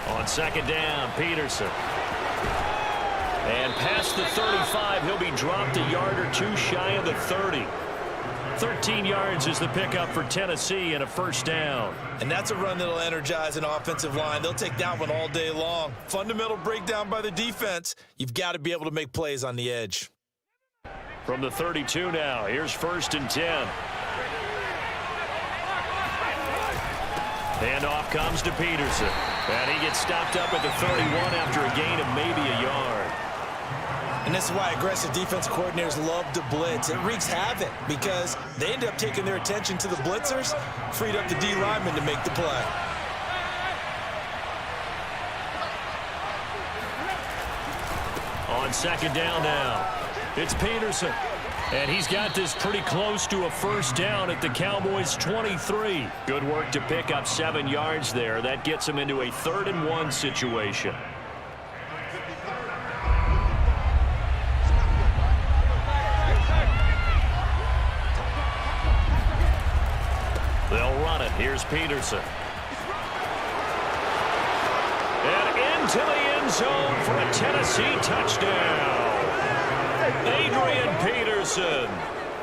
On second down, Peterson. And past the 35, he'll be dropped a yard or two shy of the 30. 13 yards is the pickup for Tennessee and a first down. And that's a run that'll energize an offensive line. They'll take that one all day long. Fundamental breakdown by the defense. You've got to be able to make plays on the edge. From the 32 now, here's 1st and 10. Handoff comes to Peterson. And he gets stopped up at the 31 after a gain of maybe a yard. And this is why aggressive defensive coordinators love to blitz. It wreaks havoc because they end up taking their attention to the blitzers, freed up the D lineman to make the play. On second down now, it's Peterson. And he's got this pretty close to a first down at the Cowboys' 23. Good work to pick up 7 yards there. That gets him into a 3rd and 1 situation. They'll run it. Here's Peterson. And into the end zone for a Tennessee touchdown. Adrian Peterson,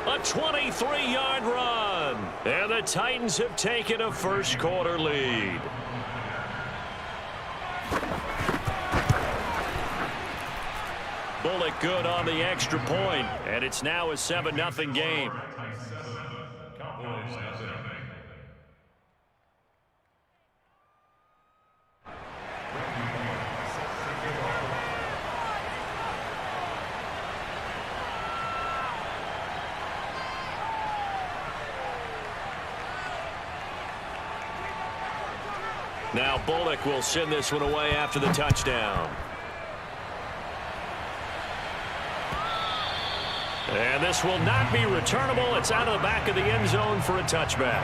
a 23-yard run. And the Titans have taken a first-quarter lead. Bullock good on the extra point, and it's now a 7-0 game. Now Bullock will send this one away after the touchdown. And this will not be returnable. It's out of the back of the end zone for a touchback.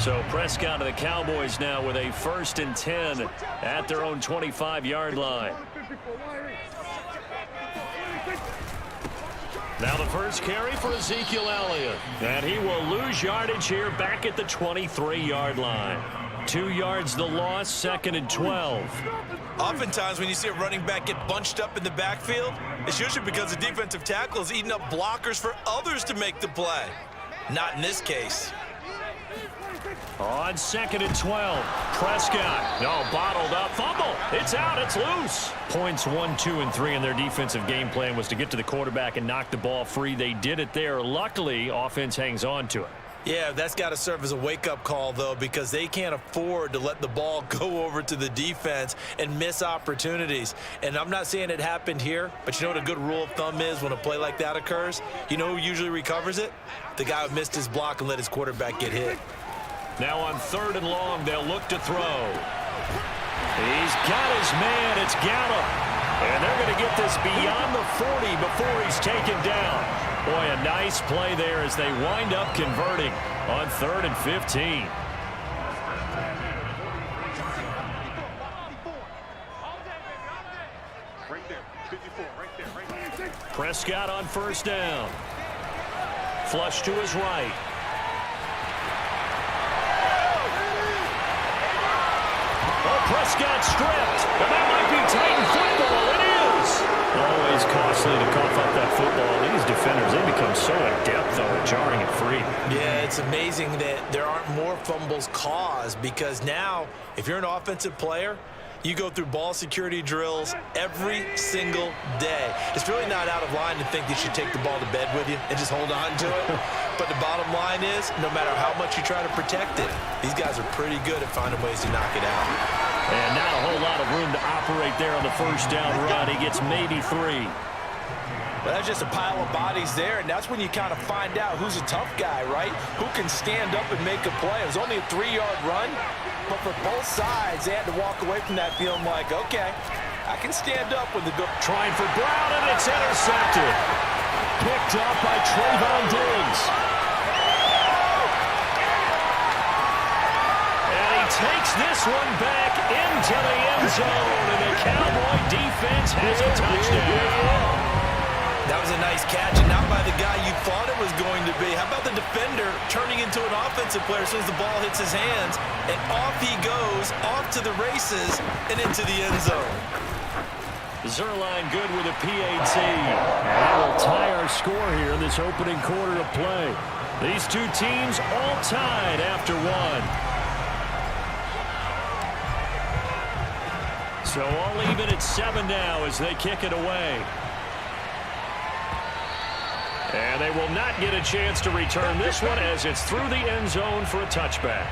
So Prescott of the Cowboys now with a 1st and 10 at their own 25-yard line. Now the first carry for Ezekiel Elliott. And he will lose yardage here back at the 23-yard line. 2 yards the loss, 2nd and 12. Oftentimes when you see a running back get bunched up in the backfield, it's usually because the defensive tackle is eating up blockers for others to make the play. Not in this case. On 2nd and 12, Prescott. No, bottled up. Fumble. It's out. It's loose. Points 1, 2, and 3 in their defensive game plan was to get to the quarterback and knock the ball free. They did it there. Luckily, offense hangs on to it. Yeah, that's got to serve as a wake-up call, though, because they can't afford to let the ball go over to the defense and miss opportunities. And I'm not saying it happened here, but you know what a good rule of thumb is when a play like that occurs? You know who usually recovers it? The guy who missed his block and let his quarterback get hit. Now on 3rd and long, they'll look to throw. He's got his man. It's Gallup. And they're going to get this beyond the 40 before he's taken down. Boy, a nice play there as they wind up converting on 3rd and 15. Prescott on 1st down. Flush to his right. Oh, Prescott stripped. And that might be Titan football. It is. Always costly to cough up that football. These defenders, they become so adept, though, at jarring it free. Yeah, it's amazing that there aren't more fumbles caused because now, if you're an offensive player, you go through ball security drills every single day. It's really not out of line to think you should take the ball to bed with you and just hold on to it. But the bottom line is, no matter how much you try to protect it, these guys are pretty good at finding ways to knock it out. And not a whole lot of room to operate there on the 1st down run. He gets maybe 3. Well, that's just a pile of bodies there, and that's when you kind of find out who's a tough guy, right? Who can stand up and make a play. It was only a 3-yard run, but for both sides, they had to walk away from that feeling like, okay, I can stand up when the go. Trying for Brown, and it's intercepted. Picked up by Trayvon Diggs. And he takes this one back into the end zone, and the Cowboy defense has a touchdown. That was a nice catch, and not by the guy you thought it was going to be. How about the defender turning into an offensive player as soon as the ball hits his hands, and off he goes, off to the races, and into the end zone. Zerline good with a PAT. And that will tie our score here in this opening quarter of play. These two teams all tied after 1. So all even at 7 now as they kick it away. And they will not get a chance to return this one as it's through the end zone for a touchback.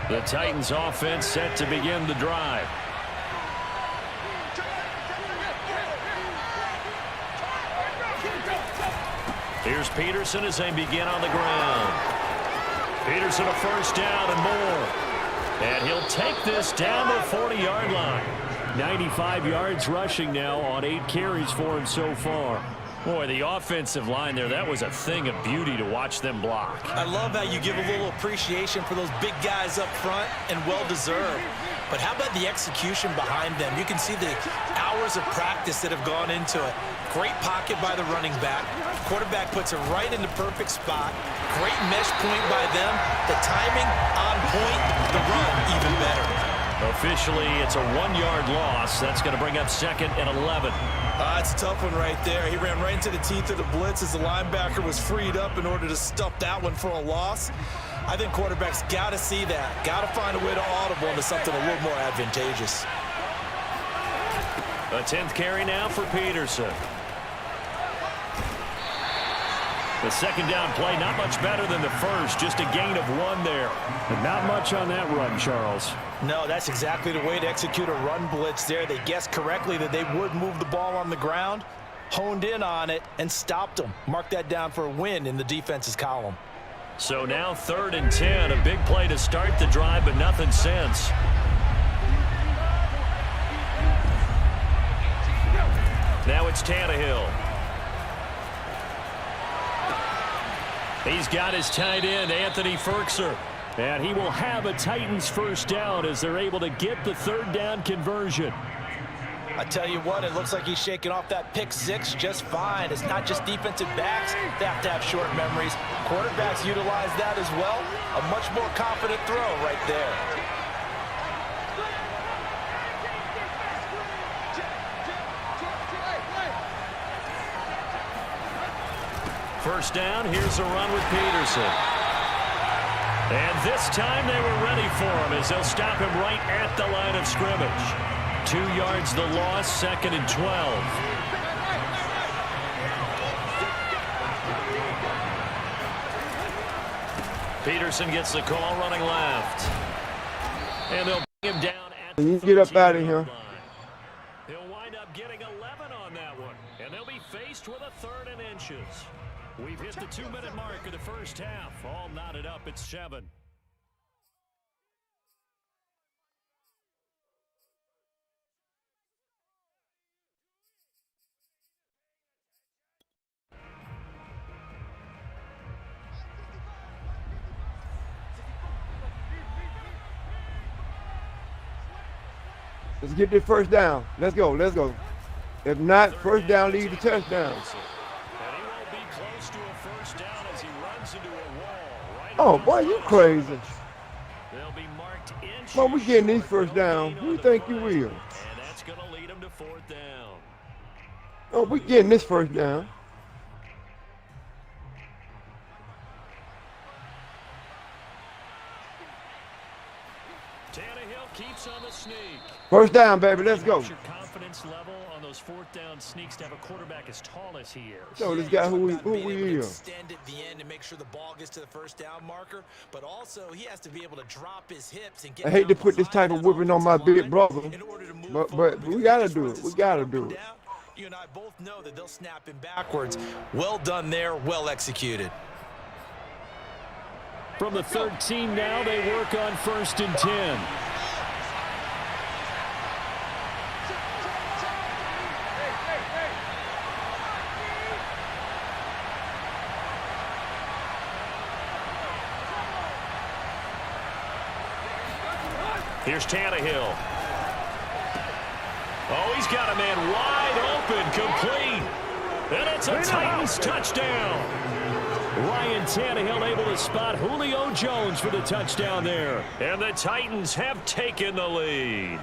The Titans offense set to begin the drive. Here's Peterson as they begin on the ground. Peterson a 1st down and more. And he'll take this down to the 40-yard line. 95 yards rushing now on 8 carries for him so far. Boy, the offensive line there, that was a thing of beauty to watch them block. I love how you give a little appreciation for those big guys up front, and well-deserved. But how about the execution behind them? You can see the hours of practice that have gone into it. Great pocket by the running back. Quarterback puts it right in the perfect spot. Great mesh point by them. The timing on point. The run even better. Officially, it's a 1-yard loss. That's going to bring up 2nd and 11. It's a tough one right there. He ran right into the teeth of the blitz as the linebacker was freed up in order to stuff that one for a loss. I think quarterbacks got to see that. Got to find a way to audible into something a little more advantageous. A 10th carry now for Peterson. The 2nd down play, not much better than the first. Just a gain of 1 there. But not much on that run, Charles. No, that's exactly the way to execute a run blitz there. They guessed correctly that they would move the ball on the ground, honed in on it, and stopped them. Mark that down for a win in the defense's column. So now 3rd and 10. A big play to start the drive, but nothing since. Now it's Tannehill. He's got his tight end, Anthony Ferkser. And he will have a Titans first down as they're able to get the third down conversion. I tell you what, it looks like he's shaking off that pick six just fine. It's not just defensive backs. They have to have short memories. Quarterbacks utilize that as well. A much more confident throw right there. First down, here's a run with Peterson. And this time they were ready for him as they'll stop him right at the line of scrimmage. 2 yards the loss, 2nd and 12. Peterson gets the call running left. And they'll bring him down at the You get up out of here. He'll wind up getting 11 on that one. And they'll be faced with a 3rd and inches. We've hit the 2-minute mark of the first half. All knotted up at 7. Let's get this first down. Let's go. Let's go. If not, first down lead to touchdown. Oh, boy, you crazy. Well, we getting these first down. Who you think you will? And that's going to lead him to 4th down. Oh, we getting this first down. Tannehill keeps on the sneak. First down, baby. Let's go. What's your confidence level on those 4th down sneaks to have a quarterback as tall as he is? So this guy who we is. Extend at the end to make sure the ball gets to the first down marker, but also he has to be able to drop his hips and get. I hate to put this type of whipping on my big brother, but we gotta do it. We gotta do it. You and I both know that they'll snap him backwards. Well done there. Well executed. From the 13 now, they work on 1st and 10. Here's Tannehill. Oh, he's got a man wide open, complete. And it's a Titans touchdown. Ryan Tannehill able to spot Julio Jones for the touchdown there. And the Titans have taken the lead.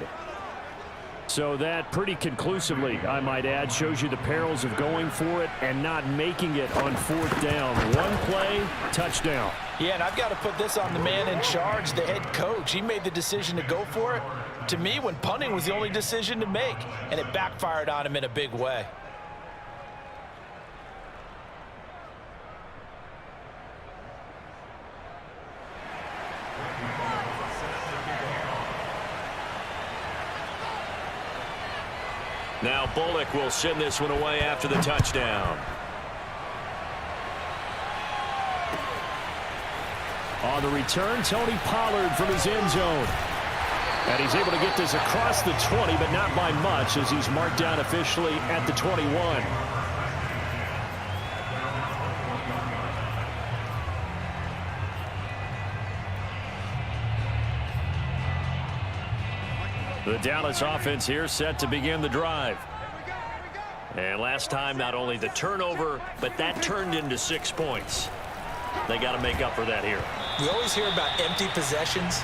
So that pretty conclusively, I might add, shows you the perils of going for it and not making it on 4th down. One play, touchdown. Yeah, and I've got to put this on the man in charge, the head coach. He made the decision to go for it. To me, when punting was the only decision to make, and it backfired on him in a big way. Now Bullock will send this one away after the touchdown. On the return, Tony Pollard from his end zone. And he's able to get this across the 20, but not by much, as he's marked down officially at the 21. The Dallas offense here set to begin the drive. And last time, not only the turnover, but that turned into 6 points. They got to make up for that here. We always hear about empty possessions,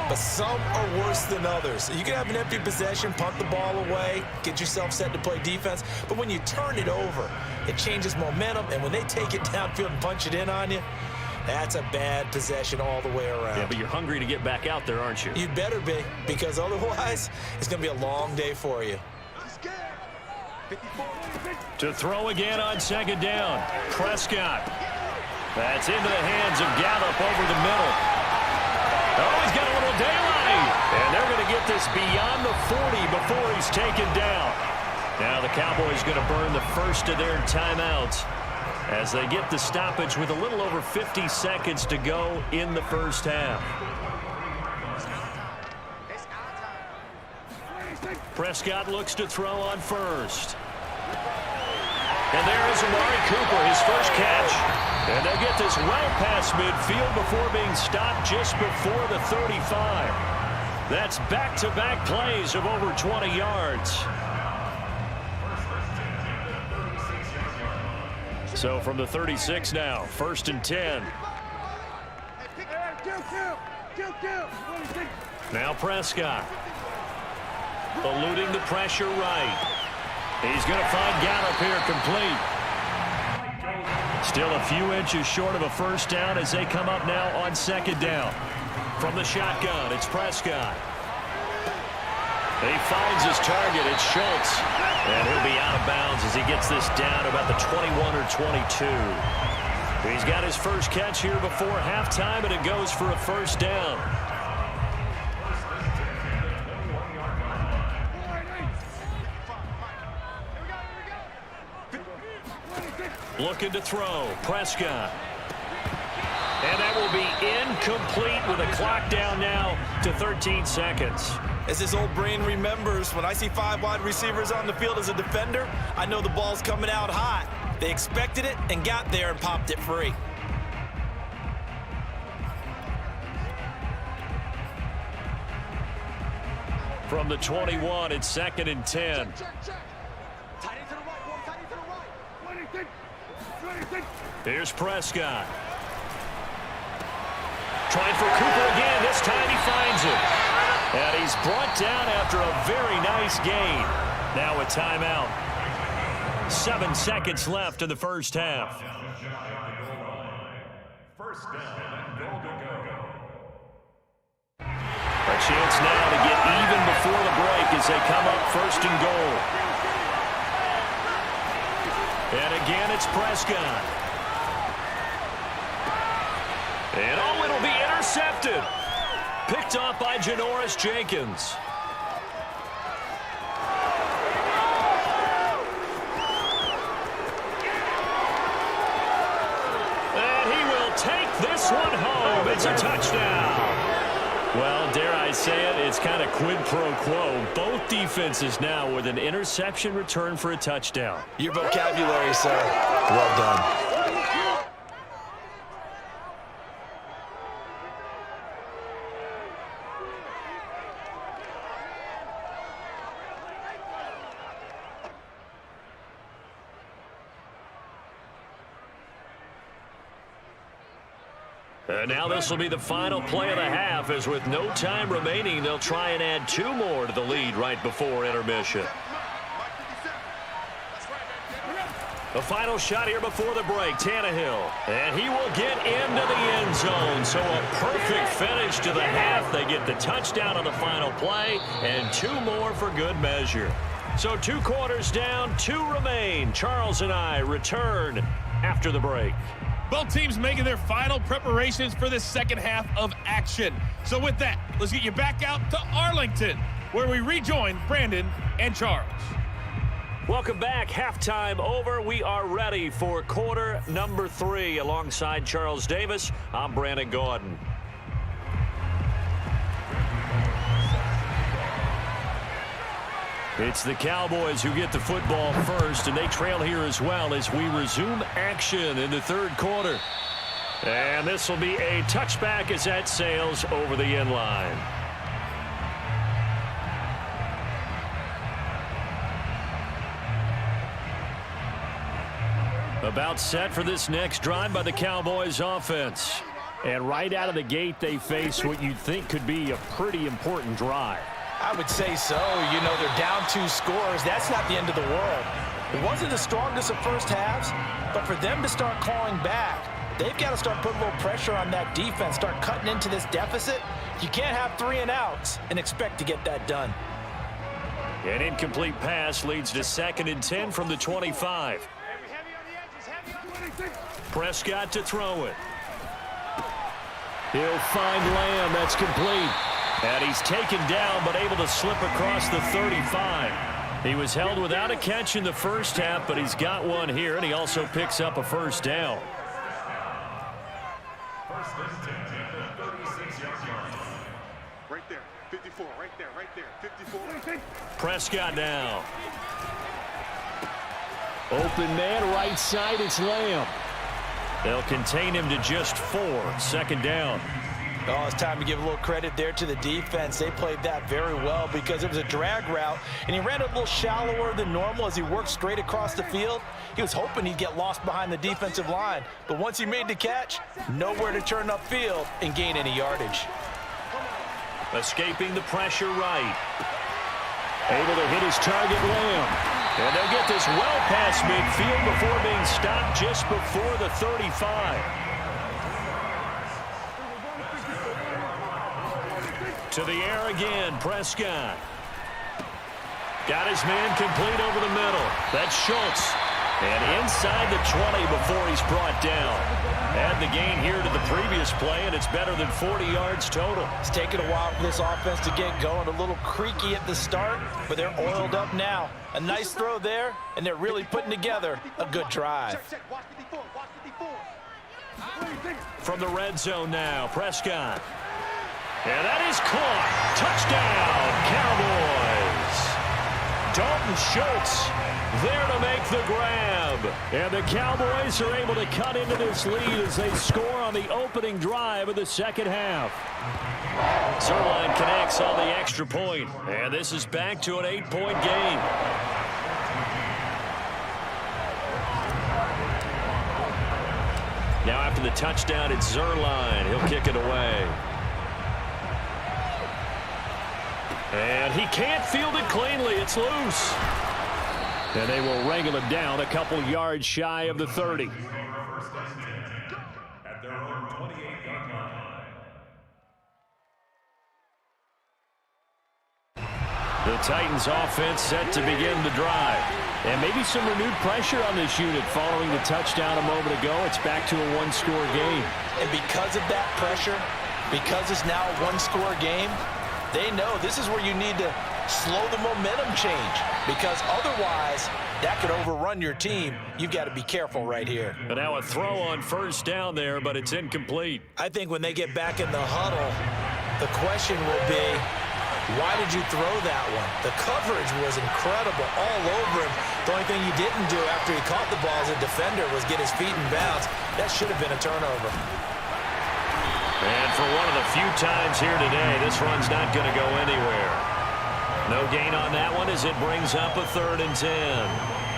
but some are worse than others. You can have an empty possession, punt the ball away, get yourself set to play defense, but when you turn it over, it changes momentum, and when they take it downfield and punch it in on you, that's a bad possession all the way around. Yeah, but you're hungry to get back out there, aren't you? You'd better be, because otherwise, it's going to be a long day for you. To throw again on 2nd down. Prescott. That's into the hands of Gallup over the middle. Oh, he's got a little daylight. And they're going to get this beyond the 40 before he's taken down. Now the Cowboys going to burn the first of their timeouts as they get the stoppage with a little over 50 seconds to go in the first half. Prescott looks to throw on 1st. And there is Amari Cooper, his first catch. And they'll get this well past midfield before being stopped just before the 35. That's back-to-back plays of over 20 yards. So from the 36 now, 1st and 10. Now Prescott. Eluding the pressure right. He's going to find Gallup here complete. Still a few inches short of a first down as they come up now on 2nd down. From the shotgun, it's Prescott. He finds his target. It's Schultz. And he'll be out of bounds as he gets this down about the 21 or 22. He's got his first catch here before halftime, and it goes for a first down. Looking to throw. Prescott. And that will be incomplete with a clock down now to 13 seconds. As his old brain remembers, when I see 5 wide receivers on the field as a defender, I know the ball's coming out hot. They expected it and got there and popped it free. From the 21, it's 2nd and 10. Here's Prescott. Trying for Cooper again. This time he finds it. And he's brought down after a very nice gain. Now a timeout. 7 seconds left in the first half. First down and goal to go. A chance now to get even before the break as they come up 1st and goal. And again, it's Prescott. And oh, it'll be intercepted. Picked off by Janoris Jenkins. And he will take this one home. It's a touchdown. Well, dare I say it, it's kind of quid pro quo. Both defenses now with an interception return for a touchdown. Your vocabulary, sir. Well done. And now this will be the final play of the half, as with no time remaining, they'll try and add 2 more to the lead right before intermission. The final shot here before the break, Tannehill. And he will get into the end zone. So a perfect finish to the half. They get the touchdown on the final play, and 2 more for good measure. So 2 quarters down, 2 remain. Charles and I return after the break. Both teams making their final preparations for the second half of action. So with that, let's get you back out to Arlington, where we rejoin Brandon and Charles. Welcome back. Halftime over. We are ready for quarter number 3. Alongside Charles Davis, I'm Brandon Gordon. It's the Cowboys who get the football first, and they trail here as well as we resume action in the 3rd quarter. And this will be a touchback as that sails over the end line. About set for this next drive by the Cowboys offense. And right out of the gate, they face what you'd think could be a pretty important drive. I would say so. You know, they're down 2 scores. That's not the end of the world. It wasn't the strongest of first halves, but for them to start clawing back, they've got to start putting a little pressure on that defense, start cutting into this deficit. You can't have 3 and outs and expect to get that done. An incomplete pass leads to 2nd and 10 from the 25. Prescott to throw it. He'll find Lamb. That's complete. And he's taken down, but able to slip across the 35. He was held without a catch in the first half, but he's got one here, and he also picks up a first down. Right there, 54, right there, 54. Prescott now. Open man, right side, it's Lamb. They'll contain him to just 4. 2nd down. Oh, it's time to give a little credit there to the defense. They played that very well because it was a drag route, and he ran a little shallower than normal as he worked straight across the field. He was hoping he'd get lost behind the defensive line, but once he made the catch, nowhere to turn upfield and gain any yardage. Escaping the pressure right. Able to hit his target, Lamb. And they'll get this well past midfield before being stopped just before the 35. To the air again, Prescott. Got his man complete over the middle. That's Schultz. And inside the 20 before he's brought down. Add the gain here to the previous play, and it's better than 40 yards total. It's taken a while for this offense to get going. A little creaky at the start, but they're oiled up now. A nice throw there, and they're really putting together a good drive. From the red zone now, Prescott. And that is caught. Touchdown, Cowboys. Dalton Schultz there to make the grab. And the Cowboys are able to cut into this lead as they score on the opening drive of the 2nd half. Zerline connects on the extra point. And this is back to an 8-point game. Now after the touchdown, it's Zerline. He'll kick it away. And he can't field it cleanly. It's loose. And they will wrangle it down a couple yards shy of the 30. At their own 28-yard line. The Titans offense set to begin the drive. And maybe some renewed pressure on this unit following the touchdown a moment ago. It's back to a one-score game. And because of that pressure, because it's now a one-score game, they know this is where you need to slow the momentum change, because otherwise that could overrun your team. You've got to be careful right here. And now a throw on 1st down there, but it's incomplete. I think when they get back in the huddle, the question will be, why did you throw that one? The coverage was incredible all over him. The only thing he didn't do after he caught the ball as a defender was get his feet in bounds. That should have been a turnover. And for one of the few times here today, this run's not going to go anywhere. No gain on that one as it brings up a 3rd and 10.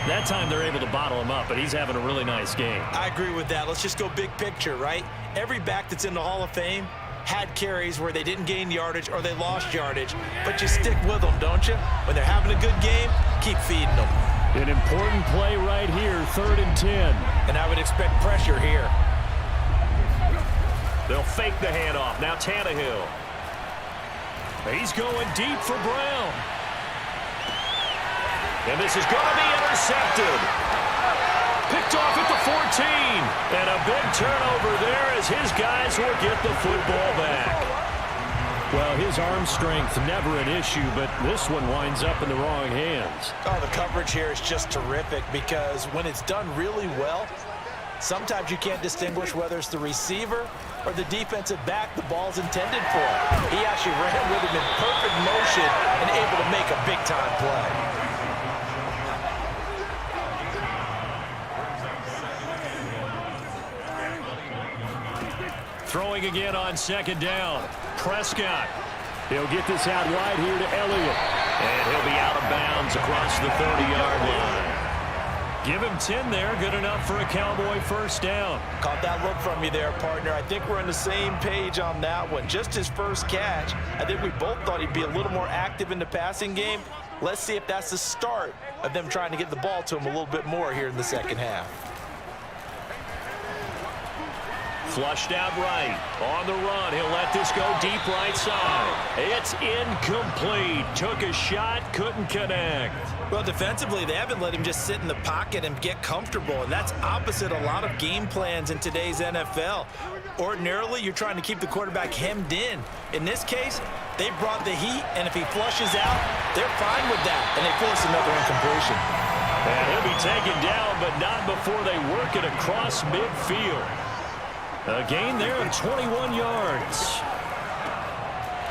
That time they're able to bottle him up, but he's having a really nice game. I agree with that. Let's just go big picture, right? Every back that's in the Hall of Fame had carries where they didn't gain yardage or they lost yardage, but you stick with them, don't you? When they're having a good game, keep feeding them. An important play right here, 3rd and 10. And I would expect pressure here. They'll fake the handoff. Now Tannehill. He's going deep for Brown. And this is going to be intercepted. Picked off at the 14. And a big turnover there as his guys will get the football back. Well, his arm strength never an issue, but this one winds up in the wrong hands. Oh, the coverage here is just terrific because when it's done really well, sometimes you can't distinguish whether it's the receiver or the defensive back the ball's intended for. He actually ran with him in perfect motion and able to make a big-time play. Throwing again on 2nd down. Prescott. He'll get this out wide here to Elliott. And he'll be out of bounds across the 30-yard line. Give him 10 there. Good enough for a Cowboy 1st down. Caught that look from you there, partner. I think we're on the same page on that one. Just his first catch. I think we both thought he'd be a little more active in the passing game. Let's see if that's the start of them trying to get the ball to him a little bit more here in the 2nd half. Flushed out right. On the run. He'll let this go deep right side. It's incomplete. Took a shot. Couldn't connect. Well, defensively, they haven't let him just sit in the pocket and get comfortable, and that's opposite a lot of game plans in today's NFL. Ordinarily, you're trying to keep the quarterback hemmed in. In this case, they brought the heat, and if he flushes out, they're fine with that, and they force another incompletion. And he'll be taken down, but not before they work it across midfield. A gain there of 21 yards.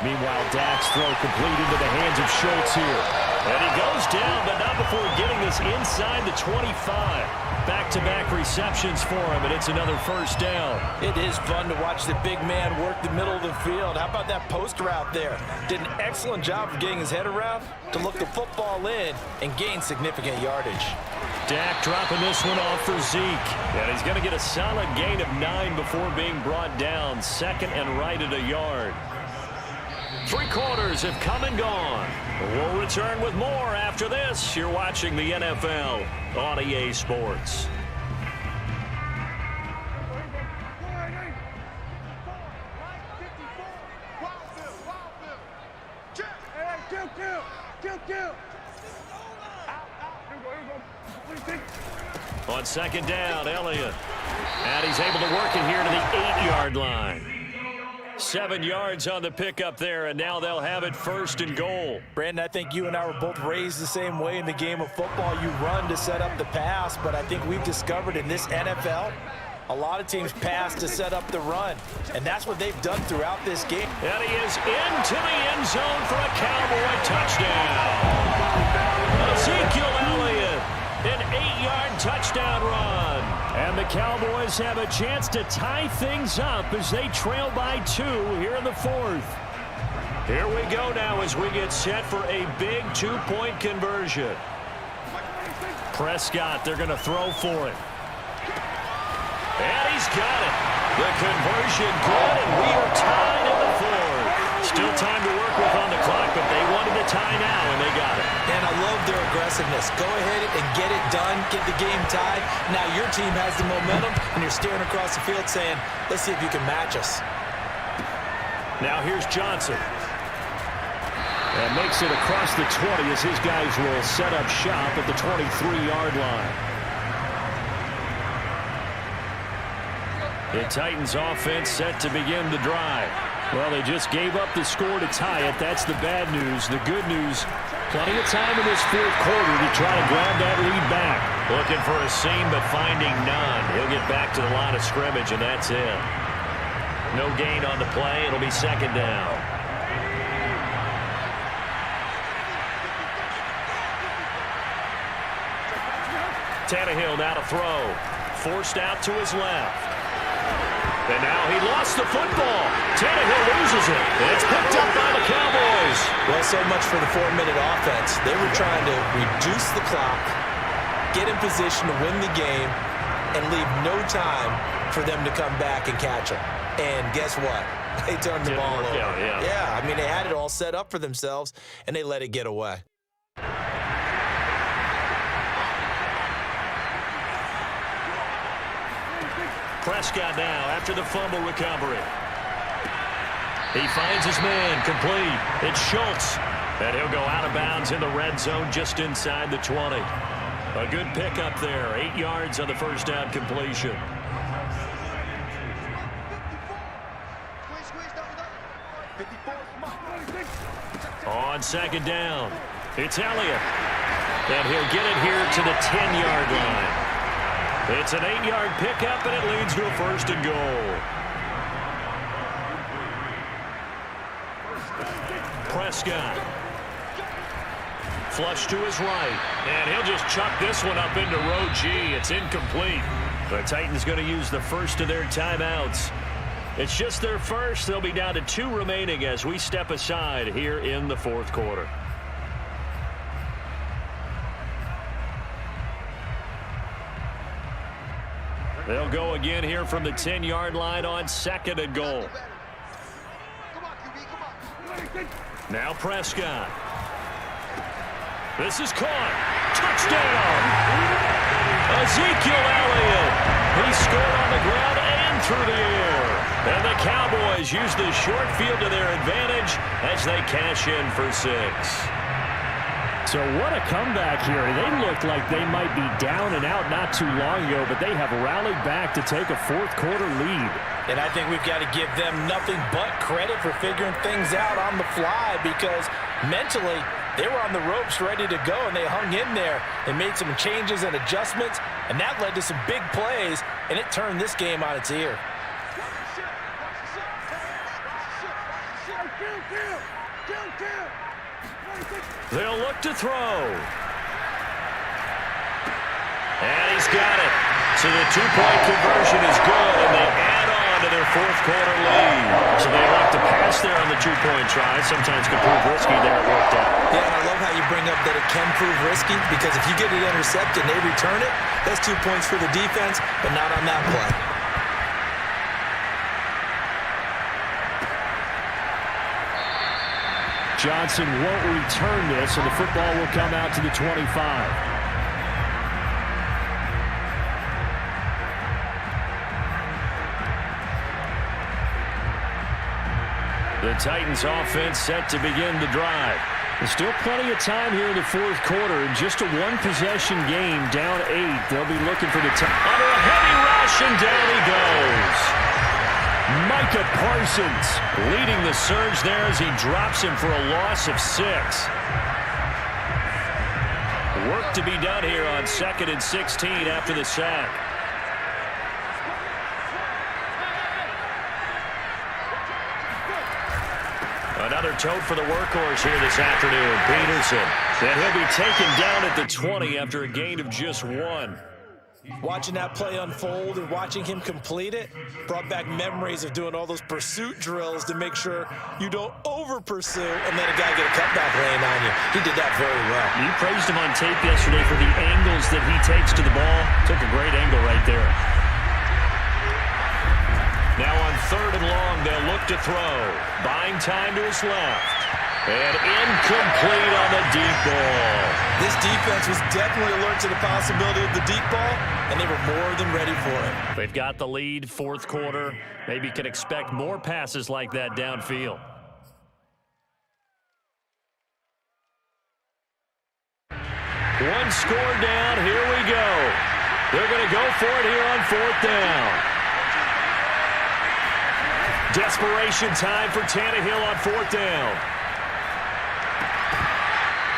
Meanwhile, Dak's throw complete into the hands of Schultz here. And he goes down, but not before getting this inside the 25. Back-to-back receptions for him, and it's another first down. It is fun to watch the big man work the middle of the field. How about that post route there? Did an excellent job of getting his head around to look the football in and gain significant yardage. Dak dropping this one off for Zeke. And he's going to get a solid gain of 9 before being brought down. Second and right at a yard. 3 quarters have come and gone. We'll return with more after this. You're watching the NFL on EA Sports. On second down, Elliott. And he's able to work it here to the 8-yard line. 7 yards on the pickup there, and now they'll have it first and goal. Brandon, I think you and I were both raised the same way in the game of football. You run to set up the pass, but I think we've discovered in this NFL, a lot of teams pass to set up the run, and that's what they've done throughout this game. And he is into the end zone for a Cowboy touchdown. Ezekiel Elliott, an 8-yard touchdown run. And the Cowboys have a chance to tie things up as they trail by 2 here in the 4th. Here we go now as we get set for a big 2-point conversion. Prescott, they're going to throw for it. And he's got it. The conversion good, and we are tied in the 4th. Still time to work with on the clock, but they wanted to tie now, and they got it. And I love their aggressiveness. Go ahead and get it done, get the game tied. Now your team has the momentum, and you're staring across the field saying, let's see if you can match us. Now here's Johnson. And makes it across the 20 as his guys will set up shop at the 23-yard line. The Titans offense set to begin the drive. Well, they just gave up the score to tie it. That's the bad news. The good news, plenty of time in this 4th quarter to try to grab that lead back. Looking for a seam, but finding none. He'll get back to the line of scrimmage, and that's it. No gain on the play. It'll be second down. Tannehill now to throw. Forced out to his left. And now he lost the football. Tannehill loses it. And it's picked up by the Cowboys. Well, so much for the 4-minute offense. They were trying to reduce the clock, get in position to win the game, and leave no time for them to come back and catch them. And guess what? They turned the ball over. Yeah, I mean, they had it all set up for themselves, and they let it get away. Prescott now after the fumble recovery. He finds his man, complete. It's Schultz. And he'll go out of bounds in the red zone just inside the 20. A good pickup there. 8 yards on the first down completion. On second down, it's Elliott. And he'll get it here to the 10-yard line. It's an 8-yard pickup, and it leads to a first and goal. Prescott. Flush to his right. And he'll just chuck this one up into row G. It's incomplete. The Titans going to use the first of their timeouts. It's just their first. They'll be down to 2 remaining as we step aside here in the 4th quarter. They'll go again here from the 10-yard line on second and goal. Now Prescott. This is caught. Touchdown! Ezekiel Elliott. He scored on the ground and through the air. And the Cowboys use the short field to their advantage as they cash in for 6. So what a comeback here. They looked like they might be down and out not too long ago, but they have rallied back to take a 4th quarter lead. And I think we've got to give them nothing but credit for figuring things out on the fly, because mentally they were on the ropes ready to go, and they hung in there. They made some changes and adjustments, and that led to some big plays, and it turned this game on its ear. They'll look to throw. And he's got it. So the two-point conversion is good, and they add on to their fourth quarter lead. So they elect to pass there on the two-point try. Sometimes can prove risky there. It worked out. Yeah, and I love how you bring up that it can prove risky, because if you get it intercepted and they return it, that's 2 points for the defense, but not on that play. Johnson won't return this, and the football will come out to the 25. The Titans offense set to begin the drive. There's still plenty of time here in the fourth quarter. Just a one-possession game, down 8. They'll be looking for the under a heavy rush, and down he goes. Micah Parsons leading the surge there as he drops him for a loss of 6. Work to be done here on 2nd and 16 after the sack. Another tote for the workhorse here this afternoon, Peterson. And he'll be taken down at the 20 after a gain of just 1. Watching that play unfold and watching him complete it brought back memories of doing all those pursuit drills to make sure you don't over-pursue and let a guy get a cutback lane on you. He did that very well. You praised him on tape yesterday for the angles that he takes to the ball. Took a great angle right there. Now on 3rd and long, they'll look to throw. Buying time to his left. And incomplete on the deep ball. This defense was definitely alert to the possibility of the deep ball, and they were more than ready for it. They've got the lead, fourth quarter. Maybe can expect more passes like that downfield. One score down. Here we go. They're going to go for it here on 4th down. Desperation time for Tannehill on 4th down.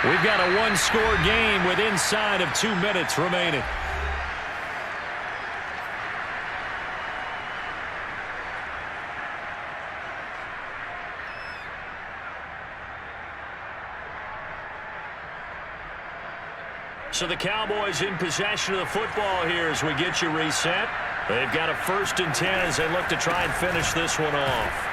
We've got a one-score game with inside of 2 minutes remaining. So the Cowboys in possession of the football here as we get you reset. They've got a 1st and 10 as they look to try and finish this one off.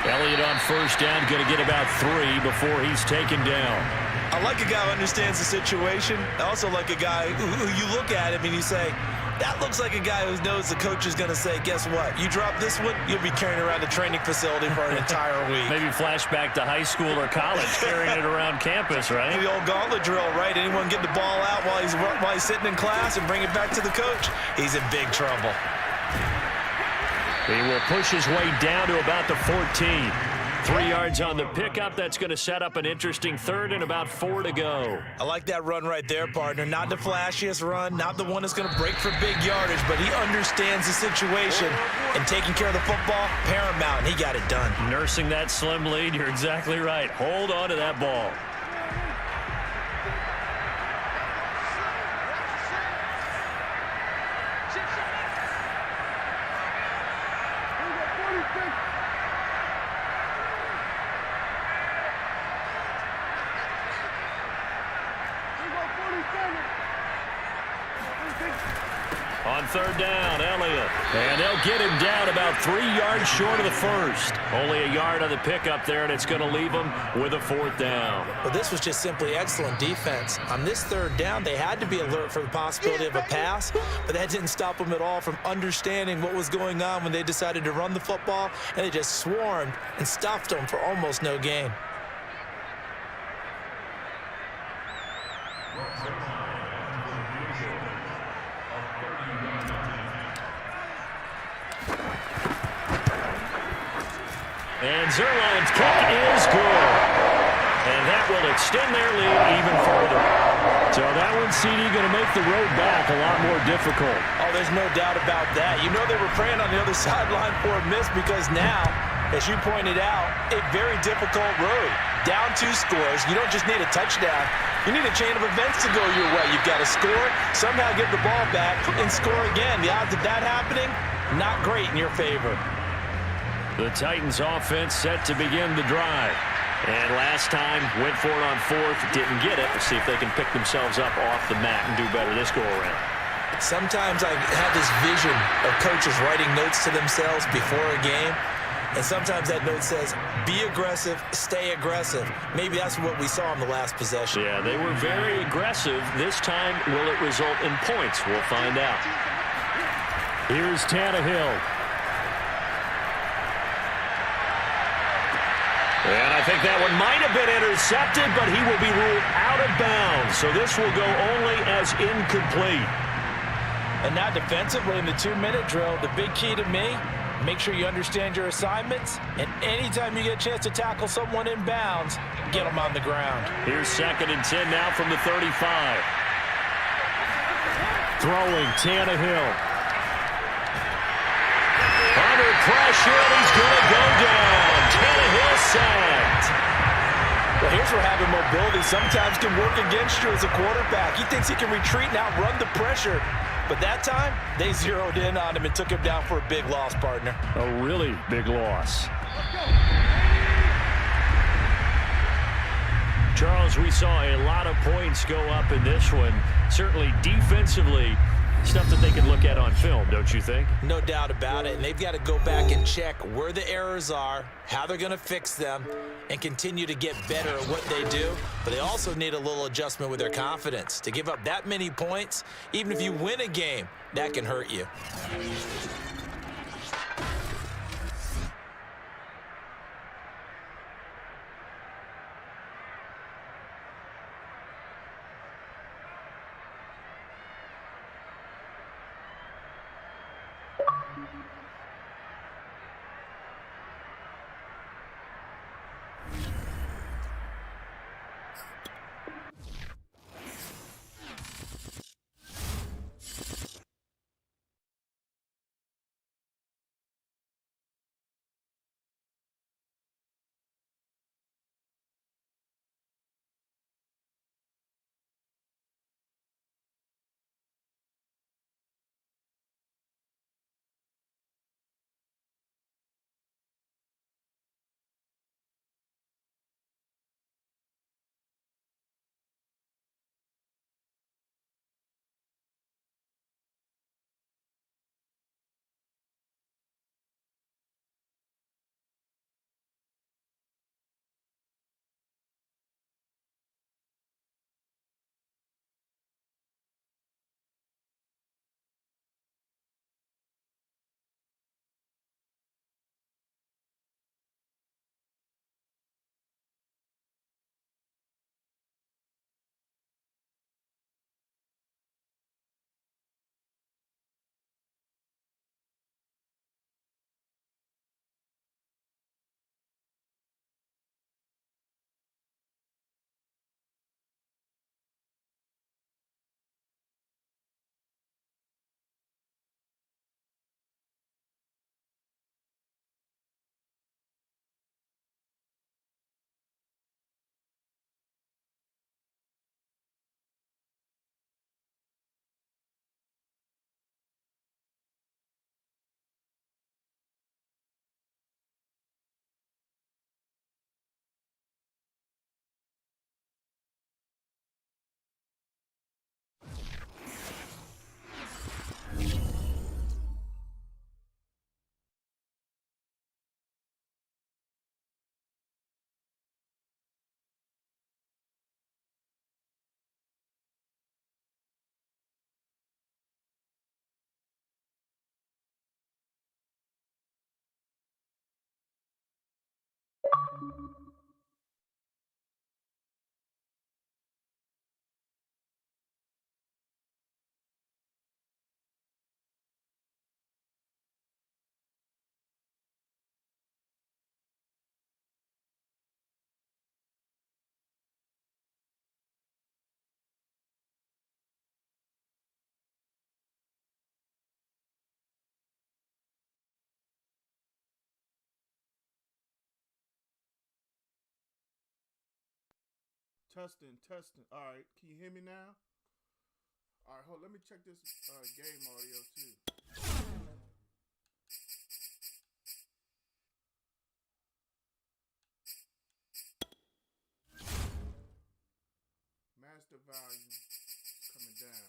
Elliott on 1st down, going to get about 3 before he's taken down. I like a guy who understands the situation. I also like a guy who you look at him and you say, that looks like a guy who knows the coach is going to say, guess what? You drop this one, you'll be carrying around the training facility for an entire week. Maybe flashback to high school or college, carrying it around campus, right? The old gauntlet drill, right? Anyone get the ball out while he's sitting in class and bring it back to the coach? He's in big trouble. He will push his way down to about the 14. 3 yards on the pickup. That's going to set up an interesting 3rd and about 4 to go. I like that run right there, partner. Not the flashiest run, not the one that's going to break for big yardage, but he understands the situation, and taking care of the football, paramount, and he got it done. Nursing that slim lead, you're exactly right. Hold on to that ball. On 3rd down, Elliott. And they'll get him down about 3 yards short of the 1st. Only a yard on the pickup there, and it's going to leave him with a 4th down. Well, this was just simply excellent defense. On this 3rd down, they had to be alert for the possibility of a pass, but that didn't stop them at all from understanding what was going on when they decided to run the football, and they just swarmed and stuffed them for almost no gain. And Zerline's kick is good. And that will extend their lead even further. So that one, CD, going to make the road back a lot more difficult. Oh, there's no doubt about that. You know they were praying on the other sideline for a miss, because now, as you pointed out, a very difficult road. Down 2 scores. You don't just need a touchdown. You need a chain of events to go your way. You've got to score, somehow get the ball back, and score again. The odds of that happening, not great in your favor. The Titans offense set to begin the drive. And last time, went for it on fourth, didn't get it. Let's see if they can pick themselves up off the mat and do better this go-around. Sometimes I have this vision of coaches writing notes to themselves before a game, and sometimes that note says, be aggressive, stay aggressive. Maybe that's what we saw in the last possession. Yeah, they were very aggressive. This time, will it result in points? We'll find out. Here's Tannehill. And I think that one might have been intercepted, but he will be ruled out of bounds. So this will go only as incomplete. And now defensively in the 2-minute drill, the big key to me, make sure you understand your assignments, and anytime you get a chance to tackle someone in bounds, get them on the ground. Here's 2nd and 10 now from the 35. Throwing Tannehill. Under pressure, and he's going to go down. Tannehill sacked. Well, here's where having mobility sometimes can work against you as a quarterback. He thinks he can retreat and outrun the pressure. But that time, they zeroed in on him and took him down for a big loss, partner. A really big loss. Charles, we saw a lot of points go up in this one. Certainly defensively, stuff that they can look at on film, don't you think? No doubt about it. And they've got to go back and check where the errors are, how they're going to fix them, and continue to get better at what they do. But they also need a little adjustment with their confidence. To give up that many points, even if you win a game, that can hurt you. Testing. All right, can you hear me now? All right, hold. Let me check this game audio too. the volume. It's coming down.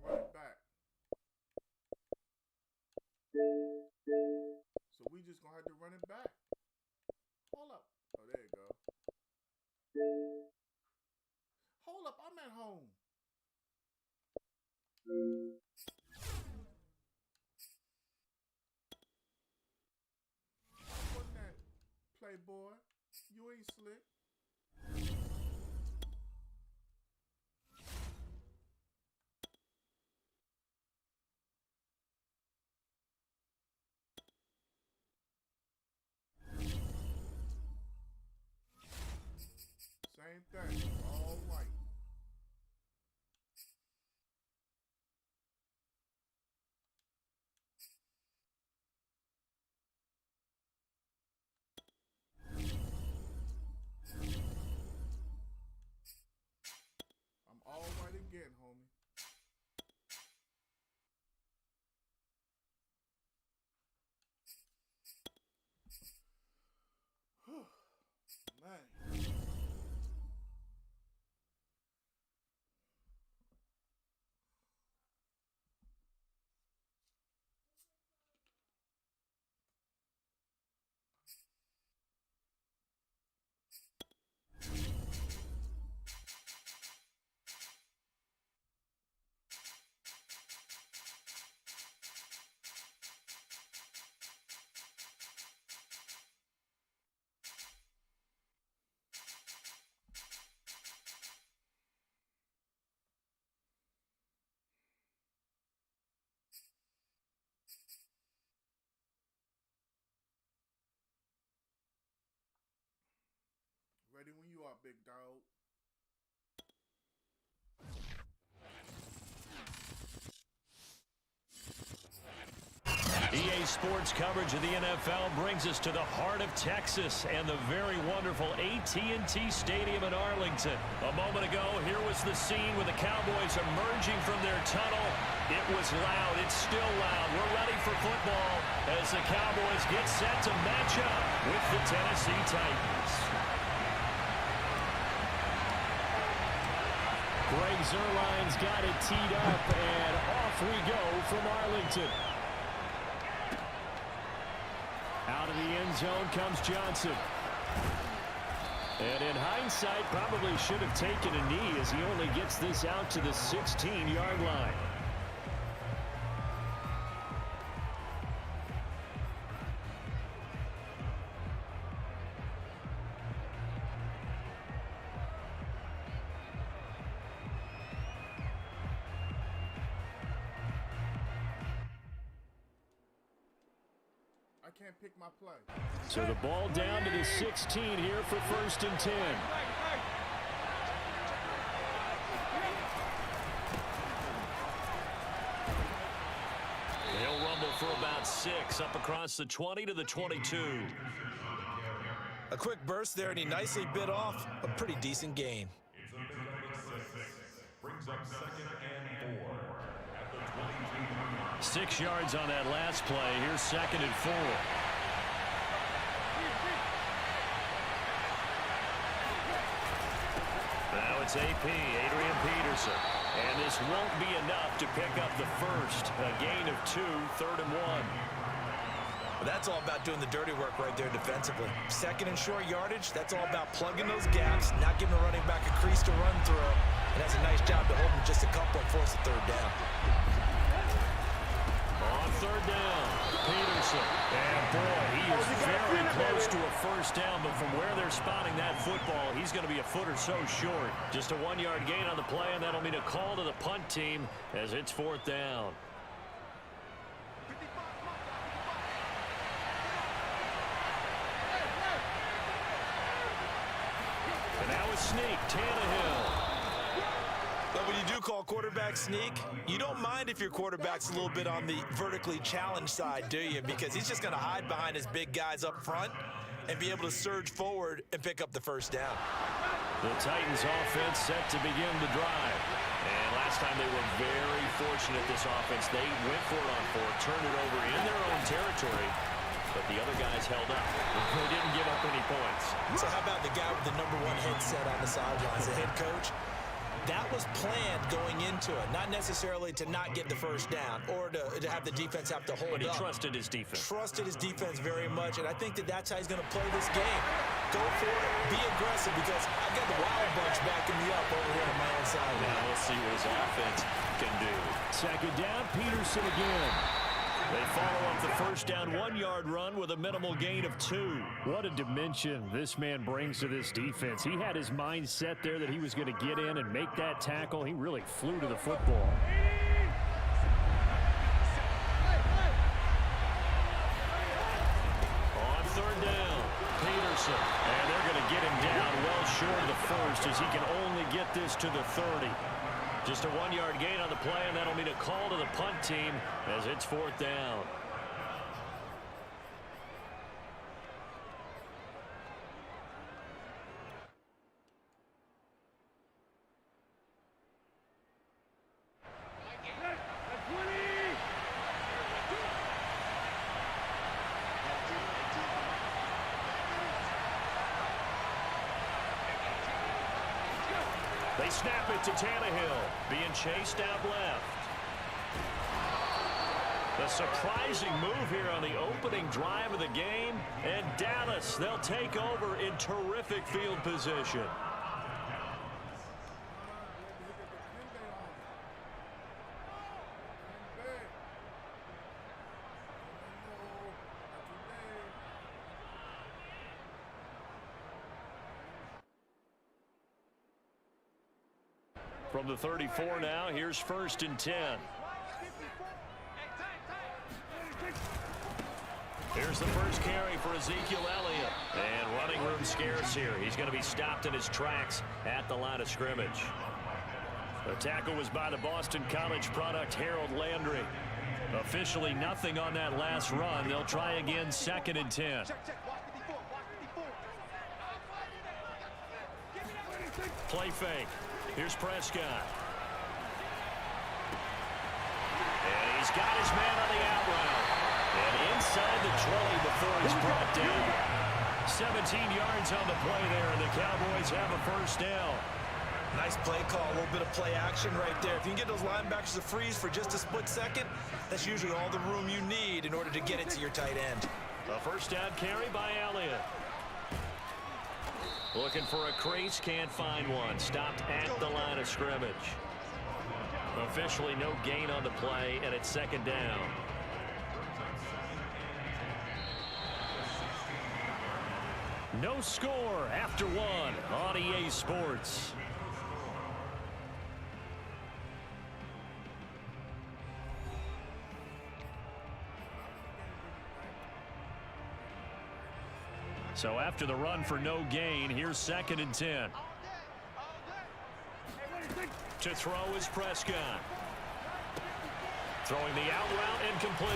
Run it back. So we just gonna have to run it back. Hold up. Oh, there you go. Hold up, I'm at home. What's that, Playboy? You ain't slick. Same thing, all white. I'm all white again, homie. Man. Ready when you are, big dog. EA Sports coverage of the NFL brings us to the heart of Texas and the very wonderful AT&T Stadium in Arlington. A moment ago, here was the scene with the Cowboys emerging from their tunnel. It was loud. It's still loud. We're ready for football as the Cowboys get set to match up with the Tennessee Titans. Greg Zuerlein's got it teed up, and off we go from Arlington. Out of the end zone comes Johnson. And in hindsight, probably should have taken a knee as he only gets this out to the 16-yard line. I can't pick my play. So the ball down to the 16 here for 1st and 10. They'll rumble for about 6 up across the 20 to the 22. A quick burst there, and he nicely bit off a pretty decent gain. It's a big number 6. Brings up 2nd and 4 at the 22. 6 yards on that last play. Here's 2nd and 4. Now it's AP, Adrian Peterson. And this won't be enough to pick up the first. A gain of 2, 3rd and 1. That's all about doing the dirty work right there defensively. 2nd and short yardage, that's all about plugging those gaps, not giving a running back a crease to run through. And that's a nice job to hold him just a couple and force a 3rd down. On 3rd down, Peterson. And boy, he is very close to a first down, but from where they're spotting that football, he's going to be a foot or so short. Just a 1-yard gain on the play, and that'll mean a call to the punt team as it's 4th down. And now a sneak, Tannehill. But when you do call quarterback sneak, you don't mind if your quarterback's a little bit on the vertically challenged side, do you? Because he's just going to hide behind his big guys up front and be able to surge forward and pick up the first down. The Titans offense set to begin the drive. And last time they were very fortunate, this offense. They went for it on fourth, turned it over in their own territory, but the other guys held up. They didn't give up any points. So how about the guy with the #1 headset on the sidelines, the head coach? That was planned going into it, not necessarily to not get the first down or to have the defense have to hold up. But he trusted his defense. Trusted his defense very much, and I think that's how he's going to play this game. Go for it. Be aggressive, because I've got the Wild Bunch backing me up over here on my own side. Now we'll see what his offense can do. Second down, Peterson again. They follow up the first down 1-yard run with a minimal gain of 2. What a dimension this man brings to this defense. He had his mind set there that he was going to get in and make that tackle. He really flew to the football. On third down, Peterson. And they're going to get him down well short of the first, as he can only get this to the 30. Just a 1-yard gain on the play, and that'll mean a call to the punt team as it's fourth down. They snap it to Tannehill, being chased out left. The surprising move here on the opening drive of the game, and Dallas, they'll take over in terrific field position. From the 34 now, here's 1st and 10. Here's the first carry for Ezekiel Elliott. And running room scarce here. He's going to be stopped in his tracks at the line of scrimmage. The tackle was by the Boston College product, Harold Landry. Officially nothing on that last run. They'll try again, 2nd and 10. Play fake. Here's Prescott. And he's got his man on the out route. And inside the 20 before he's brought down. 17 yards on the play there, and the Cowboys have a first down. Nice play call, a little bit of play action right there. If you can get those linebackers to freeze for just a split second, that's usually all the room you need in order to get it to your tight end. A first down carry by Elliott. Looking for a crease, can't find one. Stopped at the line of scrimmage. Officially no gain on the play, and it's 2nd down. No score after 1 on EA Sports. So after the run for no gain, here's 2nd and 10. To throw is Prescott. Throwing the out route incomplete.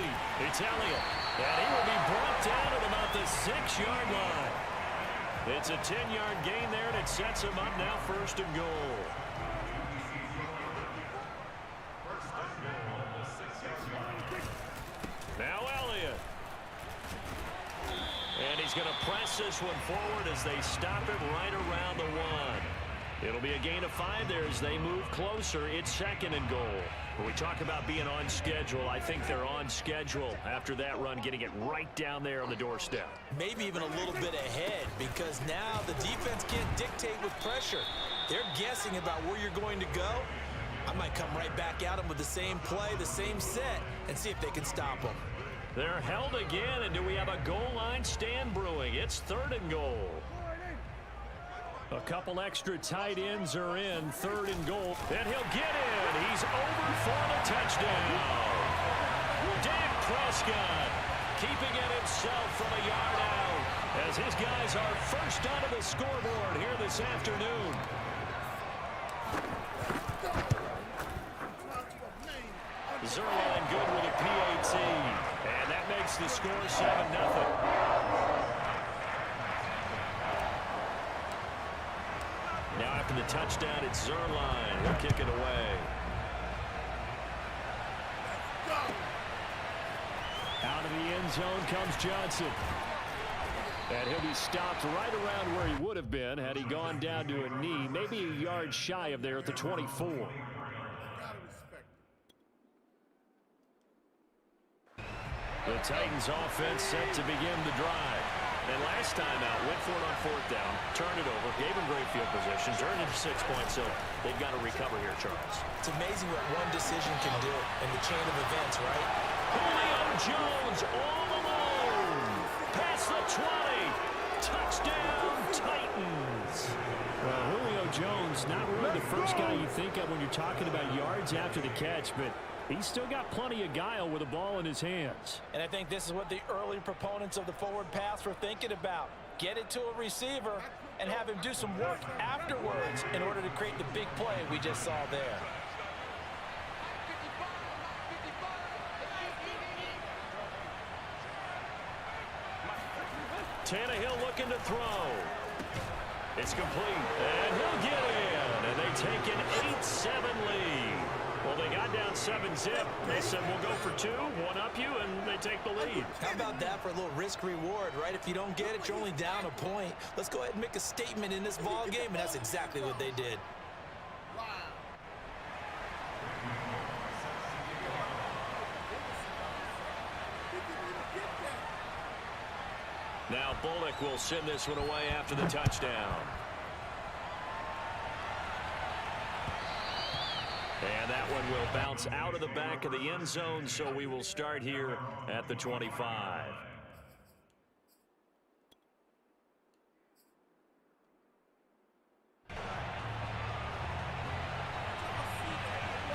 It's Elliott. And he will be brought down at about the 6-yard line. It's a 10-yard gain there, and it sets him up now 1st and goal. Now Elliott. And he's going to press this one forward as they stop it right around the 1. It'll be a gain of 5 there as they move closer. It's 2nd and goal. When we talk about being on schedule, I think they're on schedule after that run, getting it right down there on the doorstep. Maybe even a little bit ahead, because now the defense can't dictate with pressure. They're guessing about where you're going to go. I might come right back at them with the same play, the same set, and see if they can stop them. They're held again, and do we have a goal line stand brewing? It's 3rd and goal. A couple extra tight ends are in, 3rd and goal. And he'll get in. He's over for the touchdown. Dak Prescott keeping it himself from a yard out as his guys are first onto the scoreboard here this afternoon. Zerline good with a PAT. And that makes the score 7-0. Now after the touchdown, it's Zerline. He'll kick it away. Out of the end zone comes Johnson. And he'll be stopped right around where he would have been had he gone down to a knee, maybe a yard shy of there at the 24. The Titans offense set to begin the drive. And last time out, went for it on 4th down, turned it over, gave him great field position, turned it to 6 points, so they've got to recover here, Charles. It's amazing what one decision can do in the chain of events, right? Julio Jones all alone. Past the 20. Touchdown, Titans. Well, Julio Jones, not really the first guy you think of when you're talking about yards after the catch, but he's still got plenty of guile with a ball in his hands. And I think this is what the early proponents of the forward pass were thinking about. Get it to a receiver and have him do some work afterwards in order to create the big play we just saw there. Tannehill looking to throw. It's complete, and he'll get in, and they take an 8-7 lead. Well, they got down 7-zip. They said, we'll go for 2, one up you, and they take the lead. How about that for a little risk-reward, right? If you don't get it, you're only down a point. Let's go ahead and make a statement in this ball game, and that's exactly what they did. Now Bullock will send this one away after the touchdown. And that one will bounce out of the back of the end zone, so we will start here at the 25.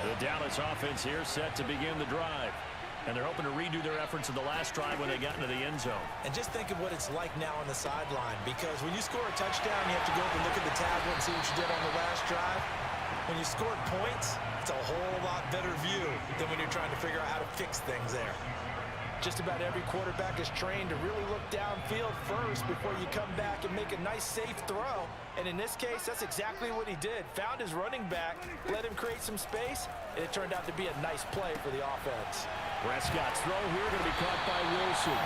The Dallas offense here set to begin the drive. And they're hoping to redo their efforts of the last drive when they got into the end zone. And just think of what it's like now on the sideline, because when you score a touchdown, you have to go up and look at the tablet and see what you did on the last drive. When you scored points, it's a whole lot better view than when you're trying to figure out how to fix things there. Just about every quarterback is trained to really look downfield first before you come back and make a nice, safe throw. And in this case, that's exactly what he did. Found his running back, let him create some space, and it turned out to be a nice play for the offense. Prescott's throw here going to be caught by Wilson.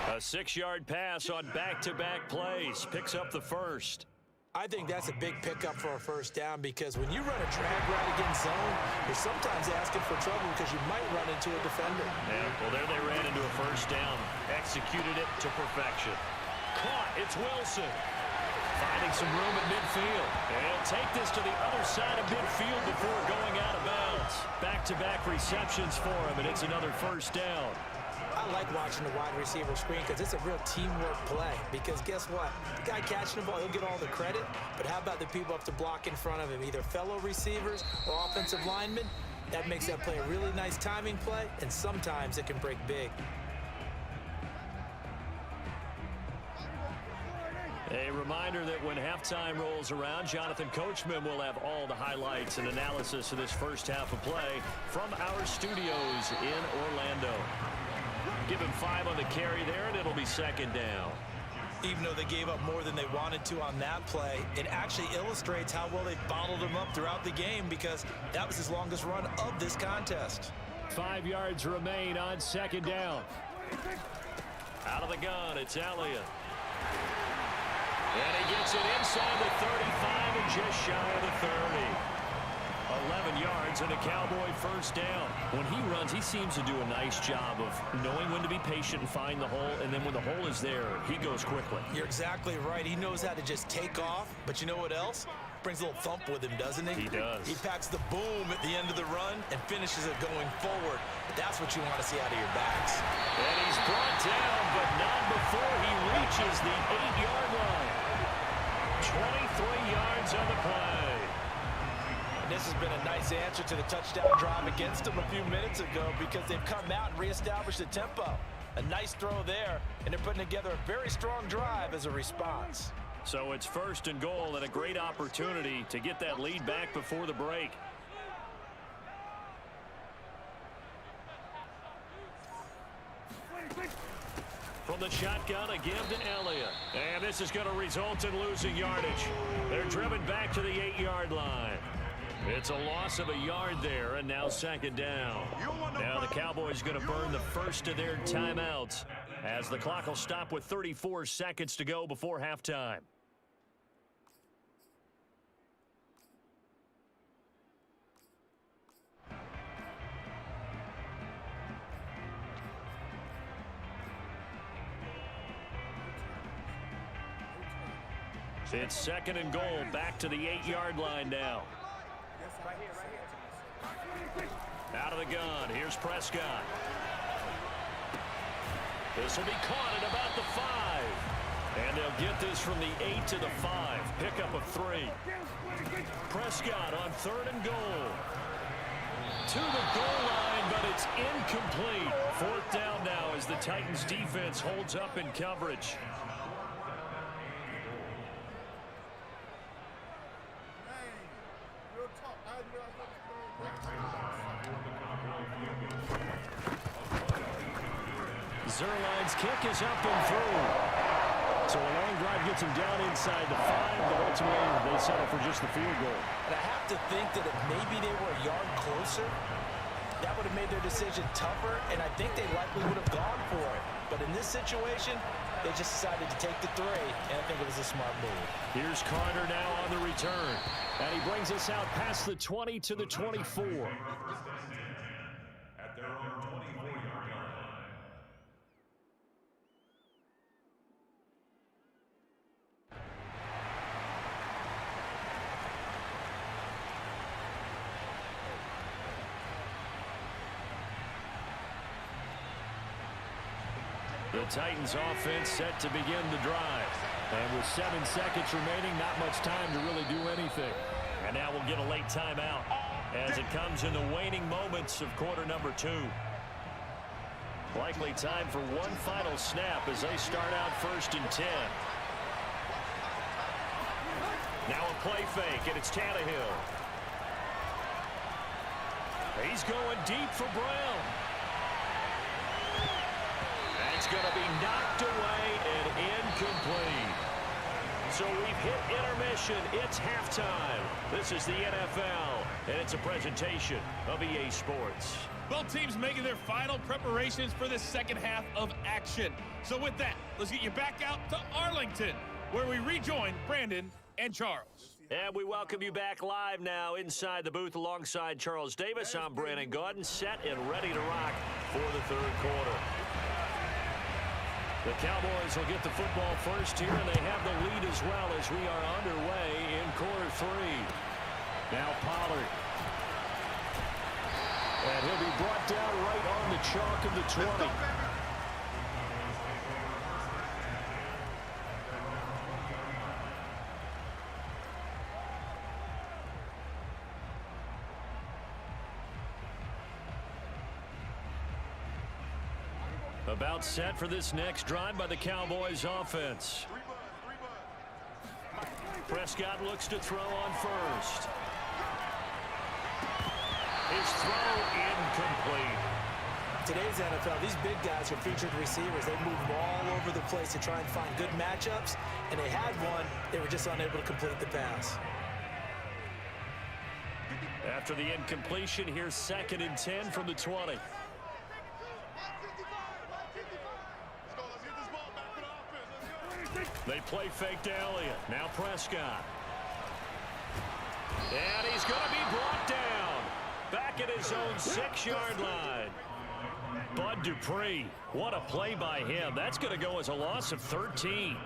A 6-yard pass on back-to-back plays. Picks up the first. I think that's a big pickup for a first down, because when you run a drag route against zone, you're sometimes asking for trouble because you might run into a defender. Yeah, well, there they ran into a first down. Executed it to perfection. Caught. It's Wilson. Finding some room at midfield. And he'll take this to the other side of midfield before going out of bounds. Back-to-back receptions for him, and it's another first down. I like watching the wide receiver screen because it's a real teamwork play. Because guess what? The guy catching the ball, he'll get all the credit. But how about the people up to block in front of him, either fellow receivers or offensive linemen? That makes that play a really nice timing play, and sometimes it can break big. A reminder that when halftime rolls around, Jonathan Coachman will have all the highlights and analysis of this first half of play from our studios in Orlando. Give him 5 on the carry there, and it'll be second down. Even though they gave up more than they wanted to on that play, it actually illustrates how well they bottled him up throughout the game, because that was his longest run of this contest. 5 yards remain on second down. Out of the gun, it's Elliott. And he gets it inside the 35 and just shy of the 30. 11 yards and a Cowboy first down. When he runs, he seems to do a nice job of knowing when to be patient and find the hole, and then when the hole is there, he goes quickly. You're exactly right. He knows how to just take off, but you know what else? Brings a little thump with him, doesn't he? He does. He packs the boom at the end of the run and finishes it going forward. That's what you want to see out of your backs. And he's brought down, but not before he reaches the 8-yard line. 23 yards on the play. And this has been a nice answer to the touchdown drive against them a few minutes ago, because they've come out and reestablished the tempo. A nice throw there, and they're putting together a very strong drive as a response. So it's first and goal, and a great opportunity to get that lead back before the break. the shotgun, a give to Elliott. And this is going to result in losing yardage. They're driven back to the 8-yard line. It's a loss of a yard there, and now second down. Now the Cowboys going to burn the first of their timeouts as the clock will stop with 34 seconds to go before halftime. It's second and goal, back to the 8-yard line now. Out of the gun, here's Prescott. This will be caught at about the 5. And they'll get this from the 8 to the 5. Pickup of 3. Prescott on third and goal. To the goal line, but it's incomplete. Fourth down now as the Titans defense holds up in coverage. Zerline's kick is up and through. So a long drive gets him down inside the 5, but ultimately they settle for just the field goal. And I have to think that if maybe they were a yard closer, that would have made their decision tougher, and I think they likely would have gone for it. But in this situation, they just decided to take the 3, and I think it was a smart move. Here's Carter now on the return. And he brings us out past the 20 to the 24. At their own 24-yard line. The Titans offense set to begin the drive. And with 7 seconds remaining, not much time to really do anything. And now we'll get a late timeout as it comes in the waning moments of quarter number 2. Likely time for one final snap as they start out first and 10. Now a play fake, and it's Tannehill. He's going deep for Brown. That's going to be knocked away and incomplete. So we've hit intermission. It's halftime. This is the NFL, and it's a presentation of EA Sports. Both teams making their final preparations for the second half of action. So with that, let's get you back out to Arlington, where we rejoin Brandon and Charles. And we welcome you back live now inside the booth alongside Charles Davis. I'm Brandon Gaudin, set and ready to rock for the third quarter. The Cowboys will get the football first here, and they have the lead as well as we are underway in quarter 3. Now Pollard. And he'll be brought down right on the chalk of the 20. About set for this next drive by the Cowboys offense. Prescott looks to throw on first. His throw incomplete. Today's NFL, these big guys are featured receivers. They move all over the place to try and find good matchups, and they had one. They were just unable to complete the pass. After the incompletion, here's second and 10 from the 20. They play fake to Elliott. Now Prescott. And he's going to be brought down. Back at his own 6-yard line. Bud Dupree. What a play by him. That's going to go as a loss of 13.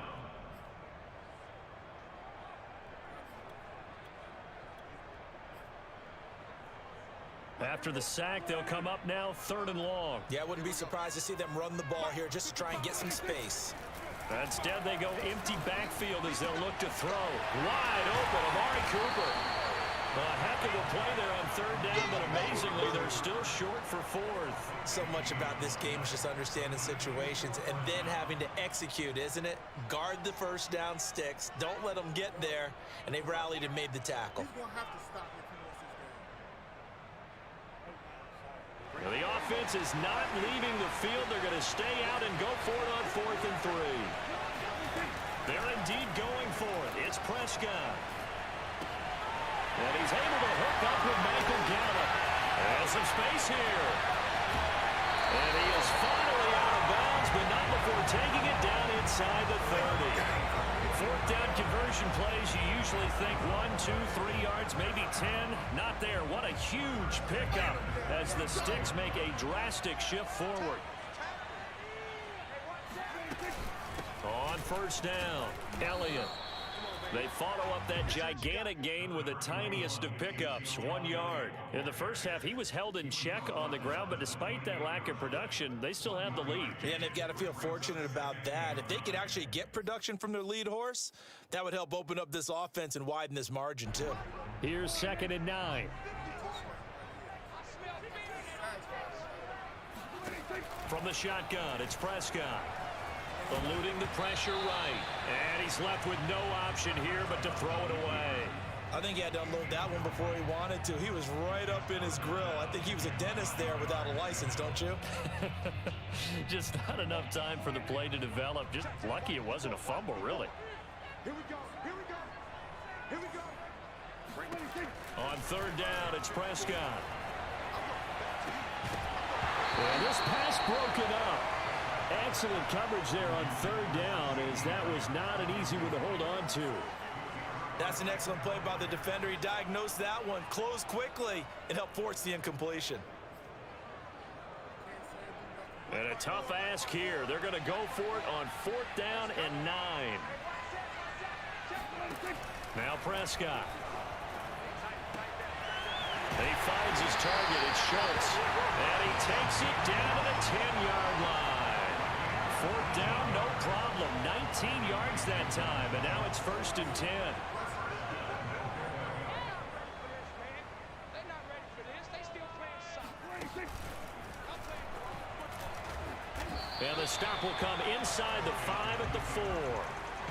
After the sack, they'll come up now 3rd and long. Yeah, I wouldn't be surprised to see them run the ball here just to try and get some space. Instead, they go empty backfield as they'll look to throw. Wide open, Amari Cooper. A heck of a play there on 3rd down, but amazingly, they're still short for 4th. So much about this game is just understanding situations and then having to execute, isn't it? Guard the first down sticks. Don't let them get there. And they rallied and made the tackle. He's going to have to stop if he wants Well, the offense is not leaving the field. They're going to stay out and go for it on 4th and 3. They're indeed going for it. It's Prescott. And he's able to hook up with Michael Gallup. There's some space here. And he is finally out of bounds, but not before taking it down inside the 30. 4th down conversion plays, you usually think 1, 2, 3 yards, maybe 10. Not there. What a huge pickup as the Sticks make a drastic shift forward. On 1st down, Elliott. They follow up that gigantic gain with the tiniest of pickups, 1 yard. In the first half, he was held in check on the ground, but despite that lack of production, they still have the lead. Yeah, and they've got to feel fortunate about that. If they could actually get production from their lead horse, that would help open up this offense and widen this margin, too. Here's 2nd and 9. From the shotgun, it's Prescott. Eluding the pressure right. And he's left with no option here but to throw it away. I think he had to unload that one before he wanted to. He was right up in his grill. I think he was a dentist there without a license, don't you? Just not enough time for the play to develop. Just lucky it wasn't a fumble, really. Here we go. Here we go. Here we go. On 3rd down, it's Prescott. And this pass broken up. Excellent coverage there on 3rd down, as that was not an easy one to hold on to. That's an excellent play by the defender. He diagnosed that one, closed quickly, and helped force the incompletion. And a tough ask here. They're going to go for it on 4th down and 9. Now Prescott. He finds his target. It's Schultz. And he takes it down to the 10-yard line. 4th down, no problem. 19 yards that time. And now it's 1st and 10. And the stop will come inside the 5 at the 4.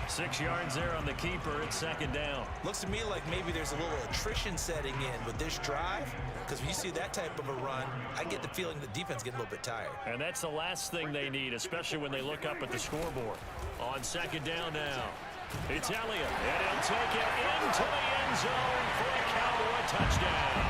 6 yards there on the keeper. It's 2nd down. Looks to me like maybe there's a little attrition setting in with this drive, because when you see that type of a run, I get the feeling the defense getting a little bit tired. And that's the last thing they need, especially when they look up at the scoreboard. On 2nd down now, it's Elliott, and he'll take it into the end zone for a Cowboy touchdown.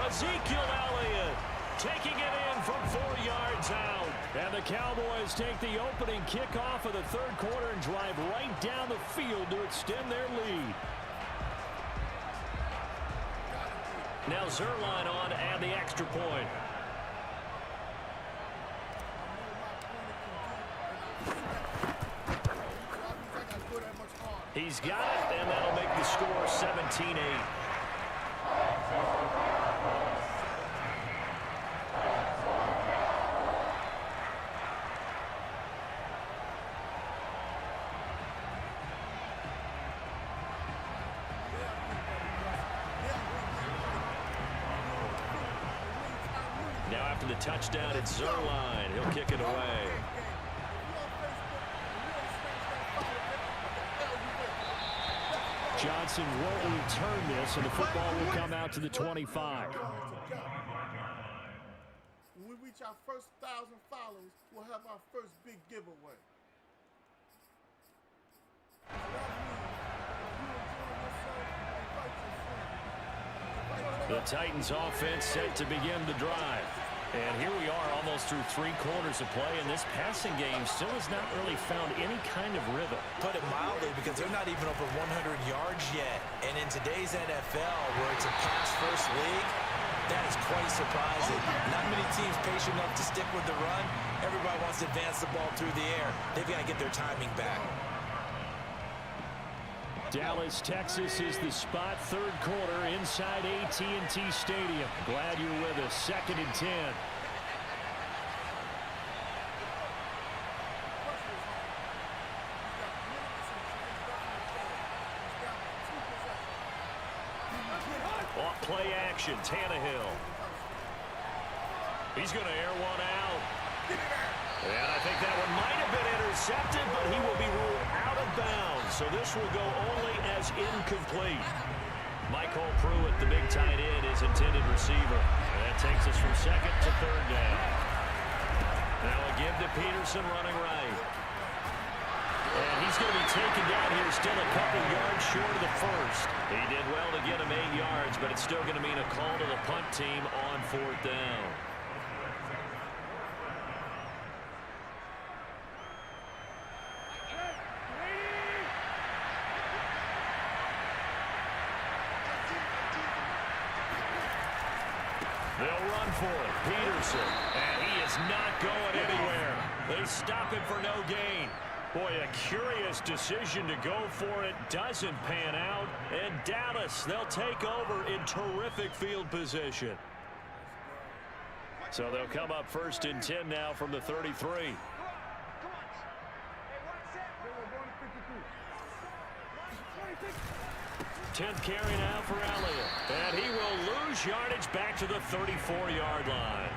Ezekiel Elliott taking it in from 4 yards out. And the Cowboys take the opening kickoff of the 3rd quarter and drive right down the field to extend their lead. Now Zerline on to add the extra point. He's got it, and that'll make the score 17-8. Now after the touchdown, it's Zerline. He'll kick it away. Johnson won't return this, and the football will come out to the 25. When we reach our first 1,000 followers, we'll have our first big giveaway. The Titans offense set to begin the drive. And here we are almost through 3 quarters of play, and this passing game still has not really found any kind of rhythm. Put it mildly, because they're not even over 100 yards yet. And in today's NFL, where it's a pass-first league, that is quite surprising. Not many teams patient enough to stick with the run. Everybody wants to advance the ball through the air. They've got to get their timing back. Dallas, Texas is the spot. 3rd quarter inside AT&T Stadium. Glad you're with us. 2nd and 10. Off play action, Tannehill. He's going to air one out. And I think that one might have been intercepted, but he will be ruled out of bounds. So this will go only as incomplete. Michael Pruitt, the big tight end, is intended receiver. And that takes us from second to third down. Now a give to Peterson running right. And he's going to be taken down here, still a couple yards short of the first. He did well to get him 8 yards, but it's still going to mean a call to the punt team on fourth down. They'll run for it. Peterson. And he is not going anywhere. They stop him for no gain. Boy, a curious decision to go for it. Doesn't pan out. And Dallas, they'll take over in terrific field position. So they'll come up first and 10 now from the 33. 10th carry now for Elliott. And he will lose yardage back to the 34-yard line.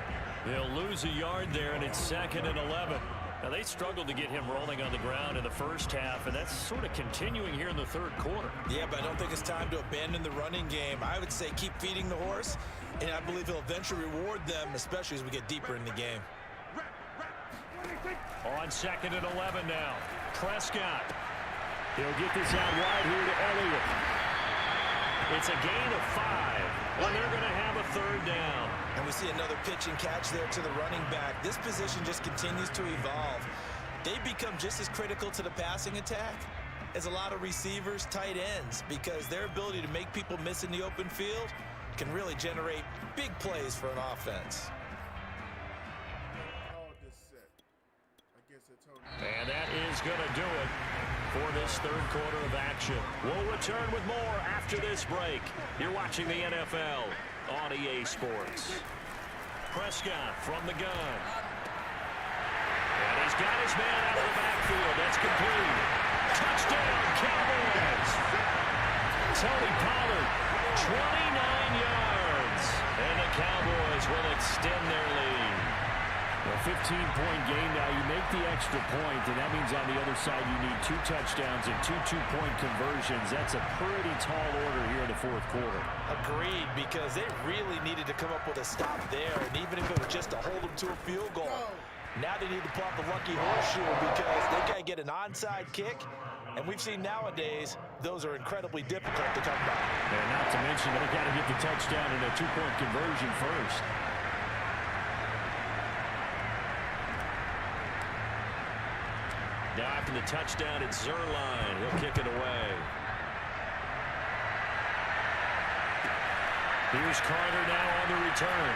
They'll lose a yard there, and it's 2nd and 11. Now, they struggled to get him rolling on the ground in the first half, and that's sort of continuing here in the third quarter. Yeah, but I don't think it's time to abandon the running game. I would say keep feeding the horse, and I believe he'll eventually reward them, especially as we get deeper in the game. On 2nd and 11 now. Prescott. He'll get this out wide here to Elliott. It's a gain of 5, and they're going to have a third down. And we see another pitch and catch there to the running back. This position just continues to evolve. They become just as critical to the passing attack as a lot of receivers, tight ends, because their ability to make people miss in the open field can really generate big plays for an offense. And that is going to do it for this third quarter of action. We'll return with more after this break. You're watching the NFL on EA Sports. Prescott from the gun. And he's got his man out of the backfield. That's complete. Touchdown, Cowboys. Tony Pollard, 29 yards. And the Cowboys will extend their lead. A 15-point game now. You make the extra point, and that means on the other side you need 2 touchdowns and 2 two-point conversions. That's a pretty tall order here in the fourth quarter. Agreed, because they really needed to come up with a stop there, and even if it was just to hold them to a field goal. Now they need to pull out the lucky horseshoe because they've got to get an onside kick, and we've seen nowadays those are incredibly difficult to come by. And not to mention they've got to get the touchdown and a 2-point conversion first. Now after the touchdown, it's Zerline. He'll kick it away. Here's Carter now on the return.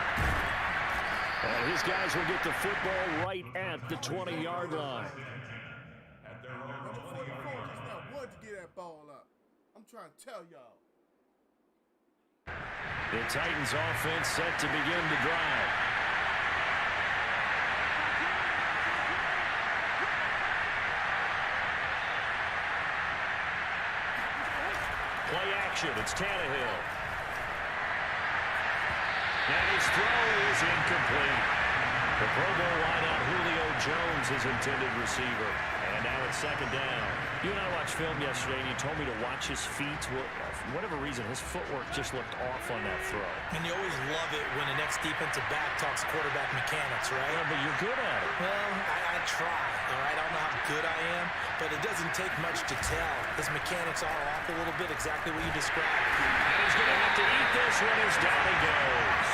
And his guys will get the football right at the 20-yard line. To get that ball up. I'm trying to tell y'all. The Titans offense set to begin the drive. Play action. It's Tannehill. And his throw is incomplete. The Pro Bowl wideout Julio Jones is intended receiver. And now it's 2nd down. You and I watched film yesterday, and you told me to watch his feet. For whatever reason, his footwork just looked off on that throw. And you always love it when the next defensive back talks quarterback mechanics, right? Yeah, but you're good at it. Well, I try, all right? I don't know how good I am, but it doesn't take much to tell. His mechanics are off a little bit, exactly what you described. And he's going to have to eat this one as down he goes.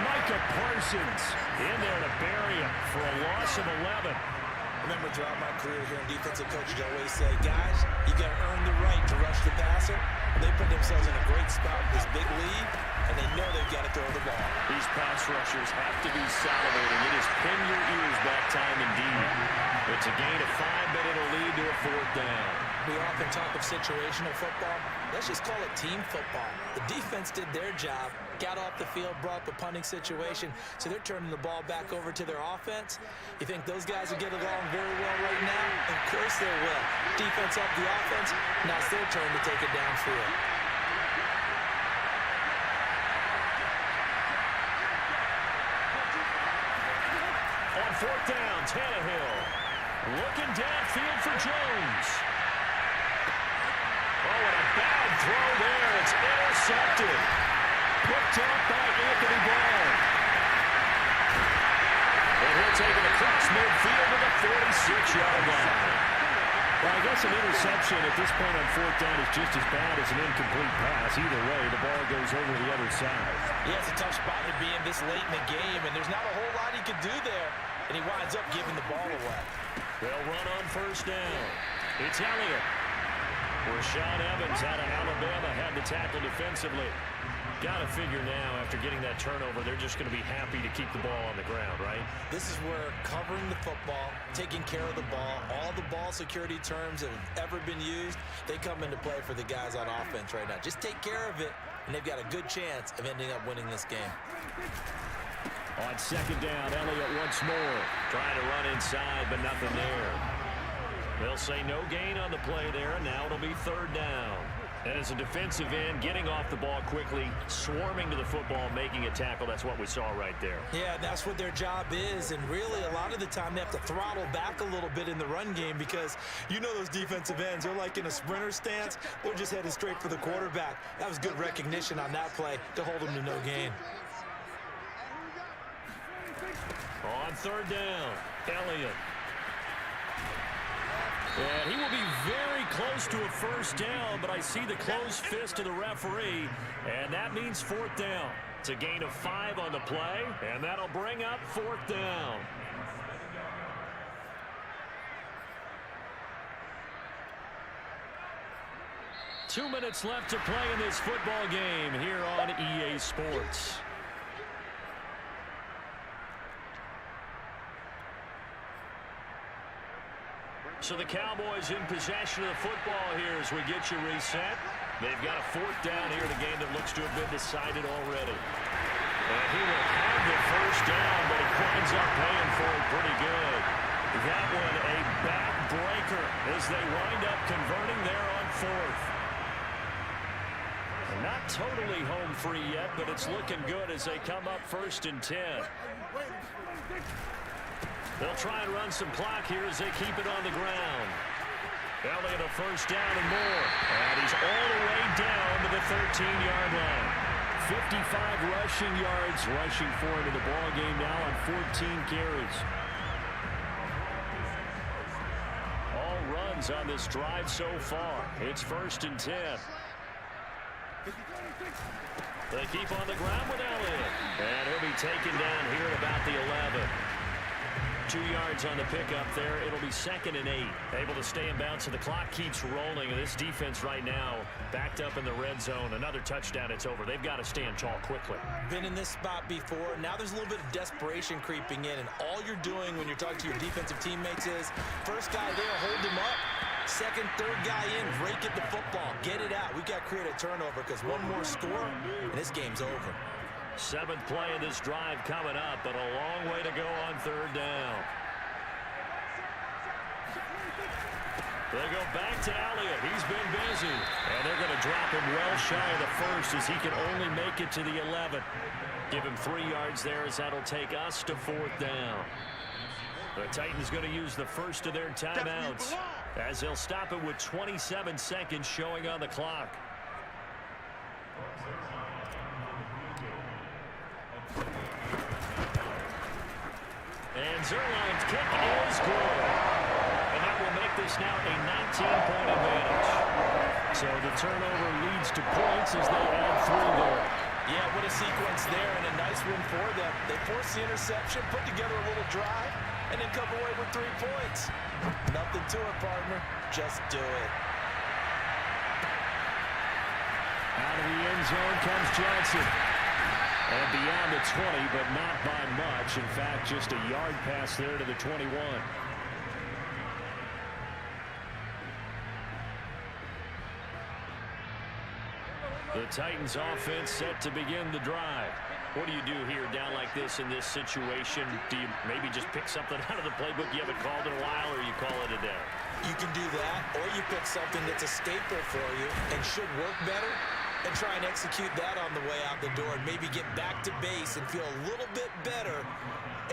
Micah Parsons in there to bury him for a loss of 11. Remember, throughout my career here in defensive coaches, I always say, guys, you got to earn the right to rush the passer. And they put themselves in a great spot with this big lead, and they know they've got to throw the ball. These pass rushers have to be salivating. It is pin your ears back time indeed. It's a gain of 5, but it'll lead to a 4th down. We often talk of situational football. Let's just call it team football. The defense did their job, got off the field, brought up a punting situation, so they're turning the ball back over to their offense. You think those guys will get along very well right now? Of course they will. Defense up the offense. Now it's their turn to take it downfield. On 4th down, Tannehill looking downfield for Jones. Oh, and a bad throw there. It's guess an interception at this point on fourth down is just as bad as an incomplete pass. Either way, the ball goes over the other side. Yeah, it's a tough spot to be in this late in the game, and there's not a whole lot he could do there. And he winds up giving the ball away. They'll run on first down. It's Elliott. Rashaan Evans out of Alabama had the tackle defensively. Got to figure now, after getting that turnover, they're just going to be happy to keep the ball on the ground, right? This is where covering the football, taking care of the ball, all the ball security terms that have ever been used, they come into play for the guys on offense right now. Just take care of it, and they've got a good chance of ending up winning this game. On second down, Elliott once more. Trying to run inside, but nothing there. They'll say no gain on the play there, and now it'll be third down. And as a defensive end, getting off the ball quickly, swarming to the football, making a tackle, that's what we saw right there. Yeah, that's what their job is, and really a lot of the time they have to throttle back a little bit in the run game because you know those defensive ends, they're like in a sprinter stance, they're just headed straight for the quarterback. That was good recognition on that play to hold them to no gain. On third down, Elliott. And he will be very close to a first down, but I see the closed fist of the referee, and that means fourth down. It's a gain of 5 on the play, and that'll bring up fourth down. Two minutes left to play in this football game here on EA Sports. So the Cowboys in possession of the football here as we get you reset. They've got a fourth down here in a game that looks to have been decided already. And he will have the first down, but he winds up paying for it pretty good. That one a backbreaker as they wind up converting there on fourth. And not totally home free yet, but it's looking good as they come up 1st and 10. They'll try and run some clock here as they keep it on the ground. Elliott a first down and more. And he's all the way down to the 13-yard line. 55 rushing yards rushing for him in the ball game now on 14 carries. All runs on this drive so far. It's 1st and 10. They keep on the ground with Elliott. And he'll be taken down here at about the 11. 2 yards on the pickup there. It'll be 2nd and 8. Able to stay in bounds, so the clock keeps rolling. This defense right now backed up in the red zone. Another touchdown, it's over. They've got to stand tall quickly. Been in this spot before. Now there's a little bit of desperation creeping in, and all you're doing when you're talking to your defensive teammates is first guy there, hold him up. Second, third guy in, rake at the football. Get it out. We've got to create a turnover because one more score, and this game's over. 7th play of this drive coming up, but a long way to go on third down. They go back to Elliott. He's been busy. And they're going to drop him well shy of the first as he can only make it to the 11. Give him 3 yards there as that'll take us to 4th down. The Titans going to use the first of their timeouts as they'll stop it with 27 seconds showing on the clock. And Zerline's kick is good. And that will make this now a 19-point advantage. So the turnover leads to points as they add 3 there. Yeah, what a sequence there, and a nice win for them. They force the interception, put together a little drive, and then come away with 3 points. Nothing to it, partner. Just do it. Out of the end zone comes Johnson. And beyond the 20, but not by much. In fact, just a yard pass there to the 21. The Titans offense set to begin the drive. What do you do here down like this in this situation? Do you maybe just pick something out of the playbook you haven't called in a while, or you call it a day? You can do that, or you pick something that's a staple for you and should work better and try and execute that on the way out the door and maybe get back to base and feel a little bit better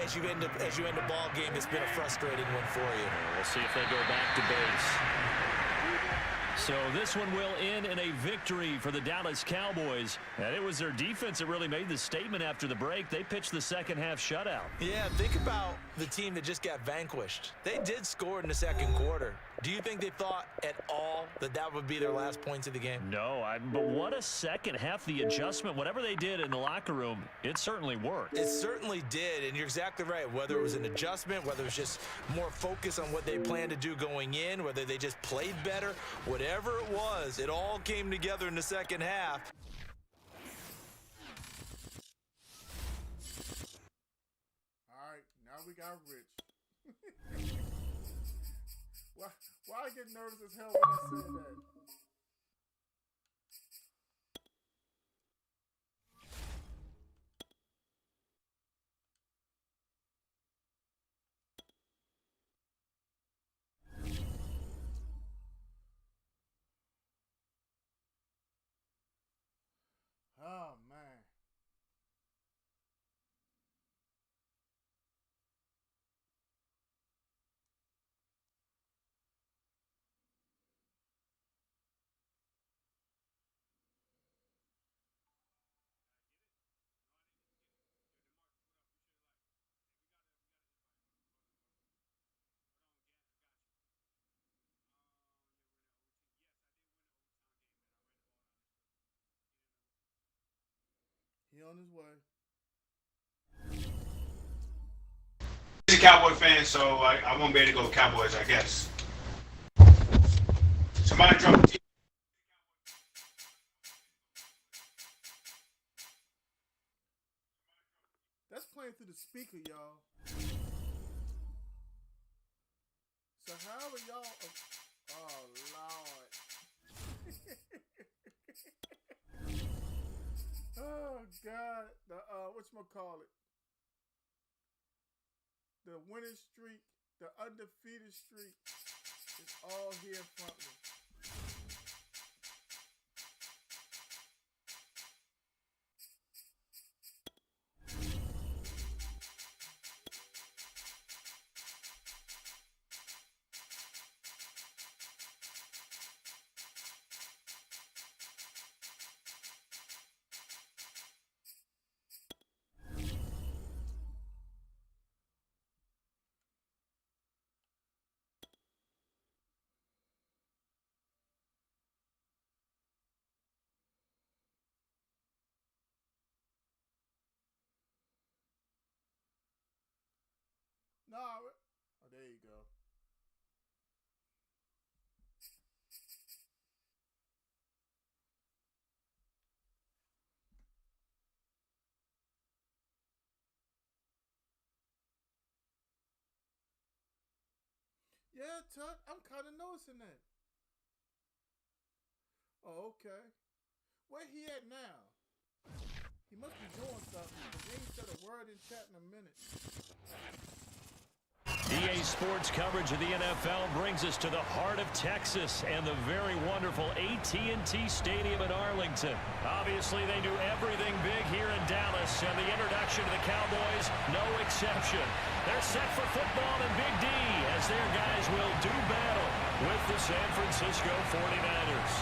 as you end a ball game that's been a frustrating one for you. We'll see if they go back to base. So this one will end in a victory for the Dallas Cowboys. And it was their defense that really made the statement after the break. They pitched the second half shutout. Yeah, think about the team that just got vanquished. They did score in the second quarter, Do you think they thought at all that that would be their last points of the game? No, but what a second half. The adjustment, whatever they did in the locker room, it certainly worked. It certainly did, and you're exactly right. Whether it was an adjustment, whether it was just more focus on what they planned to do going in, whether they just played better, whatever it was, it all came together in the second half. All right, now we got Rich. Why I get nervous as hell when I say that? Oh, man. He on his way. He's a Cowboy fan, so I won't be able to go Cowboys, I guess. Somebody drop the That's playing through the speaker, y'all. So however y'all... Oh, Lord. Oh, God. The, whatchamacallit? The winning streak, the undefeated streak is all here in front of me. No. Oh, there you go. Yeah, Tut, I'm kind of noticing that. Oh, okay. Where he at now? He must be doing something, because he ain't said a word in chat in a minute. EA Sports coverage of the NFL brings us to the heart of Texas and the very wonderful AT&T Stadium in Arlington. Obviously, they do everything big here in Dallas, and the introduction to the Cowboys, no exception. They're set for football in Big D as their guys will do battle with the San Francisco 49ers.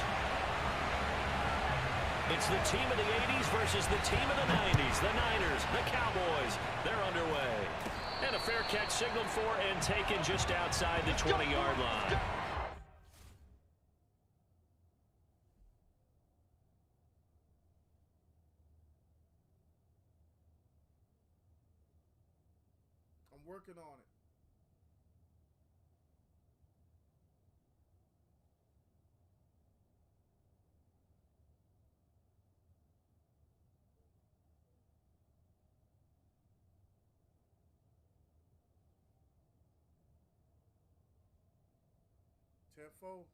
It's the team of the 80s versus the team of the 90s. The Niners, the Cowboys, they're underway. And a fair catch signaled for and taken just outside the 20-yard line. I'm working on it. Tenfold.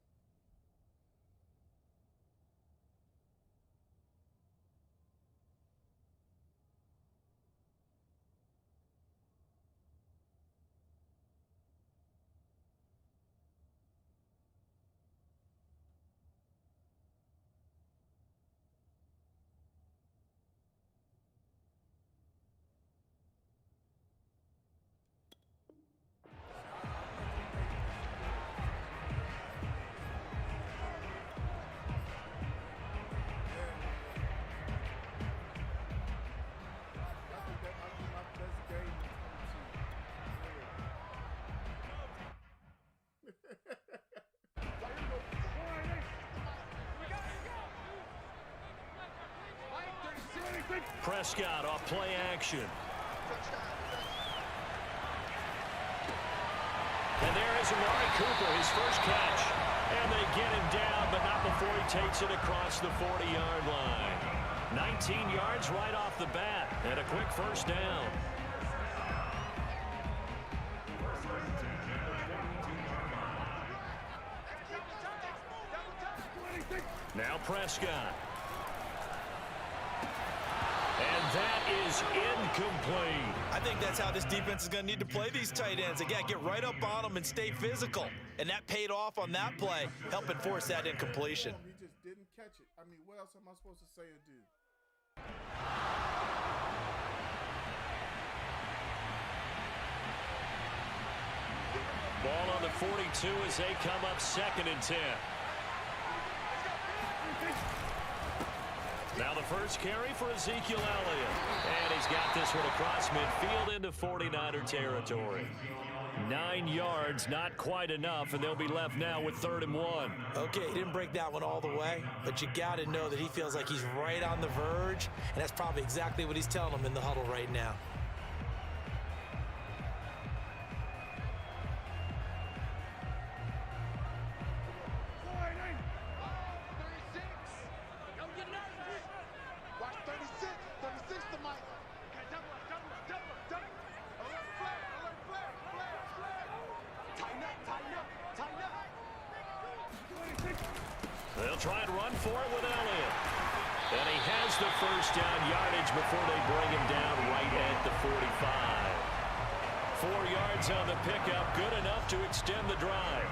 Prescott off play action. And there is Amari Cooper, his first catch. And they get him down, but not before he takes it across the 40-yard line. 19 yards right off the bat, and a quick first down. Now Prescott. And that is incomplete. I think that's how this defense is going to need to play these tight ends. Again, get right up on them and stay physical. And that paid off on that play, helping force that incompletion. He just didn't catch it. I mean, what else am I supposed to say or do? Ball on the 42 as they come up 2nd and 10. Now the first carry for Ezekiel Elliott. And he's got this one across midfield into 49er territory. 9 yards, not quite enough, and they'll be left now with 3rd and 1. Okay, he didn't break that one all the way, but you got to know that he feels like he's right on the verge, and that's probably exactly what he's telling them in the huddle right now. They'll try and run for it with Elliott. And he has the first down yardage before they bring him down right at the 45. 4 yards on the pickup, good enough to extend the drive.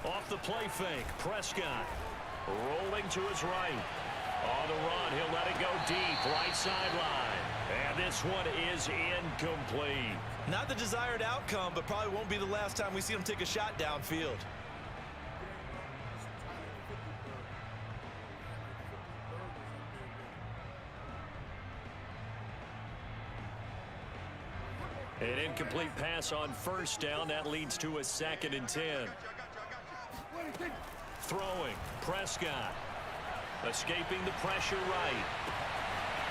Off the play fake, Prescott rolling to his right. On the run, he'll let it go deep, right sideline. And this one is incomplete. Not the desired outcome, but probably won't be the last time we see him take a shot downfield. An incomplete pass on first down. That leads to a 2nd and 10. Throwing, Prescott. Escaping the pressure right.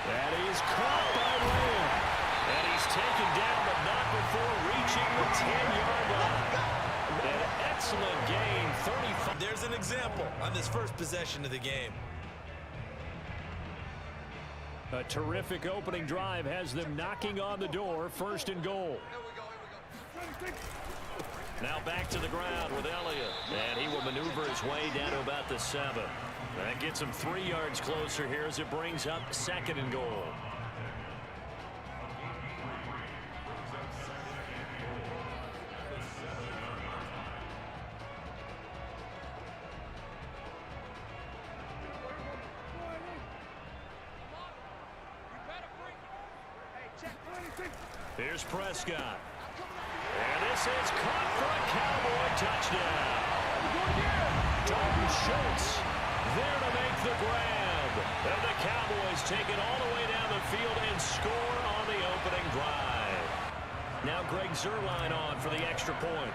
That is caught by Lamb. And he's taken down, but not before reaching the 10-yard line. An excellent gain, 35. There's an example on this first possession of the game. A terrific opening drive has them knocking on the door, 1st and goal. Now back to the ground with Elliott. And he will maneuver his way down to about the 7. That gets him 3 yards closer here as it brings up 2nd and goal. Here's Prescott. And this is caught for a Cowboy touchdown. Dalton Schultz there to make the grab. And the Cowboys take it all the way down the field and score on the opening drive. Now Greg Zuerlein on for the extra point.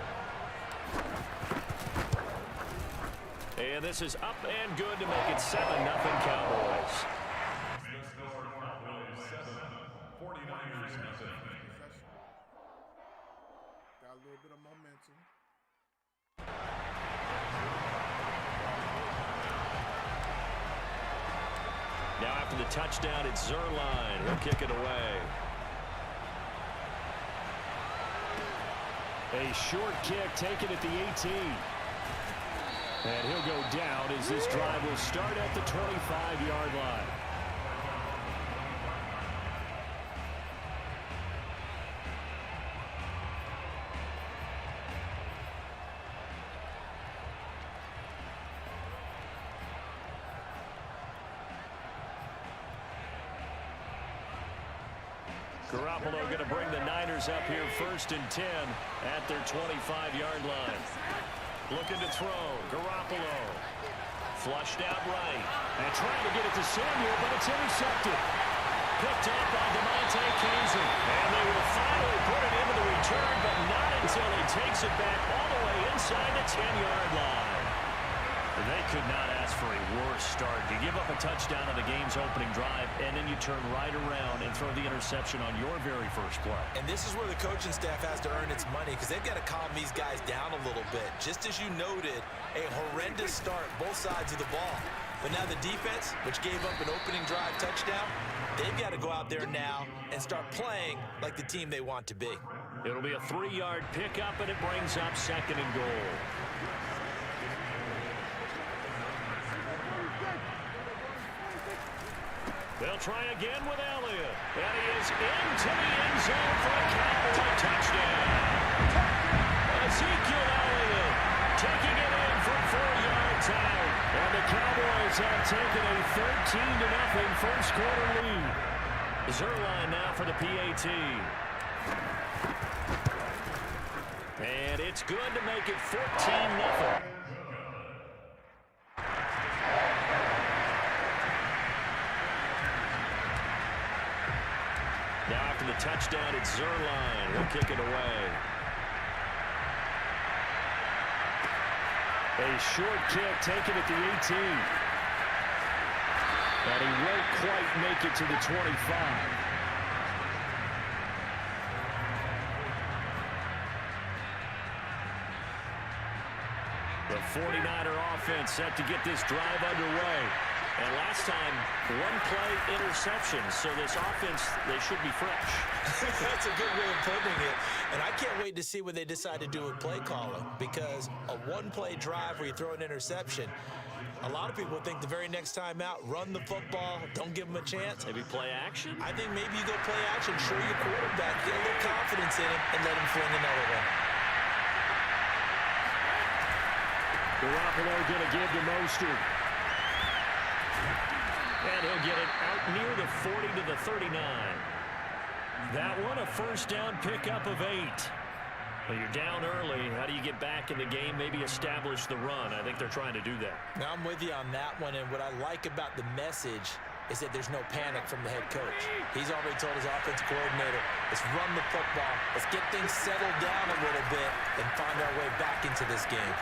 And this is up and good to make it 7-0 Cowboys. 49ers nothing. Got a little bit of momentum. Now after the touchdown, it's Zuerlein. He'll kick it away. A short kick taken at the 18. And he'll go down as this drive will start at the 25-yard line. Garoppolo going to bring the Niners up here 1st and 10 at their 25-yard line. Looking to throw. Garoppolo flushed out right. And trying to get it to Samuel, but it's intercepted. Picked up by DeMonte Kaiser. And they will finally put it into the return, but not until he takes it back all the way inside the 10-yard line. They could not ask for a worse start. You give up a touchdown on the game's opening drive, and then you turn right around and throw the interception on your very first play. And this is where the coaching staff has to earn its money, because they've got to calm these guys down a little bit. Just as you noted, a horrendous start, both sides of the ball. But now the defense, which gave up an opening drive touchdown, they've got to go out there now and start playing like the team they want to be. It'll be a 3-yard pickup, and it brings up 2nd and goal. They'll try again with Elliott. And he is into the end zone for a Cowboy touchdown. Ezekiel Elliott taking it in from 4 yards out. And the Cowboys have taken a 13-0 first quarter lead. Zerline now for the PAT. And it's good to make it 14-0. Now after the touchdown, it's Zerline. He'll kick it away. A short kick taken at the 18. And he won't quite make it to the 25. The 49er offense set to get this drive underway. And last time, 1-play interception. So this offense, they should be fresh. That's a good way of putting it. And I can't wait to see what they decide to do with play calling, because a 1-play drive where you throw an interception, a lot of people think the very next time out, run the football, don't give them a chance. Maybe play action? I think maybe you go play action, show your quarterback, get a little confidence in him, and let him fling another one. Garoppolo going to give to Mostert. And he'll get it out near the 40 to the 39. That one, a first down pickup of 8. Well, you're down early. How do you get back in the game? Maybe establish the run. I think they're trying to do that. Now, I'm with you on that one, and what I like about the message is that there's no panic from the head coach. He's already told his offensive coordinator, let's run the football, let's get things settled down a little bit, and find our way back into this game.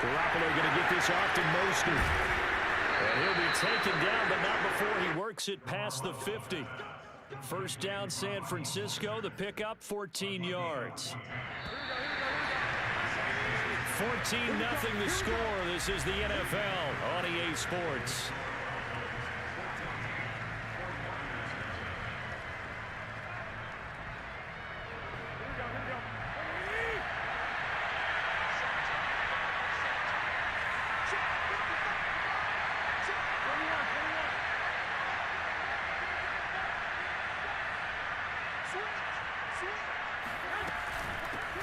Garoppolo going to get this off to Mostert. And he'll be taken down, but not before he works it past the 50. First down, San Francisco. The pickup, 14 yards. 14-0 the score. This is the NFL on EA Sports.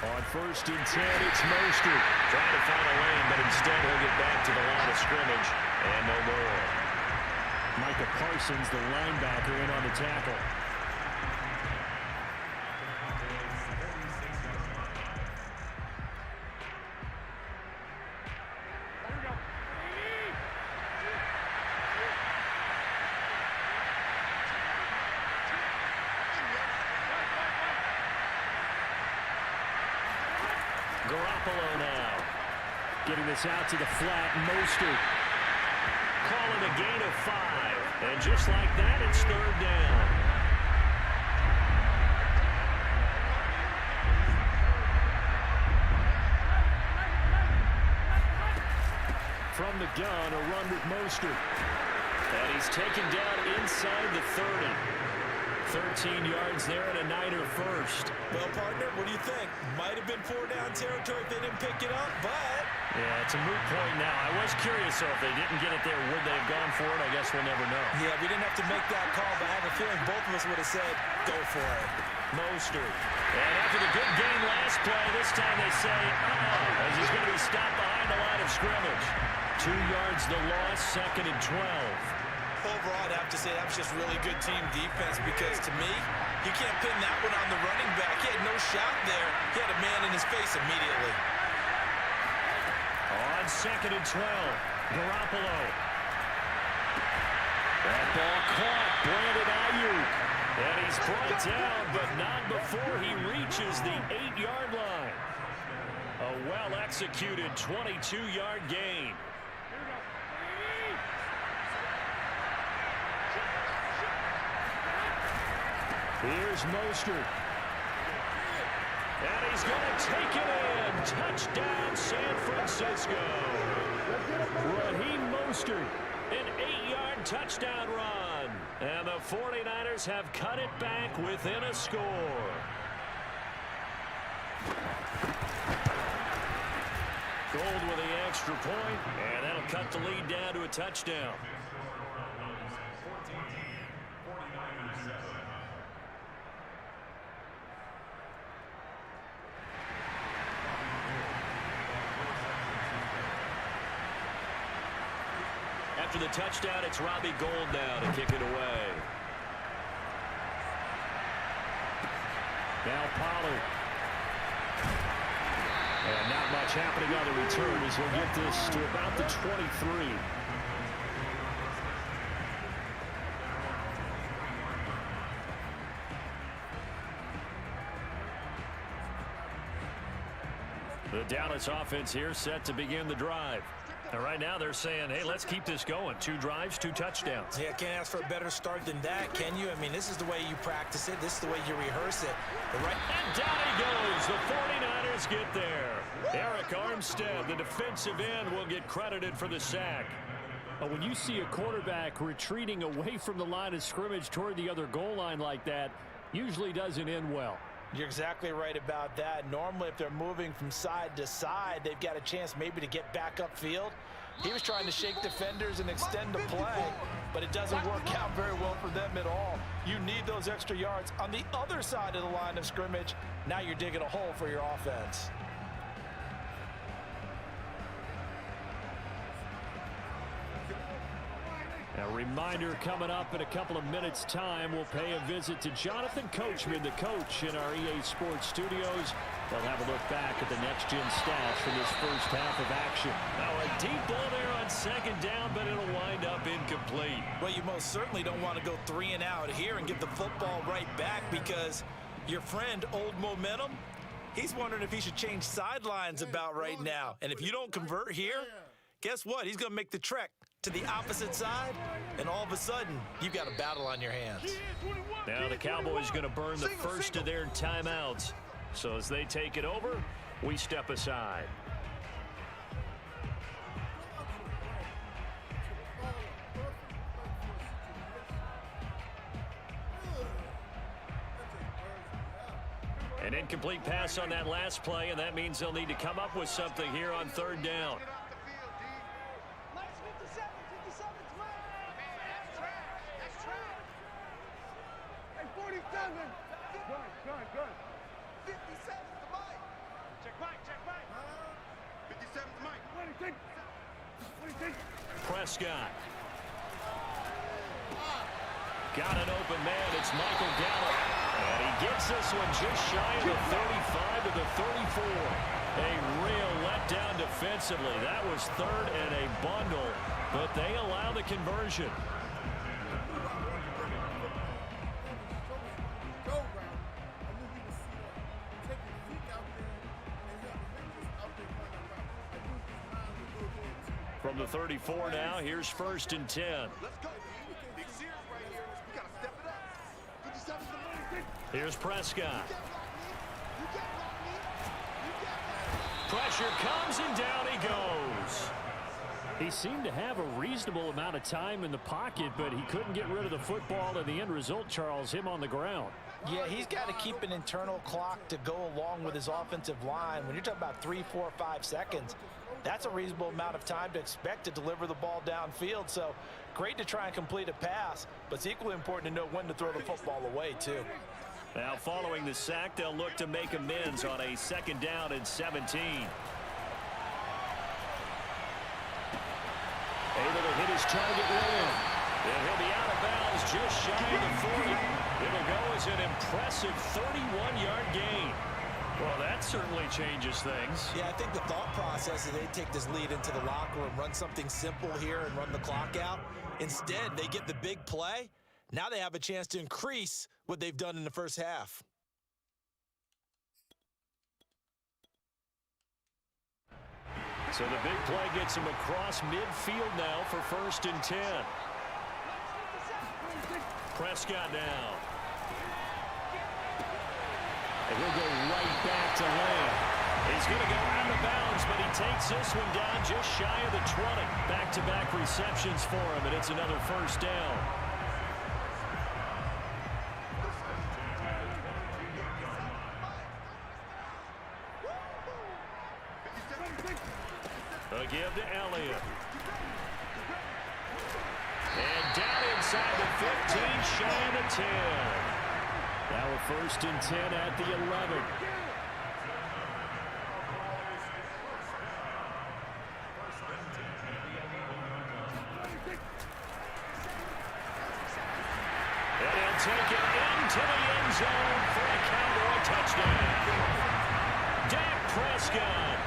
On 1st and 10, it's Mostert. Trying to find a lane, but instead he'll get back to the line of scrimmage. And no more. Micah Parsons, the linebacker, in on the tackle. Garoppolo now. Getting this out to the flat. Mostert. Calling a gain of 5. And just like that, it's 3rd down. From the gun, a run with Mostert. And he's taken down inside the 30. 13 yards there and a Niner first. Well, partner, what do you think? Might have been 4-down territory if they didn't pick it up, but... Yeah, it's a moot point now. I was curious, so if they didn't get it there, would they have gone for it? I guess we'll never know. Yeah, we didn't have to make that call, but I have a feeling both of us would have said, go for it. Mostert. And after the good game last play, this time they say, uh-oh, as he's going to be stopped behind the line of scrimmage. 2 yards the loss, 2nd and 12. Overall, I'd have to say that was just really good team defense, because to me, you can't pin that one on the running back. He had no shot there. He had a man in his face immediately. On 2nd and 12, Garoppolo. He's brought down, but not before he reaches the 8-yard line. A well-executed 22-yard gain. Here's Mostert. And he's going to take it in. Touchdown, San Francisco. Raheem Mostert, an 8-yard touchdown run. And the 49ers have cut it back within a score. Gold with the extra point, and that'll cut the lead down to a touchdown. After the touchdown, it's Robbie Gould now to kick it away. Now Pollard. And not much happening on the return as he'll get this to about the 23. The Dallas offense here set to begin the drive. And right now they're saying, hey, let's keep this going. 2 drives, 2 touchdowns. Yeah, can't ask for a better start than that, can you? I mean, this is the way you practice it. This is the way you rehearse it. And down he goes. The 49ers get there. Eric Armstead, the defensive end, will get credited for the sack. When you see a quarterback retreating away from the line of scrimmage toward the other goal line like that, usually doesn't end well. You're exactly right about that. Normally, if they're moving from side to side, they've got a chance maybe to get back upfield. He was trying to shake defenders and extend the play, but it doesn't work out very well for them at all. You need those extra yards on the other side of the line of scrimmage. Now you're digging a hole for your offense. A reminder coming up in a couple of minutes' time. We'll pay a visit to Jonathan Coachman, the coach in our EA Sports studios. They'll have a look back at the next-gen stats from this first half of action. Now a deep ball there on second down, but it'll wind up incomplete. Well, you most certainly don't want to go 3 and out here and get the football right back because your friend, Old Momentum, he's wondering if he should change sidelines about right now. And if you don't convert here, guess what? He's going to make the trek to the opposite side, and all of a sudden, you've got a battle on your hands. Now the Cowboys going to burn the first of their timeouts. So as they take it over, we step aside. An incomplete pass on that last play, and that means they'll need to come up with something here on third down. Prescott. Got an open man. It's Michael Gallup. And he gets this one just shy of the 35 to the 34. A real letdown defensively. That was third and a bundle, but they allow the conversion. From the 34 now, here's 1st and 10. Let's go. Big series right here. We got to step it up. 57's the money. Here's Prescott. Pressure comes and down he goes. He seemed to have a reasonable amount of time in the pocket, but he couldn't get rid of the football, and the end result, Charles, him on the ground. Yeah, he's got to keep an internal clock to go along with his offensive line. When you're talking about 3, 4, 5 seconds, that's a reasonable amount of time to expect to deliver the ball downfield. So great to try and complete a pass, but it's equally important to know when to throw the football away, too. Now following the sack, they'll look to make amends on a 2nd down and 17. Able to hit his target rim. And he'll be out of bounds just shy of the 40. It'll go as an impressive 31-yard gain. Well, that certainly changes things. Yeah, I think the thought process is they take this lead into the locker room, run something simple here and run the clock out. Instead, they get the big play. Now they have a chance to increase what they've done in the first half. So the big play gets him across midfield now for 1st and 10. Prescott now. And he'll go right back to Lamb. He's going to go out of bounds, but he takes this one down just shy of the 20. Back-to-back receptions for him, and it's another 1st down. A give to Elliott. And down inside the 15, shy of the 10. Now a 1st and 10 at the 11. And he'll take it into the end zone for a Cowboy touchdown. Dak Prescott,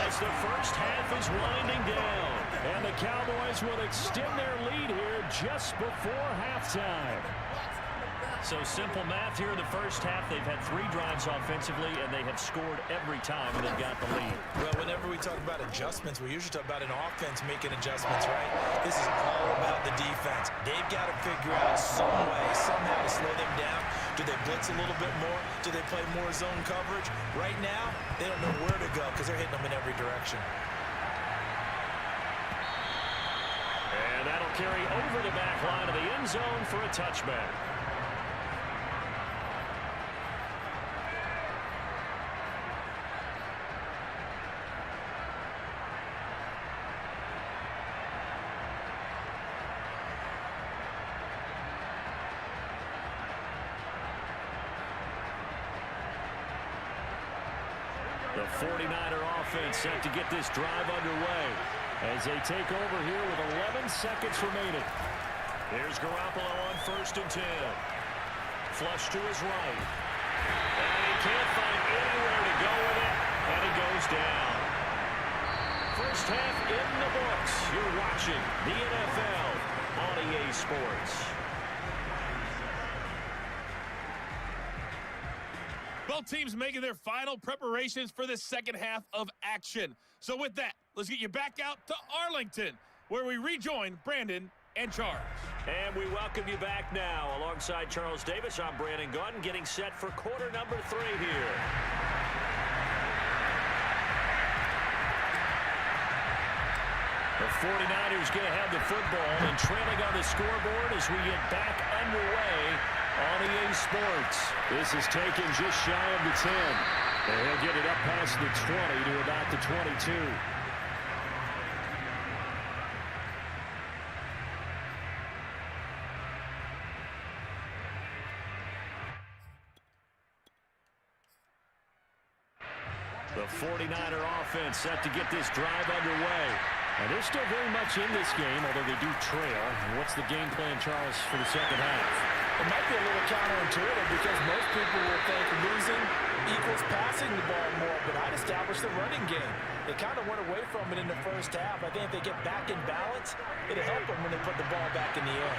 as the first half is winding down. And the Cowboys will extend their lead here just before halftime. So simple math here in the first half. They've had 3 drives offensively, and they have scored every time, and they've got the lead. Well, whenever we talk about adjustments, we usually talk about an offense making adjustments, right? This is all about the defense. They've got to figure out some way, somehow to slow them down. Do they blitz a little bit more? Do they play more zone coverage? Right now, they don't know where to go because they're hitting them in every direction. And that'll carry over the back line of the end zone for a touchback. The 49er offense set to get this drive underway as they take over here with 11 seconds remaining. Here's Garoppolo on 1st and 10. Flush to his right. And he can't find anywhere to go with it, and he goes down. First half in the books. You're watching the NFL on EA Sports. Both teams making their final preparations for this second half of action. So with that, let's get you back out to Arlington, where we rejoin Brandon and Charles. And we welcome you back now. Alongside Charles Davis, I'm Brandon Gaudin, getting set for quarter number 3 here. The 49ers get ahead the football and trailing on the scoreboard as we get back underway on EA Sports. This is taken just shy of the 10. And he'll get it up past the 20 to about the 22. The 49er offense set to get this drive underway. And they're still very much in this game, although they do trail. What's the game plan, Charles, for the second half? It might be a little counterintuitive because most people will think losing equals passing the ball more, but I'd establish the running game. They kind of went away from it in the first half. I think if they get back in balance, it'll help them when they put the ball back in the air.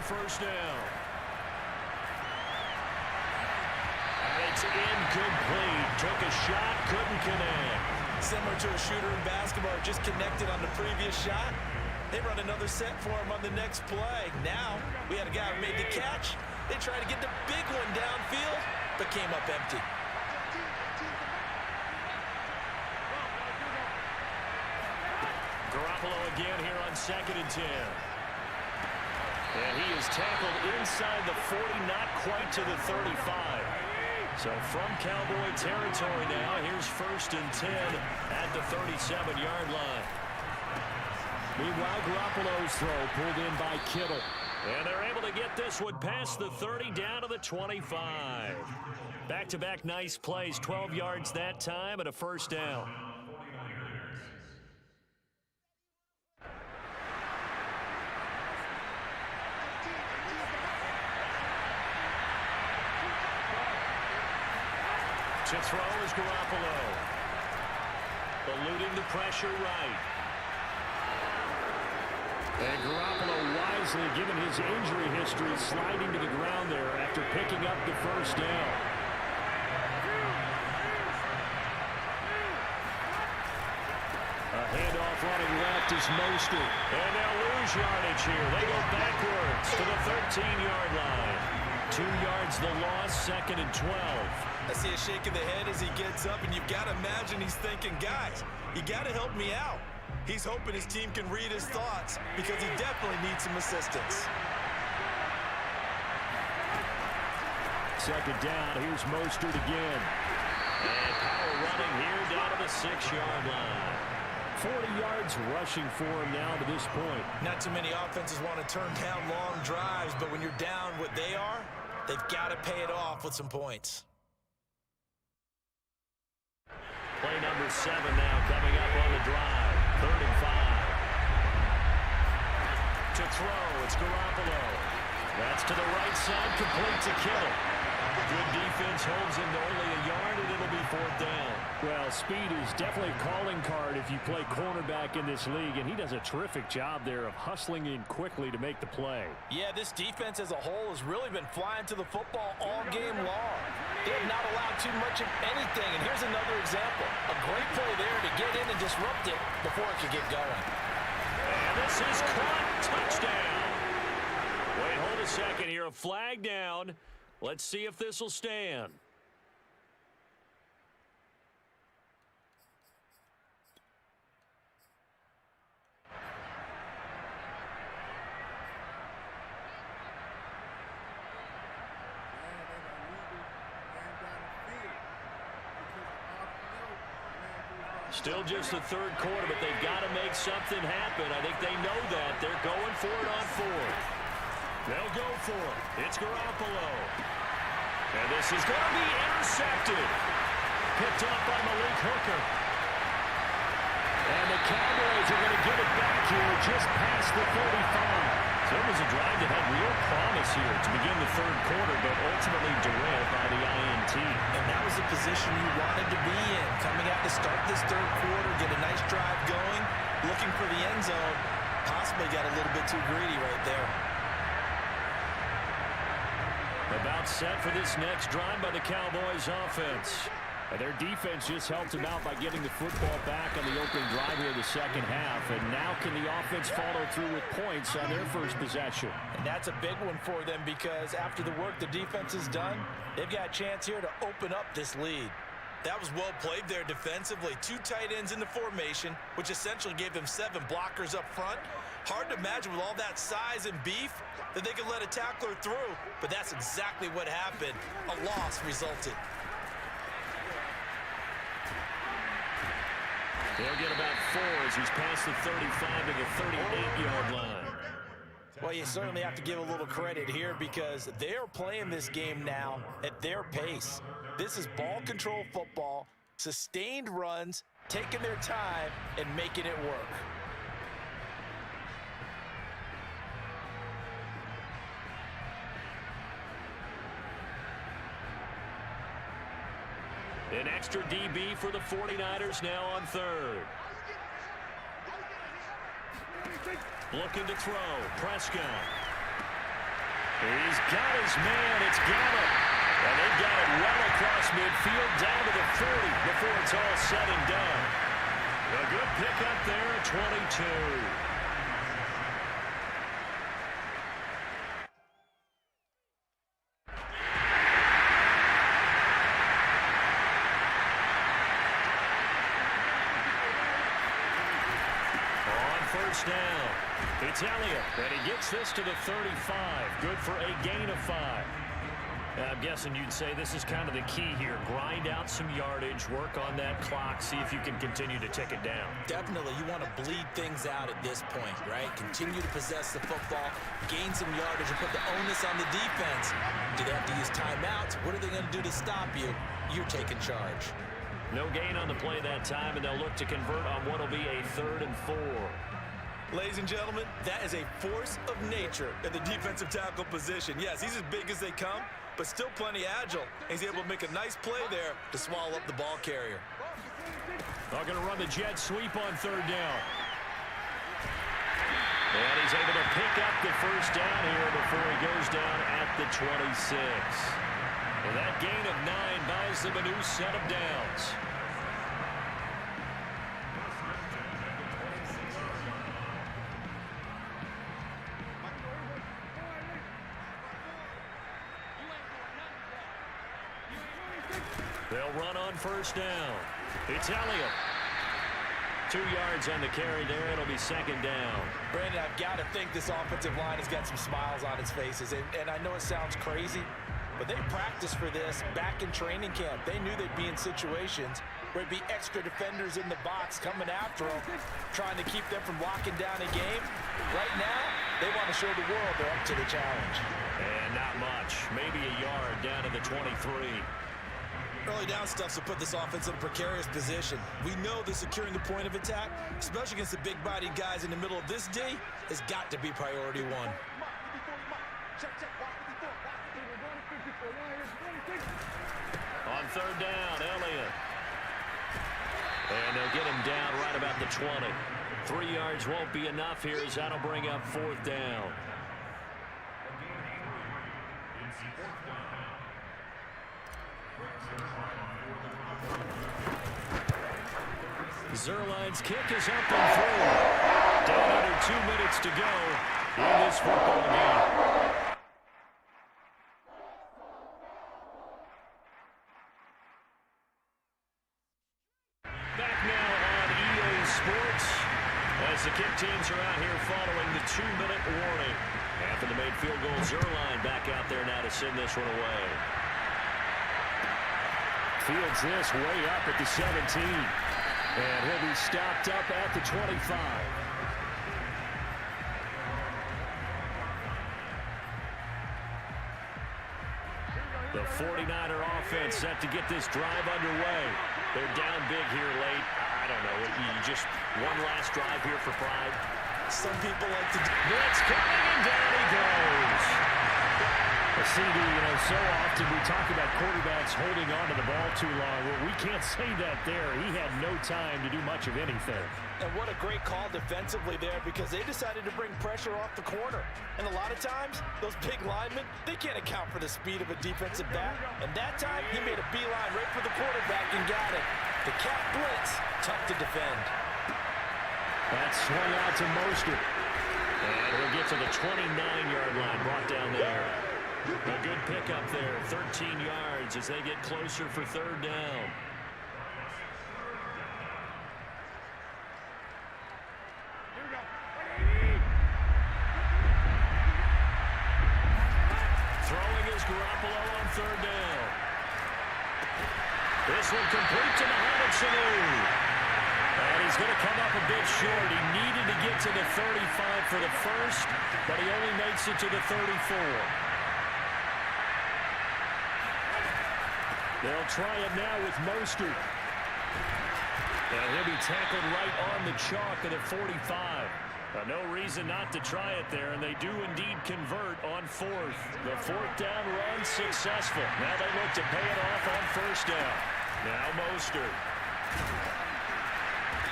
First down. And it's incomplete. Took a shot, couldn't connect. Similar to a shooter in basketball, just connected on the previous shot. They run another set for him on the next play. Now, we had a guy who made the catch. They tried to get the big one downfield, but came up empty. Garoppolo again here on 2nd and 10. And he is tackled inside the 40, not quite to the 35. So from Cowboy territory now, here's 1st and 10 at the 37-yard line. Meanwhile, Garoppolo's throw pulled in by Kittle. And they're able to get this one past the 30 down to the 25. Back-to-back nice plays, 12 yards that time and a 1st down. To throw is Garoppolo. Eluding the pressure right. And Garoppolo wisely, given his injury history, sliding to the ground there after picking up the first down. A handoff running left is Mostert. And they'll lose yardage here. They go backwards to the 13-yard line. 2 yards the loss, 2nd and 12. I see a shake of the head as he gets up, and you've got to imagine he's thinking, guys, you got to help me out. He's hoping his team can read his thoughts because he definitely needs some assistance. 2nd down, here's Mostert again. And power running here down to the 6-yard line. 40 yards rushing for him now to this point. Not too many offenses want to turn down long drives, but when you're down what they are, they've got to pay it off with some points. Play number 7 now coming up on the drive. 3rd and 5. To throw, it's Garoppolo. That's to the right side, complete to Kittle. Good defense holds him to only a yard, and it'll be 4th down. Well, speed is definitely a calling card if you play cornerback in this league, and he does a terrific job there of hustling in quickly to make the play. Yeah, this defense as a whole has really been flying to the football all game long. They have not allowed too much of anything, and here's another example. A great play there to get in and disrupt it before it could get going. And this is caught. Touchdown. Wait, hold a second here. A flag down. Let's see if this will stand. Still just the 3rd quarter, but they've got to make something happen. I think they know that. They're going for it on 4th. They'll go for it. It's Garoppolo. And this is going to be intercepted. Picked up by Malik Hooker. And the Cowboys are going to get it back here just past the 35. So it was a drive that had real promise here to begin the 3rd quarter, but ultimately derailed by the INT. And that was the position you wanted to be in. Coming out to start this 3rd quarter, get a nice drive going, looking for the end zone. Possibly got a little bit too greedy right there. About set for this next drive by the Cowboys offense. And their defense just helped them out by getting the football back on the opening drive here in the 2nd half. And now can the offense follow through with points on their first possession? And that's a big one for them because after the work the defense has done, they've got a chance here to open up this lead. That was well played there defensively. 2 tight ends in the formation, which essentially gave them 7 blockers up front. Hard to imagine with all that size and beef that they could let a tackler through, but that's exactly what happened. A loss resulted. They'll get about 4 as he's past the 35 to the 38-yard line. Well, you certainly have to give a little credit here because they're playing this game now at their pace. This is ball control football, sustained runs, taking their time, and making it work. An extra DB for the 49ers now on 3rd. Looking to throw. Prescott. He's got his man. It's got him. And they've got it well across midfield down to the 40 before it's all said and done. A good pickup there at 22. First down. It's Elliott, and he gets this to the 35. Good for a gain of 5. I'm guessing you'd say this is kind of the key here. Grind out some yardage, work on that clock, see if you can continue to tick it down. Definitely. You want to bleed things out at this point, right? Continue to possess the football, gain some yardage, and put the onus on the defense. Do they have to use timeouts? What are they going to do to stop you? You're taking charge. No gain on the play that time, and they'll look to convert on what will be a 3rd and 4. Ladies and gentlemen, that is a force of nature in the defensive tackle position. Yes, he's as big as they come, but still plenty agile. He's able to make a nice play there to swallow up the ball carrier. They're going to run the jet sweep on third down. And he's able to pick up the first down here before he goes down at the 26. And that gain of 9 buys them a new set of downs. They'll run on first down. It's Elliott. 2 yards on the carry there. It'll be second down. Brandon, I've got to think this offensive line has got some smiles on its faces. And I know it sounds crazy, but they practiced for this back in training camp. They knew they'd be in situations where it'd be extra defenders in the box coming after them, trying to keep them from locking down a game. Right now, they want to show the world they're up to the challenge. And not much. Maybe a yard down to the 23. Early down stuff to put this offense in a precarious position. We know that securing the point of attack, especially against the big-bodied guys in the middle of this D, has got to be priority one. On third down, Elliott. And they'll get him down right about the 20. 3 yards won't be enough here as that'll bring up fourth down. Zerline's kick is up and through. Down under 2 minutes to go in this football game. Back now on EA Sports as the kick teams are out here following the 2-minute warning. After the made field goal, Zerline back out there now to send this one away. Fields this way up at the 17. And he'll be stopped up at the 25. The 49er offense set to get this drive underway. They're down big here late. I don't know. You just one last drive here for pride. Some people like to... Blitz coming, and down he goes. CD, so often we talk about quarterbacks holding on to the ball too long. Well, we can't say that there. He had no time to do much of anything. And what a great call defensively there, because they decided to bring pressure off the corner. And a lot of times, those big linemen, they can't account for the speed of a defensive back. And that time, he made a beeline right for the quarterback and got it. The cap blitz, tough to defend. That swung out to Mostert. And he'll get to the 29-yard line, brought down there. A good pickup there, 13 yards as they get closer for third down. Throwing is Garoppolo on third down. This one complete to Mohamed Sanu. And he's going to come up a bit short. He needed to get to the 35 for the first, but he only makes it to the 34. They'll try it now with Mostert. And he'll be tackled right on the chalk of the 45. No reason not to try it there, and they do indeed convert on fourth. The fourth down run successful. Now they look to pay it off on first down. Now Mostert.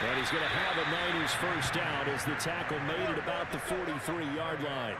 And he's going to have a Niners first down as the tackle made at about the 43-yard line.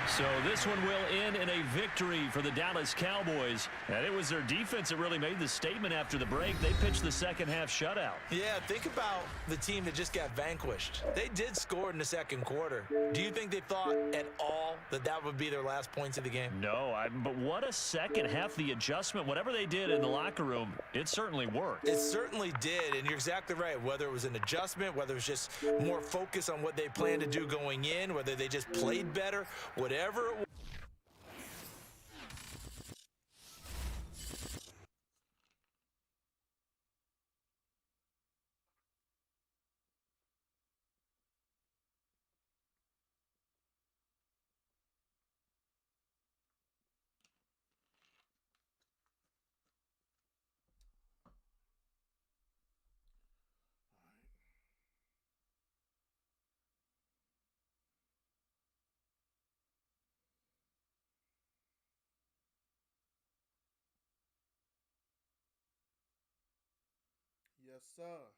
So this one will end in a victory for the Dallas Cowboys. And it was their defense that really made the statement after the break. They pitched the second half shutout. Yeah, think about the team that just got vanquished. They did score in the second quarter. Do you think they thought at all that that would be their last points of the game? No, but what a second half. The adjustment, whatever they did in the locker room, it certainly worked. It certainly did, and you're exactly right. Whether it was an adjustment, whether it was just more focus on what they planned to do going in, whether they just played better, whatever it was. Yes, sir.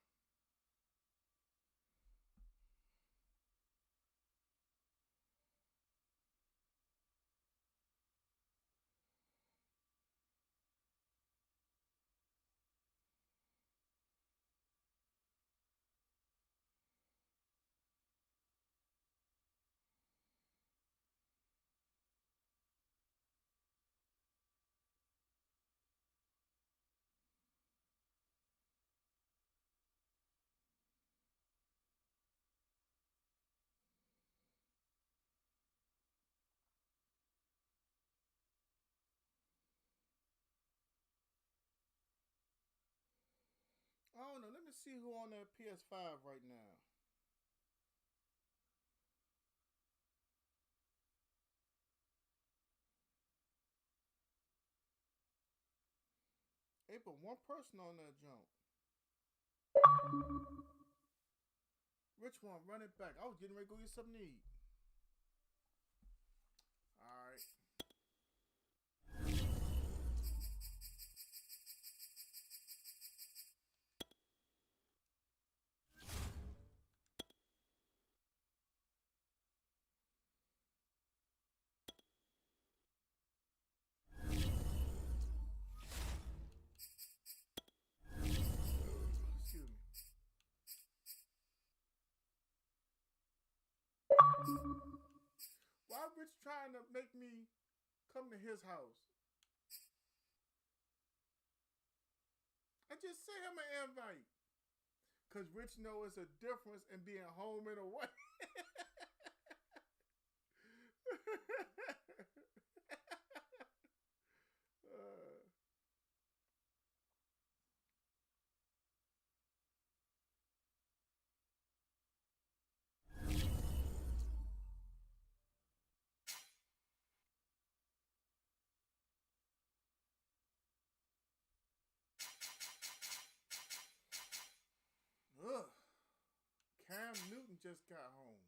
I don't know. Let me see who on that PS5 right now. Hey, but one person on that jump. Which one? Run it back. I was getting ready to go get something to eat. All right. Excuse me. Why Rich trying to make me come to his house? I just sent him an invite. Because Rich knows a difference in being home and away. Ugh. Cam Newton just got home.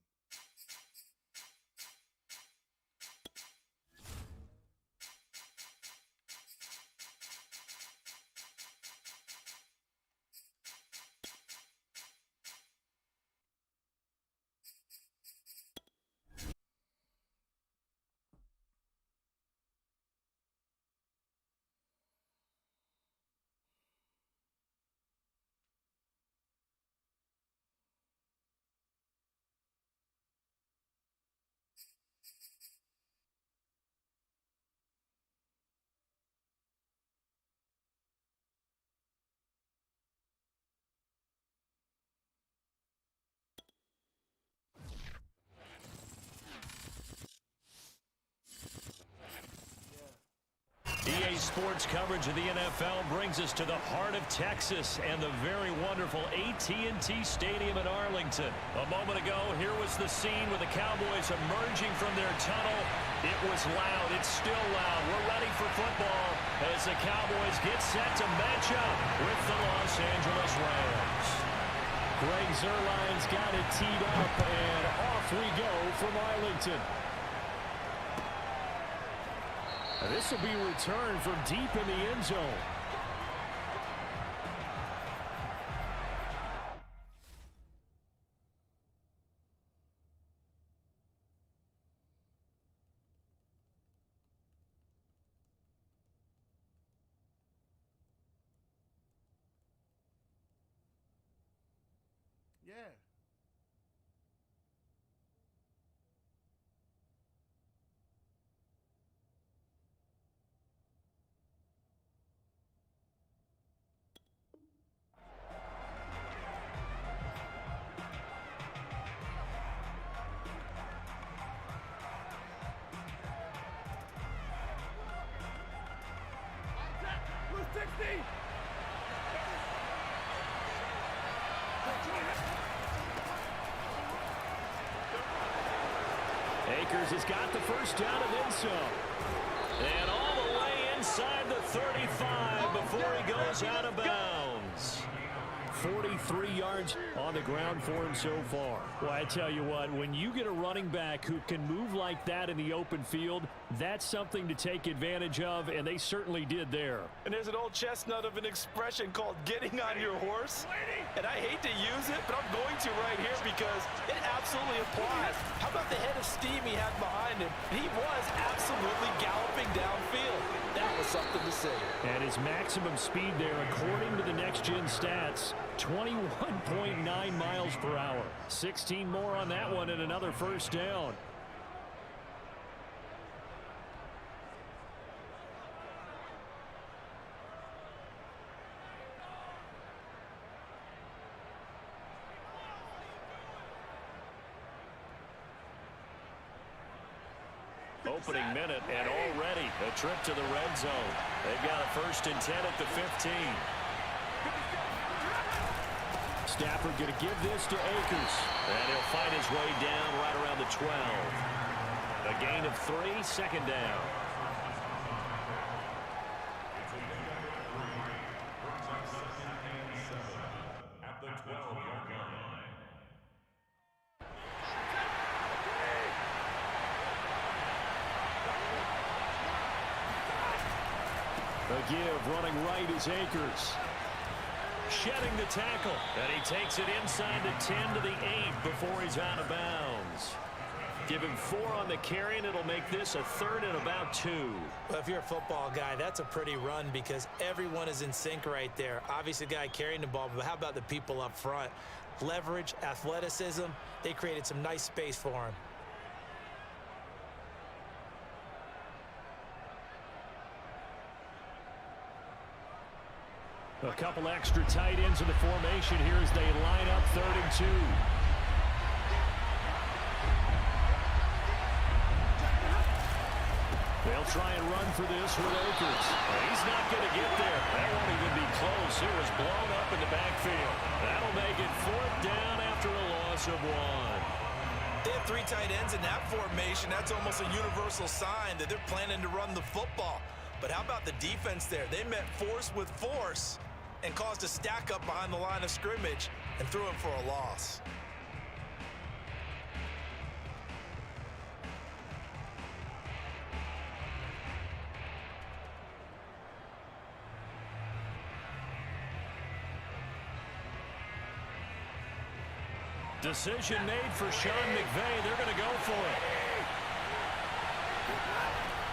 EA Sports coverage of the NFL brings us to the heart of Texas and the very wonderful AT&T Stadium in Arlington. A moment ago, here was the scene with the Cowboys emerging from their tunnel. It was loud. It's still loud. We're ready for football as the Cowboys get set to match up with the Los Angeles Rams. Greg Zuerlein's got it teed up, and off we go from Arlington. This will be returned from deep in the end zone. Yeah. Akers has got the first down and then some. And all the way inside the 35 before he goes out of bounds. 43 yards on the ground for him so far. Well, I tell you what, when you get a running back who can move like that in the open field, That's something to take advantage of, and they certainly did there. And there's an old chestnut of an expression called getting on your horse. And I hate to use it, but I'm going to right here because it absolutely applies. How about the head of steam he had behind him? He was absolutely galloping downfield. That was something to see. And his maximum speed there, according to the next-gen stats, 21.9 miles per hour. 16 more on that one and another first down. Opening minute, and already a trip to the red zone. They've got a 1st and 10 at the 15. Stafford going to give this to Akers. And he'll fight his way down right around the 12. A gain of 3, 2nd down. At the 12-yard line. The give running right is Akers. Shedding the tackle. And he takes it inside the 10 to the 8 before he's out of bounds. Give him 4 on the carry, and it'll make this a 3rd and about 2. Well, if you're a football guy, that's a pretty run because everyone is in sync right there. Obviously, the guy carrying the ball, but how about the people up front? Leverage, athleticism, they created some nice space for him. A couple extra tight ends in the formation here as they line up 3rd and 2. They'll try and run for this with Akers. He's not going to get there. That won't even be close. It was blown up in the backfield. That'll make it 4th down after a loss of 1. They have 3 tight ends in that formation. That's almost a universal sign that they're planning to run the football. But how about the defense there? They met force with force and caused a stack up behind the line of scrimmage and threw him for a loss. Decision made for Sean McVay. They're going to go for it.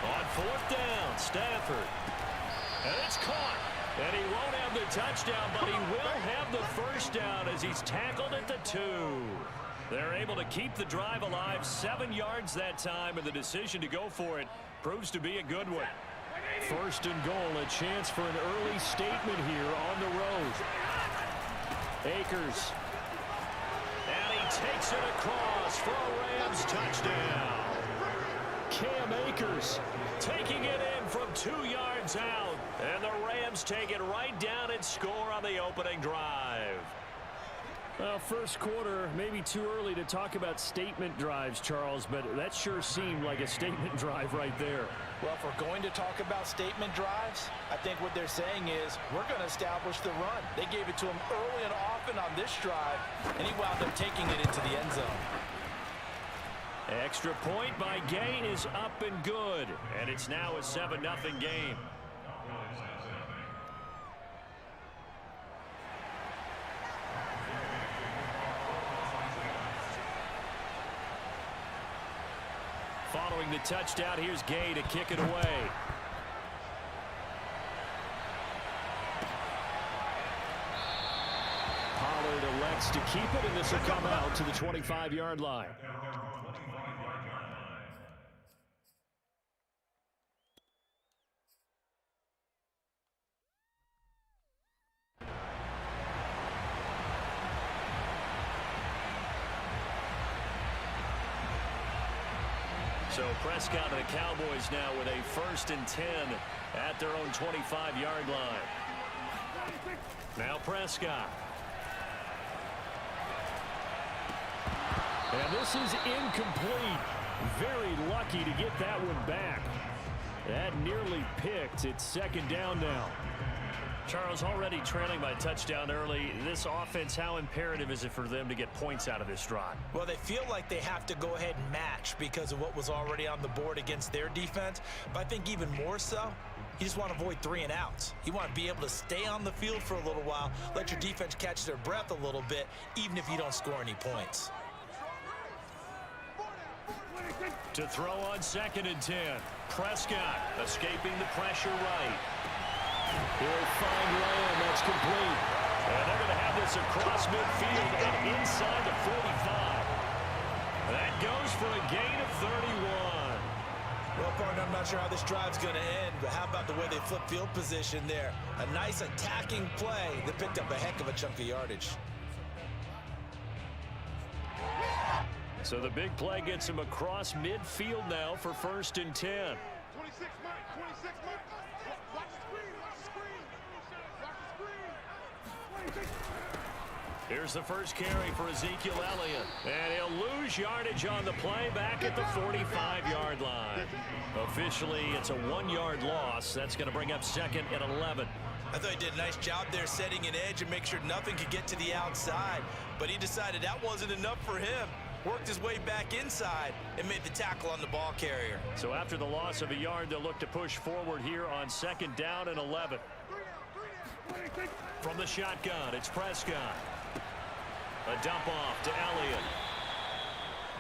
On 4th down, Stafford. And it's caught. And he won't have the touchdown, but he will have the 1st down as he's tackled at the 2. They're able to keep the drive alive, 7 yards that time, and the decision to go for it proves to be a good one. 1st and goal, a chance for an early statement here on the road. Akers. And he takes it across for a Rams touchdown. Cam Akers taking it in from 2 yards out. And the Rams take it right down and score on the opening drive. Well, first quarter, maybe too early to talk about statement drives, Charles, but that sure seemed like a statement drive right there. Well, if we're going to talk about statement drives, I think what they're saying is we're going to establish the run. They gave it to him early and often on this drive, and he wound up taking it into the end zone. Extra point by Gain is up and good, and it's now a 7-0 game. Following the touchdown, here's Gay to kick it away. Pollard elects to keep it, and this will come out to the 25-yard line. So Prescott and the Cowboys now with a 1st and 10 at their own 25-yard line. Now Prescott. And this is incomplete. Very lucky to get that one back. That nearly picked. It's 2nd down now. Charles, already trailing by a touchdown early. This offense, how imperative is it for them to get points out of this drive? Well, they feel like they have to go ahead and match because of what was already on the board against their defense. But I think even more so, you just want to avoid 3 and outs. You want to be able to stay on the field for a little while, let your defense catch their breath a little bit, even if you don't score any points. To throw on 2nd and 10. Prescott escaping the pressure right. He'll find Lamb. That's complete. And they're going to have this across midfield and inside the 45. That goes for a gain of 31. Well, partner, I'm not sure how this drive's going to end, but how about the way they flip field position there? A nice attacking play that picked up a heck of a chunk of yardage. So the big play gets him across midfield now for 1st and 10. 26, Mike. 26, Mike. Watch the screen. Watch the screen. Watch the screen. 26. Here's the first carry for Ezekiel Elliott. And he'll lose yardage on the play back at the 45-yard line. Officially, it's a 1-yard loss. That's going to bring up 2nd and 11. I thought he did a nice job there setting an edge and make sure nothing could get to the outside. But he decided that wasn't enough for him. Worked his way back inside and made the tackle on the ball carrier. So after the loss of a yard, they'll look to push forward here on 2nd down and 11. From the shotgun, it's Prescott. A dump off to Elliott.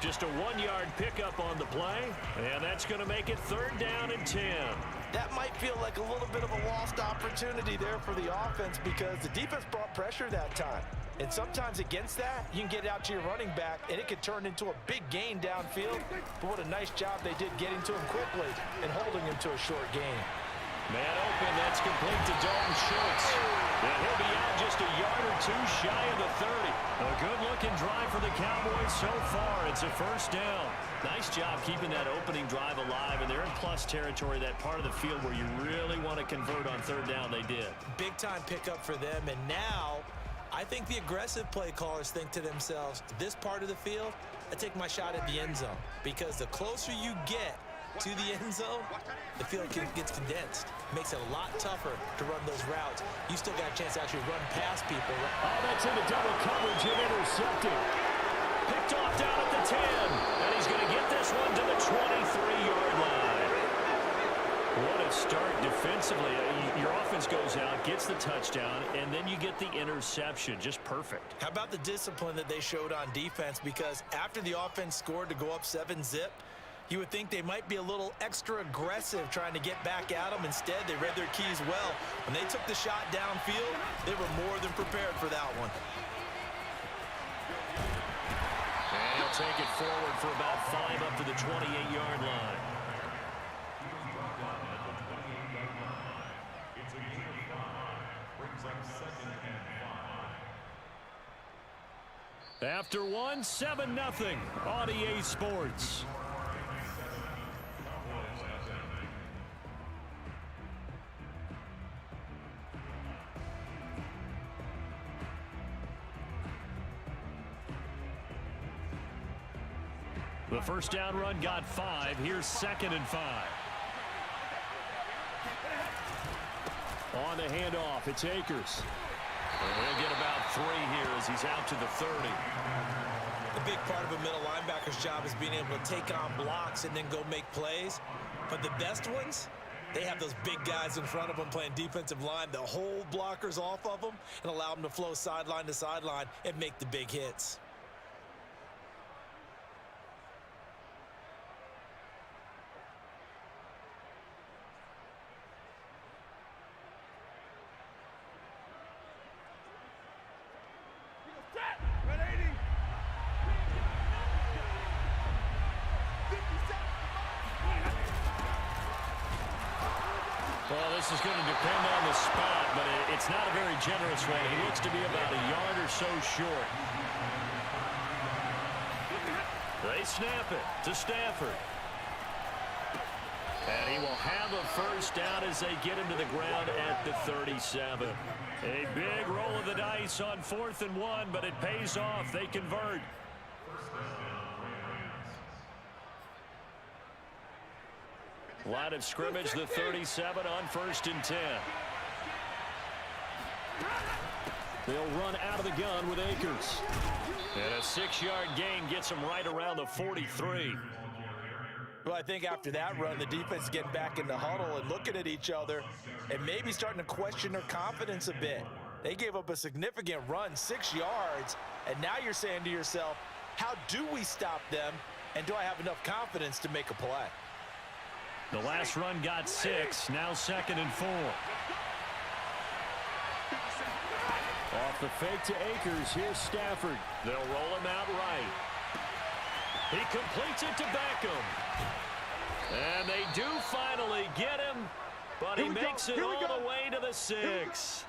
Just a 1-yard pickup on the play, and that's going to make it 3rd down and 10. That might feel like a little bit of a lost opportunity there for the offense because the defense brought pressure that time. And sometimes against that, you can get out to your running back, and it could turn into a big gain downfield. But what a nice job they did getting to him quickly and holding him to a short gain. Man open, that's complete to Dalton Schultz. And he'll be out just a yard or 2 shy of the 30. A good-looking drive for the Cowboys so far. It's a 1st down. Nice job keeping that opening drive alive, and they're in plus territory, that part of the field where you really want to convert on 3rd down. They did. Big-time pickup for them, and now I think the aggressive play callers think to themselves, this part of the field, I take my shot at the end zone. Because the closer you get to the end zone, the field gets condensed. Makes it a lot tougher to run those routes. You still got a chance to actually run past people. Oh, that's into double coverage and intercepted. Picked off down at the 10. And he's going to get this one to the 23-yard line. What a start defensively. Your offense goes out, gets the touchdown, and then you get the interception. Just perfect. How about the discipline that they showed on defense? Because after the offense scored to go up 7-zip, you would think they might be a little extra aggressive trying to get back at them. Instead, they read their keys well. When they took the shot downfield, they were more than prepared for that one. And he'll take it forward for about 5 up to the 28-yard line. After 1, 7-0 on EA Sports. The 1st down run got 5. Here's 2nd and 5. On the handoff, it's Akers. He'll get about 3 here as he's out to the 30. The big part of a middle linebacker's job is being able to take on blocks and then go make plays. But the best ones, they have those big guys in front of them playing defensive line that hold blockers off of them and allow them to flow sideline to sideline and make the big hits. Well, this is going to depend on the spot, but it's not a very generous one. He looks to be about a yard or so short. They snap it to Stafford. And he will have a 1st down as they get him to the ground at the 37. A big roll of the dice on 4th and 1, but it pays off. They convert. Line of scrimmage, the 37 on 1st and 10. They'll run out of the gun with Akers. And a 6-yard gain gets them right around the 43. Well, I think after that run, the defense is getting back in the huddle and looking at each other and maybe starting to question their confidence a bit. They gave up a significant run, 6 yards, and now you're saying to yourself, how do we stop them, and do I have enough confidence to make a play? The last run got 6, now 2nd and 4. Off the fake to Akers, here's Stafford. They'll roll him out right. He completes it to Beckham. And they do finally get him, but he makes it all the way to the 6.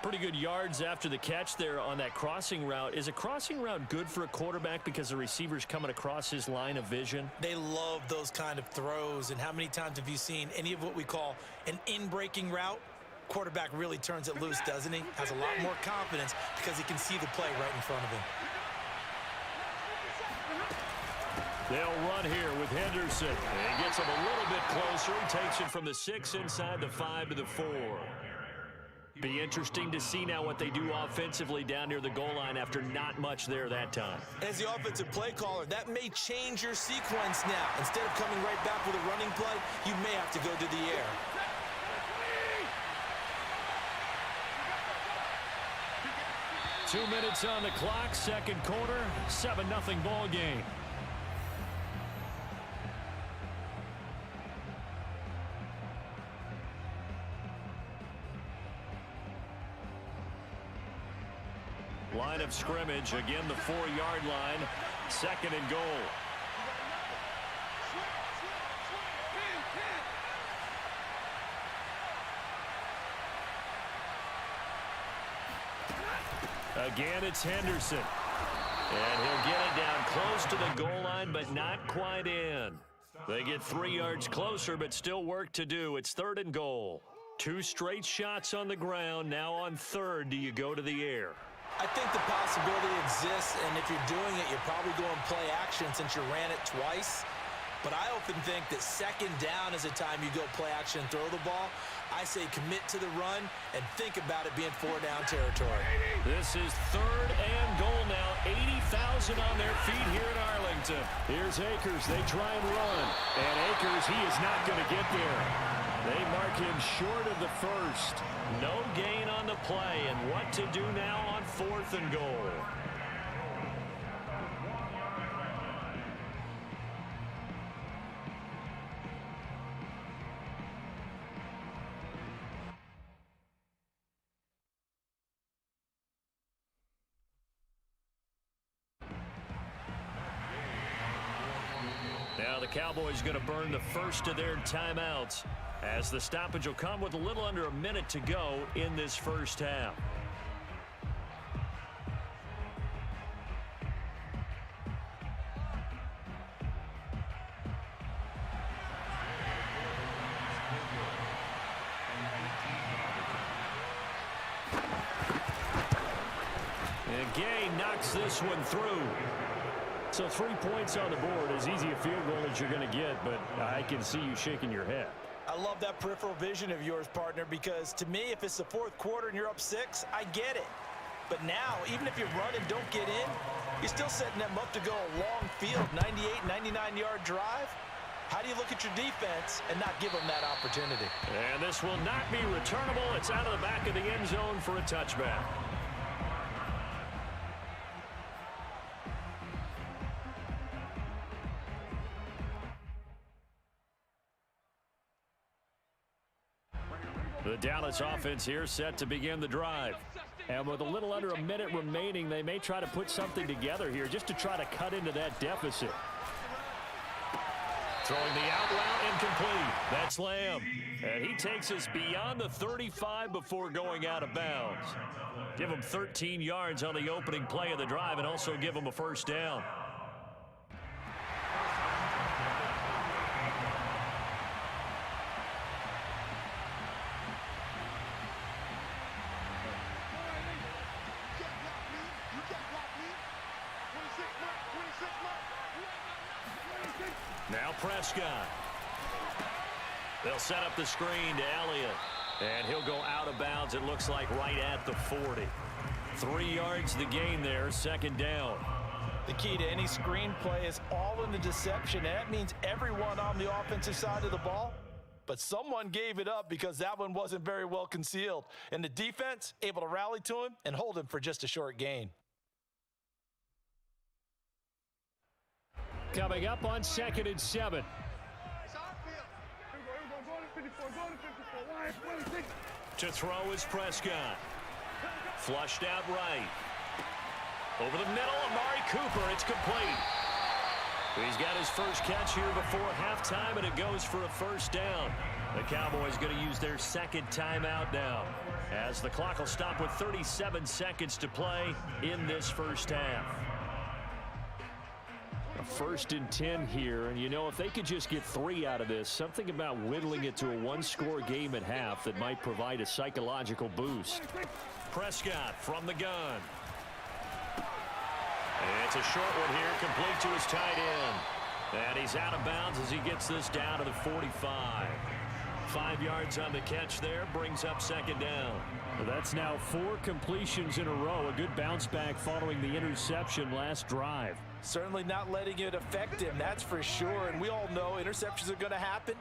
Pretty good yards after the catch there on that crossing route. Is a crossing route good for a quarterback because the receiver's coming across his line of vision? They love those kind of throws, and how many times have you seen any of what we call an in-breaking route? Quarterback really turns it loose, doesn't he? Has a lot more confidence because he can see the play right in front of him. They'll run here with Henderson. He gets him a little bit closer. He takes it from the 6 inside the 5 to the 4. Be interesting to see now what they do offensively down near the goal line after not much there that time. As the offensive play caller, that may change your sequence now. Instead of coming right back with a running play, you may have to go to the air. Two minutes on the clock, second quarter, 7-0 ball game. Line of scrimmage, again the 4-yard line, 2nd and goal. Again, it's Henderson. And he'll get it down close to the goal line, but not quite in. They get 3 yards closer, but still work to do. It's 3rd and goal. 2 straight shots on the ground. Now on 3rd, do you go to the air? I think the possibility exists, and if you're doing it, you're probably going play action since you ran it twice. But I often think that 2nd down is a time you go play action and throw the ball. I say commit to the run and think about it being 4-down territory. This is 3rd and goal now. 80,000 on their feet here in Arlington. Here's Akers. They try and run. And Akers, he is not going to get there. They mark him short of the 1st. No gain on the play. And what to do now on 4th and goal? Now the Cowboys going to burn the first of their timeouts as the stoppage will come with a little under a minute to go in this first half. And Gay knocks this one through. So 3 points on the board, as easy a field goal as you're going to get, but I can see you shaking your head. I love that peripheral vision of yours, partner, because to me, if it's the 4th quarter and you're up 6, I get it. But now, even if you run and don't get in, you're still setting them up to go a long field, 98, 99-yard drive. How do you look at your defense and not give them that opportunity? And this will not be returnable. It's out of the back of the end zone for a touchback. The Dallas offense here set to begin the drive. And with a little under a minute remaining, they may try to put something together here just to try to cut into that deficit. Throwing the out route incomplete. That's Lamb. And he takes us beyond the 35 before going out of bounds. Give him 13 yards on the opening play of the drive and also give him a first down. Now Prescott. They'll set up the screen to Elliott. And he'll go out of bounds, it looks like, right at the 40. 3 yards the gain there, second down. The key to any screen play is all in the deception. And that means everyone on the offensive side of the ball. But someone gave it up because that one wasn't very well concealed. And the defense able to rally to him and hold him for just a short gain. Coming up on 2nd and 7. To throw is Prescott. Flushed out right. Over the middle, Amari Cooper. It's complete. He's got his first catch here before halftime, and it goes for a first down. The Cowboys going to use their second timeout now, as the clock will stop with 37 seconds to play in this first half. A 1st and 10 here, and you know, if they could just get 3 out of this, something about whittling it to a 1-score game at half that might provide a psychological boost. Prescott from the gun. It's a short one here, complete to his tight end. And he's out of bounds as he gets this down to the 45. 5 yards on the catch there, brings up second down. Well, that's now 4 completions in a row. A good bounce back following the interception last drive. Certainly not letting it affect him, that's for sure. And we all know interceptions are going to happen.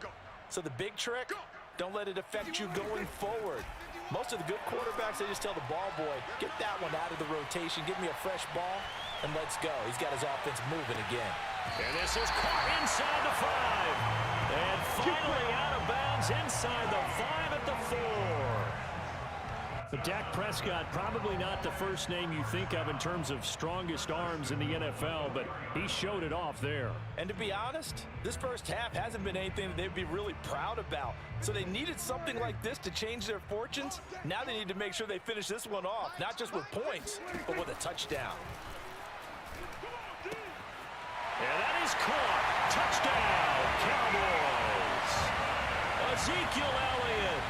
So the big trick, don't let it affect you going forward. Most of the good quarterbacks, they just tell the ball boy, get that one out of the rotation, give me a fresh ball, and let's go. He's got his offense moving again. And this is caught inside the 5. And finally out of bounds inside the 5 at the 4. But Dak Prescott, probably not the first name you think of in terms of strongest arms in the NFL, but he showed it off there. And to be honest, this first half hasn't been anything that they'd be really proud about. So they needed something like this to change their fortunes. Now they need to make sure they finish this one off, not just with points, but with a touchdown. And that is caught. Touchdown, Cowboys. Ezekiel Elliott,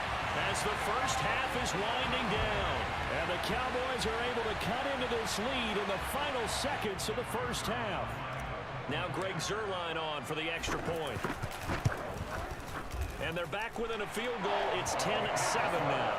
as the first half is winding down. And the Cowboys are able to cut into this lead in the final seconds of the first half. Now Greg Zuerlein on for the extra point. And they're back within a field goal. It's 10-7 now.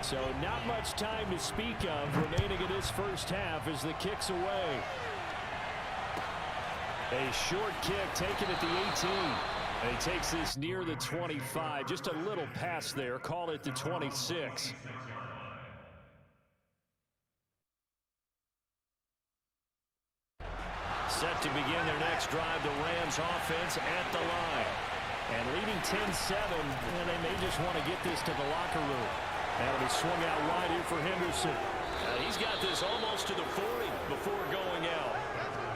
So not much time to speak of remaining in this first half as the kick's away. A short kick taken at the 18. And he takes this near the 25. Just a little pass there. Call it the 26. Set to begin their next drive, the Rams offense at the line. And leading 10-7, and they may just want to get this to the locker room. That'll be swung out wide here for Henderson. He's got this almost to the 40 before going out.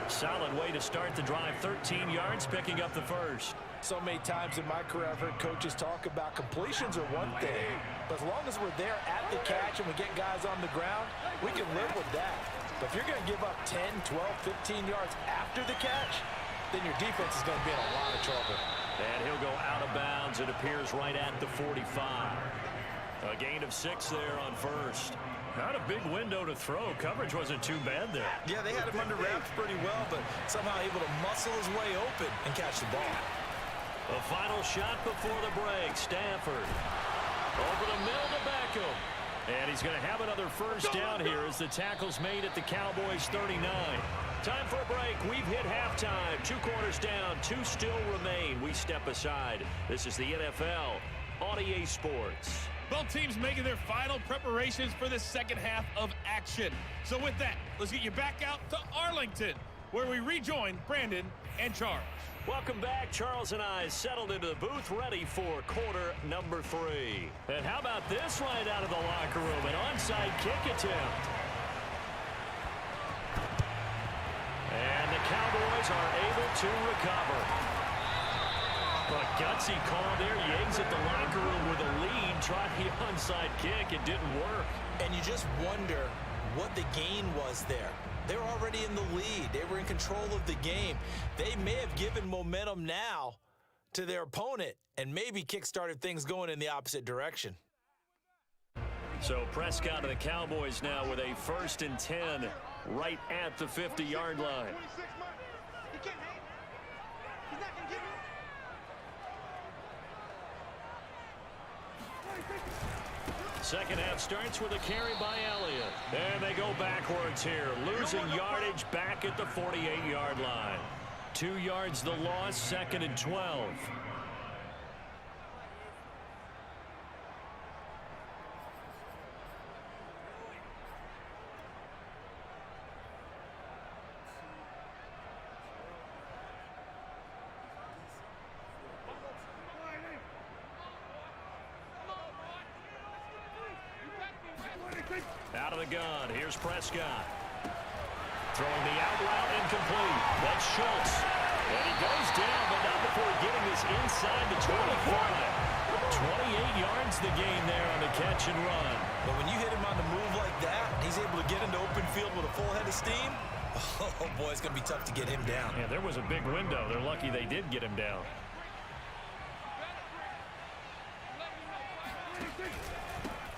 Solid way to start the drive. 13 yards, picking up the first. So many times in my career, I've heard coaches talk about completions are one thing. But as long as we're there at the catch and we get guys on the ground, we can live with that. But if you're going to give up 10, 12, 15 yards after the catch, then your defense is going to be in a lot of trouble. And he'll go out of bounds. It appears right at the 45. A gain of 6 there on first. Not a big window to throw. Coverage wasn't too bad there. Yeah, they had him under wraps pretty well, but somehow able to muscle his way open and catch the ball. A final shot before the break. Stafford over the middle to Beckham. And he's going to have another first down here as the tackle's made at the Cowboys 39. Time for a break. We've hit halftime. 2 quarters down. 2 still remain. We step aside. This is the NFL on EA Sports. Both teams making their final preparations for the second half of action. So with that, let's get you back out to Arlington, where we rejoin Brandon and Charles. Welcome back. Charles and I settled into the booth, ready for quarter number 3. And how about this right out of the locker room? An onside kick attempt. And the Cowboys are able to recover. A gutsy call there. You exit the locker room with a lead. Tried the onside kick. It didn't work. And you just wonder what the gain was there. They're already in the lead. They were in control of the game. They may have given momentum now to their opponent and maybe kick-started things going in the opposite direction. So Prescott and the Cowboys now with a 1st and 10 right at the 50-yard line. Second half starts with a carry by Elliott. And they go backwards here, losing yardage back at the 48-yard line. 2 yards the loss, 2nd and 12. Out of the gun, here's Prescott. Throwing the out route incomplete. That's Schultz. And he goes down, but not before getting this inside the 25. 28 yards the gain there on the catch and run. But when you hit him on the move like that, he's able to get into open field with a full head of steam. Oh, boy, it's going to be tough to get him down. Yeah, there was a big window. They're lucky they did get him down.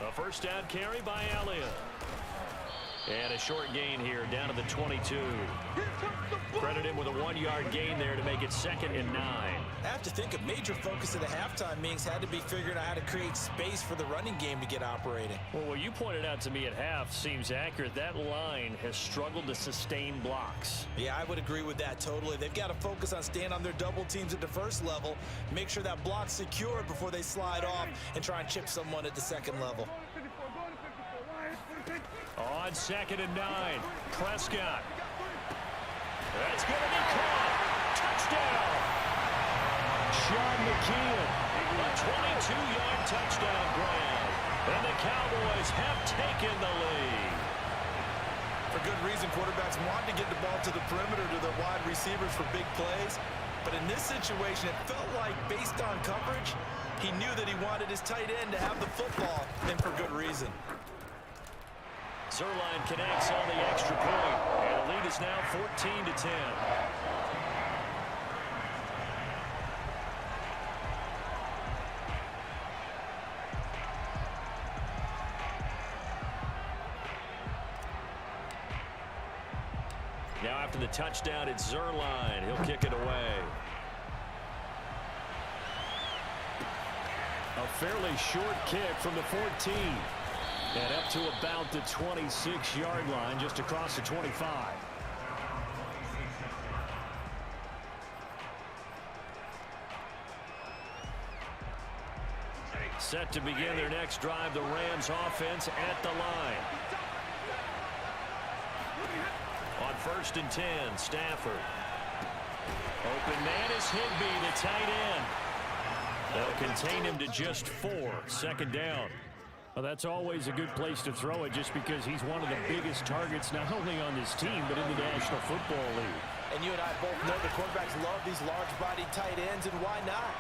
A first down carry by Elliott. And a short gain here down to the 22. Credit him with a 1-yard gain there to make it 2nd and 9. I have to think a major focus of the halftime meetings had to be figuring out how to create space for the running game to get operating. Well, what you pointed out to me at half seems accurate. That line has struggled to sustain blocks. Yeah, I would agree with that totally. They've got to focus on staying on their double teams at the first level, make sure that block's secure before they slide off and try and chip someone at the second level. On 2nd and 9, Prescott. That's going to be caught. Touchdown. Sean McKeon. A 22-yard touchdown grab. And the Cowboys have taken the lead. For good reason, quarterbacks want to get the ball to the perimeter to their wide receivers for big plays. But in this situation, it felt like, based on coverage, he knew that he wanted his tight end to have the football, and for good reason. Zerline connects on the extra point, and the lead is now 14-10. Now after the touchdown, it's Zerline. He'll kick it away. A fairly short kick from the 14. And up to about the 26-yard line, just across the 25. Set to begin their next drive, the Rams offense at the line. On 1st and 10, Stafford. Open man is Higbee, the tight end. They'll contain him to just 4, 2nd down. Well, that's always a good place to throw it just because he's one of the biggest targets not only on this team but in the National Football League. And you and I both know the quarterbacks love these large-bodied tight ends, and why not?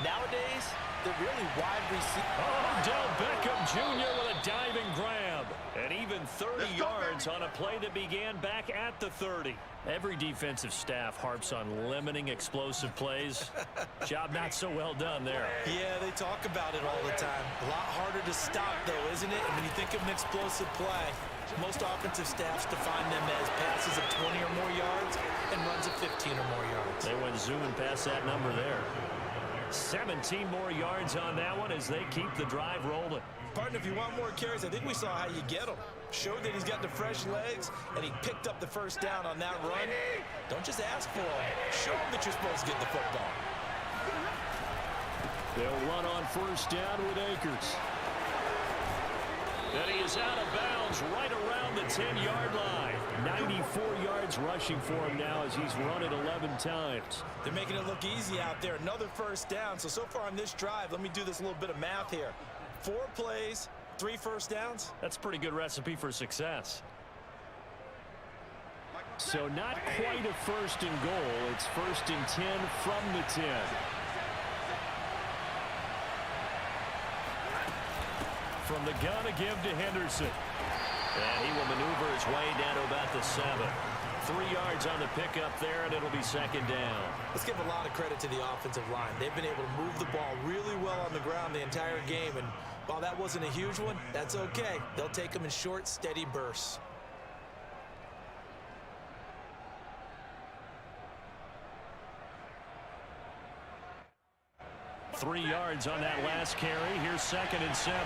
Nowadays, they're really wide receivers. Oh, Del Beckham Jr. with a diving grab. And even 30 yards on a play that began back at the 30. Every defensive staff harps on limiting explosive plays. Job not so well done there. Yeah, they talk about it all the time. A lot harder to stop, though, isn't it? And when you think of an explosive play, most offensive staffs define them as passes of 20 or more yards and runs of 15 or more yards. They went zooming past that number there. 17 more yards on that one as they keep the drive rolling. Partner, if you want more carries, I think we saw how you get them. Showed that he's got the fresh legs, and he picked up the first down on that run. Don't just ask for them. Show them that you're supposed to get the football. They'll run on 1st down with Akers. And he is out of bounds right around the 10-yard line. 94 yards rushing for him now as he's run it 11 times. They're making it look easy out there. Another 1st down. So far on this drive, let me do this little bit of math here. 4 plays, 3 first downs. That's a pretty good recipe for success. So not quite a 1st and goal. It's 1st and 10 from the 10. From the gun, a give to Henderson. And he will maneuver his way down to about the 7. 3 yards on the pickup there, and it'll be second down. Let's give a lot of credit to the offensive line. They've been able to move the ball really well on the ground the entire game, and while that wasn't a huge one, that's okay. They'll take them in short, steady bursts. Three yards on that last carry. Here's 2nd and 7.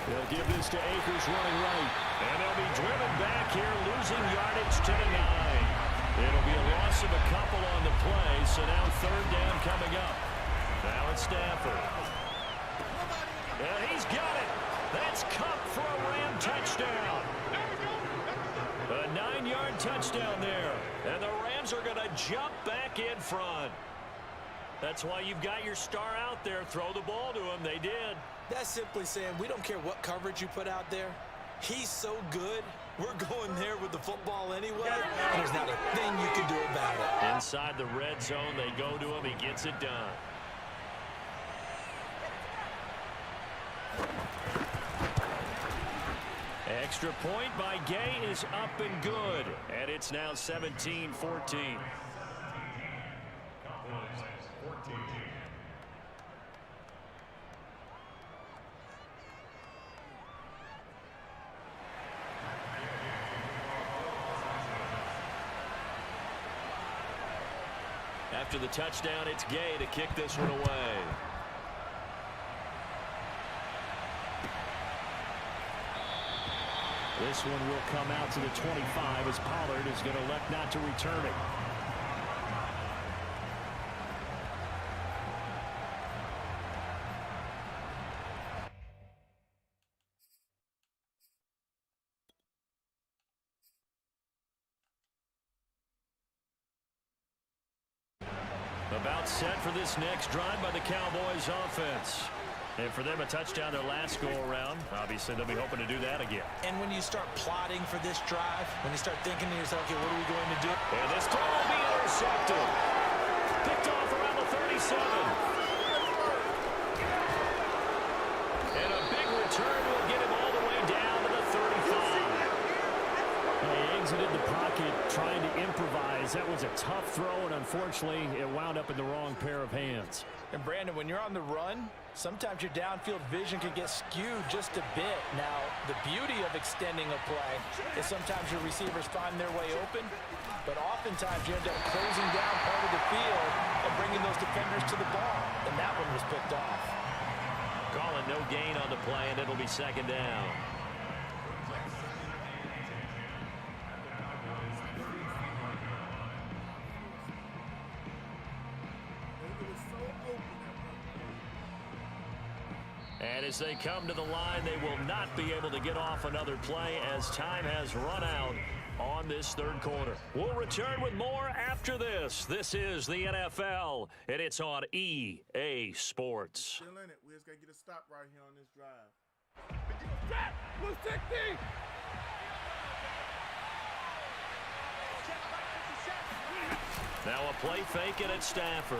They'll give this to Akers running right. And they'll be driven back here, losing yardage to the 9. It'll be a loss of a couple on the play, so now 3rd down coming up. Now it's Stafford. And he's got it. That's Cup for a Ram touchdown. A 9-yard touchdown there. And the Rams are going to jump back in front. That's why you've got your star out there. Throw the ball to him. They did. That's simply saying we don't care what coverage you put out there. He's so good. We're going there with the football anyway. And there's not a thing you can do about it. Inside the red zone, they go to him. He gets it done. Extra point by Gay is up and good. And it's now 17-14. After the touchdown, it's Gay to kick this one away. This one will come out to the 25 as Pollard is going to elect not to return it. About set for this next drive by the Cowboys offense. And for them, a touchdown their last go-around. Obviously, they'll be hoping to do that again. And when you start plotting for this drive, when you start thinking to yourself, okay, what are we going to do? And this time will be intercepted. Picked off around the 37. And a big return will get him all the way down to the 35. He exited the pocket trying to improvise. That was a tough throw, and unfortunately, it wound up in the wrong pair of hands. And Brandon, when you're on the run, sometimes your downfield vision can get skewed just a bit. Now, the beauty of extending a play is sometimes your receivers find their way open, but oftentimes you end up closing down part of the field and bringing those defenders to the ball. And that one was picked off. Calling no gain on the play, and it'll be second down. And as they come to the line, they will not be able to get off another play as time has run out on this third quarter. We'll return with more after this. This is the NFL, and it's on EA Sports. Still in it. We just got to get a stop right here on this drive. Blue 60! Now a play fake, and it's Stafford.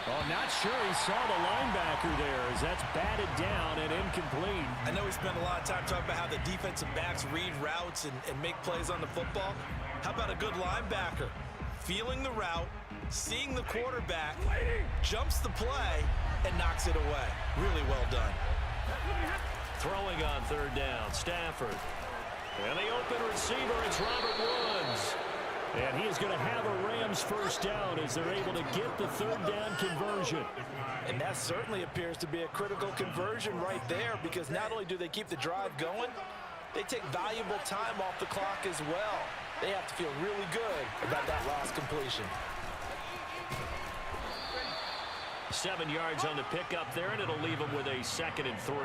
Oh, not sure he saw the linebacker there as that's batted down and incomplete. I know we spent a lot of time talking about how the defensive backs read routes and make plays on the football. How about a good linebacker? Feeling the route, seeing the quarterback, jumps the play, and knocks it away. Really well done. Throwing on third down, Stafford. And the open receiver, it's Robert Woods. And he is going to have a Rams first down as they're able to get the third down conversion. And that certainly appears to be a critical conversion right there, because not only do they keep the drive going, they take valuable time off the clock as well. They have to feel really good about that last completion. 7 yards on the pickup there, and it'll leave them with a 2nd and 3.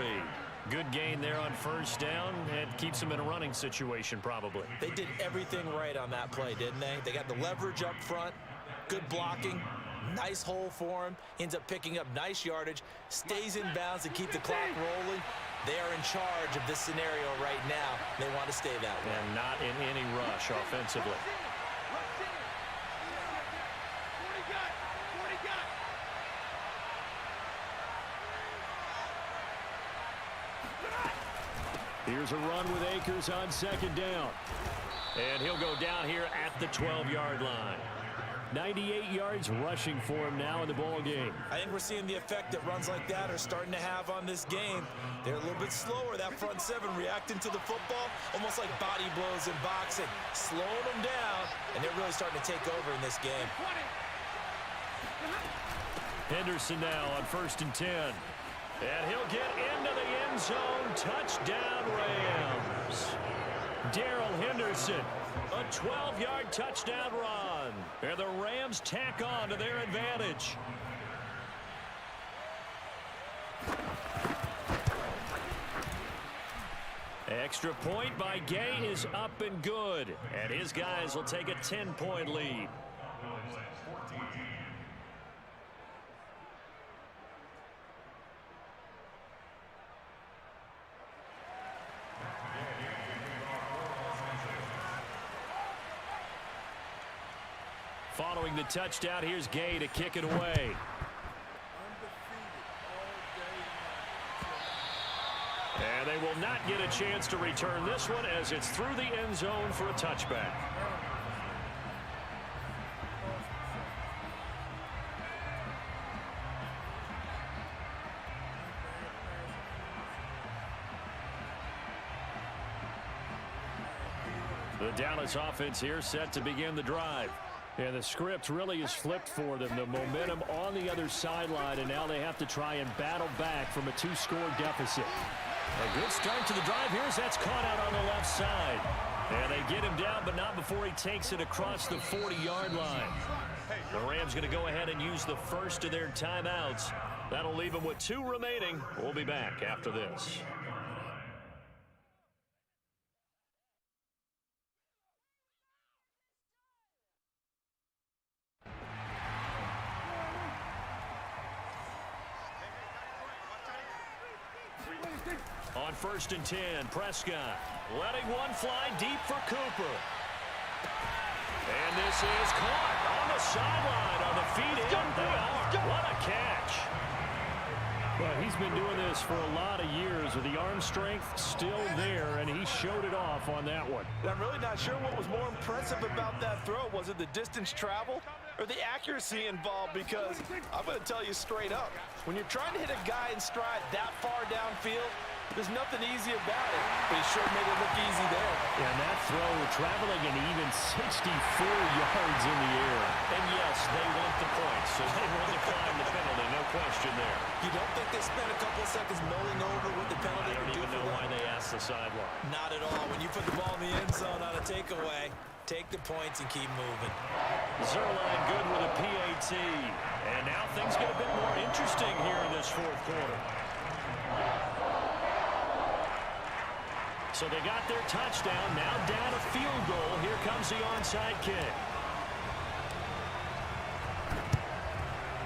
Good gain there on first down, and keeps them in a running situation probably. They did everything right on that play, didn't they? They got the leverage up front, good blocking, nice hole for him, ends up picking up nice yardage, stays in bounds to keep the clock rolling. They are in charge of this scenario right now. They want to stay that way. And not in any rush offensively. Here's a run with Akers on second down. And he'll go down here at the 12-yard line. 98 yards rushing for him now in the ball game. I think we're seeing the effect that runs like that are starting to have on this game. They're a little bit slower, that front seven, reacting to the football, almost like body blows in boxing, slowing them down, and they're really starting to take over in this game. Henderson now on 1st and 10. And he'll get into the end zone. Touchdown, Rams. Darrell Henderson, a 12-yard touchdown run. And the Rams tack on to their advantage. Extra point by Gay is up and good. And his guys will take a 10-point lead. Following the touchdown, here's Gay to kick it away. And they will not get a chance to return this one as it's through the end zone for a touchback. The Dallas offense here set to begin the drive. And the script really is flipped for them. The momentum on the other sideline, and now they have to try and battle back from a 2-score deficit. A good start to the drive here as that's caught out on the left side. And they get him down, but not before he takes it across the 40-yard line. The Rams going to go ahead and use the first of their timeouts. That'll leave them with 2 remaining. We'll be back after this. On 1st and 10, Prescott letting one fly deep for Cooper. And this is caught on the sideline on the feet in. They are. What a catch. Well, he's been doing this for a lot of years with the arm strength still there, and he showed it off on that one. I'm really not sure what was more impressive about that throw. Was it the distance traveled or the accuracy involved? Because I'm going to tell you straight up, when you're trying to hit a guy in stride that far downfield, there's nothing easy about it, but he sure made it look easy there. Yeah, and that throw traveling an even 64 yards in the air. And yes, they want the points, so they will decline the penalty, no question there. You don't think they spent a couple of seconds mulling over what the penalty would do for them? I don't even know why they asked the sideline. Not at all. When you put the ball in the end zone on a takeaway, take the points and keep moving. Zerline good with a PAT. And now things get a bit more interesting here in this 4th quarter. So they got their touchdown, now down a field goal. Here comes the onside kick.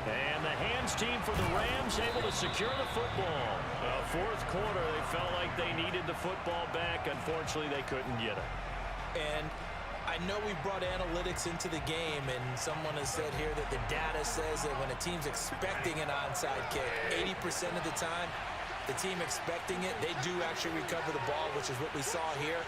And the hands team for the Rams able to secure the football. 4th quarter, they felt like they needed the football back. Unfortunately, they couldn't get it. And I know we brought analytics into the game, and someone has said here that the data says that when a team's expecting an onside kick, 80% of the time, the team expecting it, they do actually recover the ball, which is what we saw here.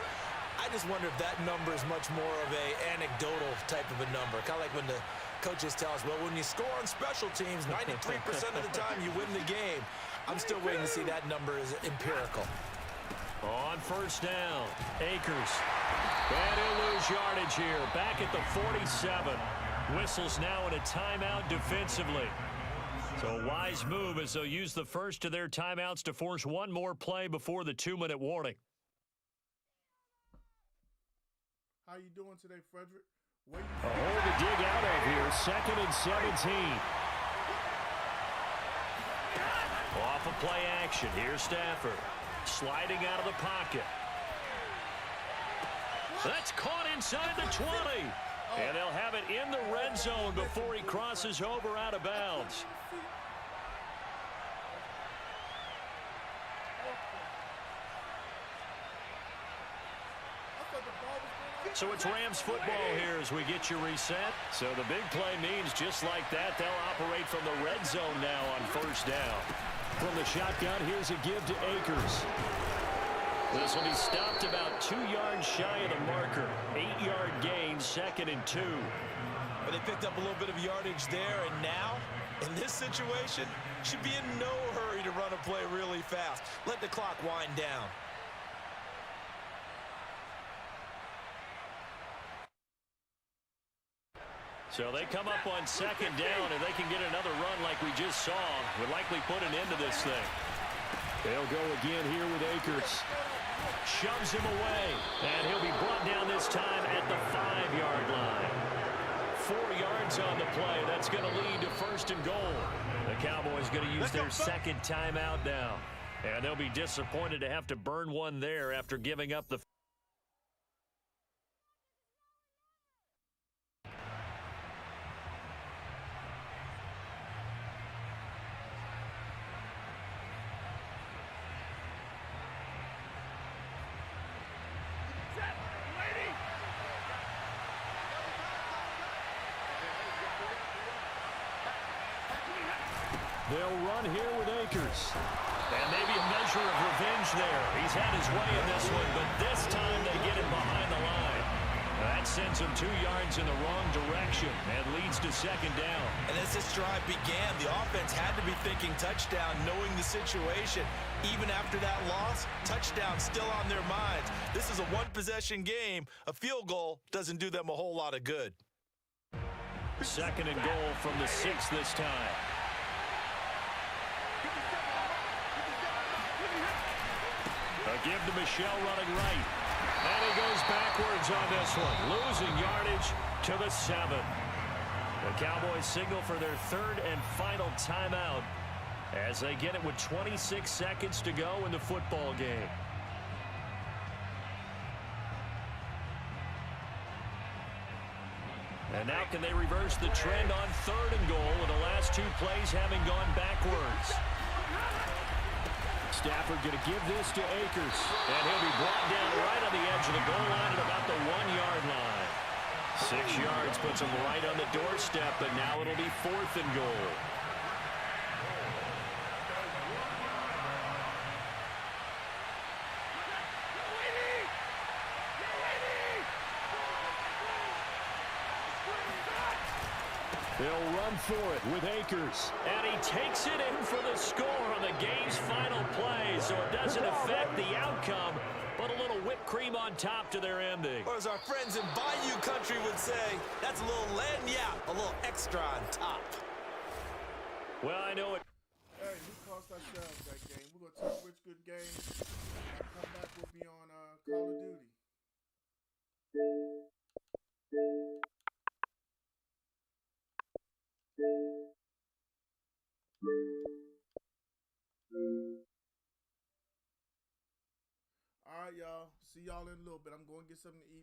I just wonder if that number is much more of a anecdotal type of a number. Kind of like when the coaches tell us, well, when you score on special teams, 93% of the time you win the game. I'm still waiting to see that number is empirical. On 1st down, Akers. And he'll lose yardage here. Back at the 47. Whistles now in a timeout defensively. So a wise move as they'll use the first of their timeouts to force one more play before the 2-minute warning. How you doing today, Frederick? A hole to dig out of here. 2nd and 17. Off of play action. Here's Stafford. Sliding out of the pocket. That's caught inside the 20. And they'll have it in the red zone before he crosses over out of bounds. So it's Rams football here as we get you reset. So the big play means just like that, they'll operate from the red zone now on 1st down. From the shotgun, here's a give to Akers. This will be stopped about 2 yards shy of the marker. 8-yard gain, 2nd and 2. But they picked up a little bit of yardage there, and now, in this situation, should be in no hurry to run a play really fast. Let the clock wind down. So they come up on 2nd down, and they can get another run like we just saw. Would likely put an end to this thing. They'll go again here with Akers. Shoves him away, and he'll be brought down this time at the 5-yard line. 4 yards on the play. That's going to lead to 1st and goal. The Cowboys going to use their 2nd timeout now. And they'll be disappointed to have to burn one there after giving up the... They'll run here with Akers. And maybe a measure of revenge there. He's had his way in this one, but this time they get him behind the line. That sends him 2 yards in the wrong direction and leads to 2nd down. And as this drive began, the offense had to be thinking touchdown, knowing the situation. Even after that loss, touchdown still on their minds. This is a one-possession game. A field goal doesn't do them a whole lot of good. 2nd and goal from the 6 this time. A give to Michelle running right. And he goes backwards on this one, losing yardage to the 7. The Cowboys signal for their 3rd and final timeout as they get it with 26 seconds to go in the football game. And now can they reverse the trend on 3rd and goal with the last 2 plays having gone backwards? Stafford going to give this to Akers. And he'll be brought down right on the edge of the goal line at about the 1-yard line. 6 yards puts him right on the doorstep, but now it'll be 4th and goal. They'll run for it with Akers. And he takes it in for the score on the game's final play. So it doesn't affect the outcome, but a little whipped cream on top to their ending. Or as our friends in Bayou Country would say, that's a little lagniappe, a little extra on top. Well, I know it. Hey, we cost ourselves that game. We're going to talk rich good games. When I come back, we'll be on Call of Duty. All right, y'all. See y'all in a little bit. I'm going to get something to eat.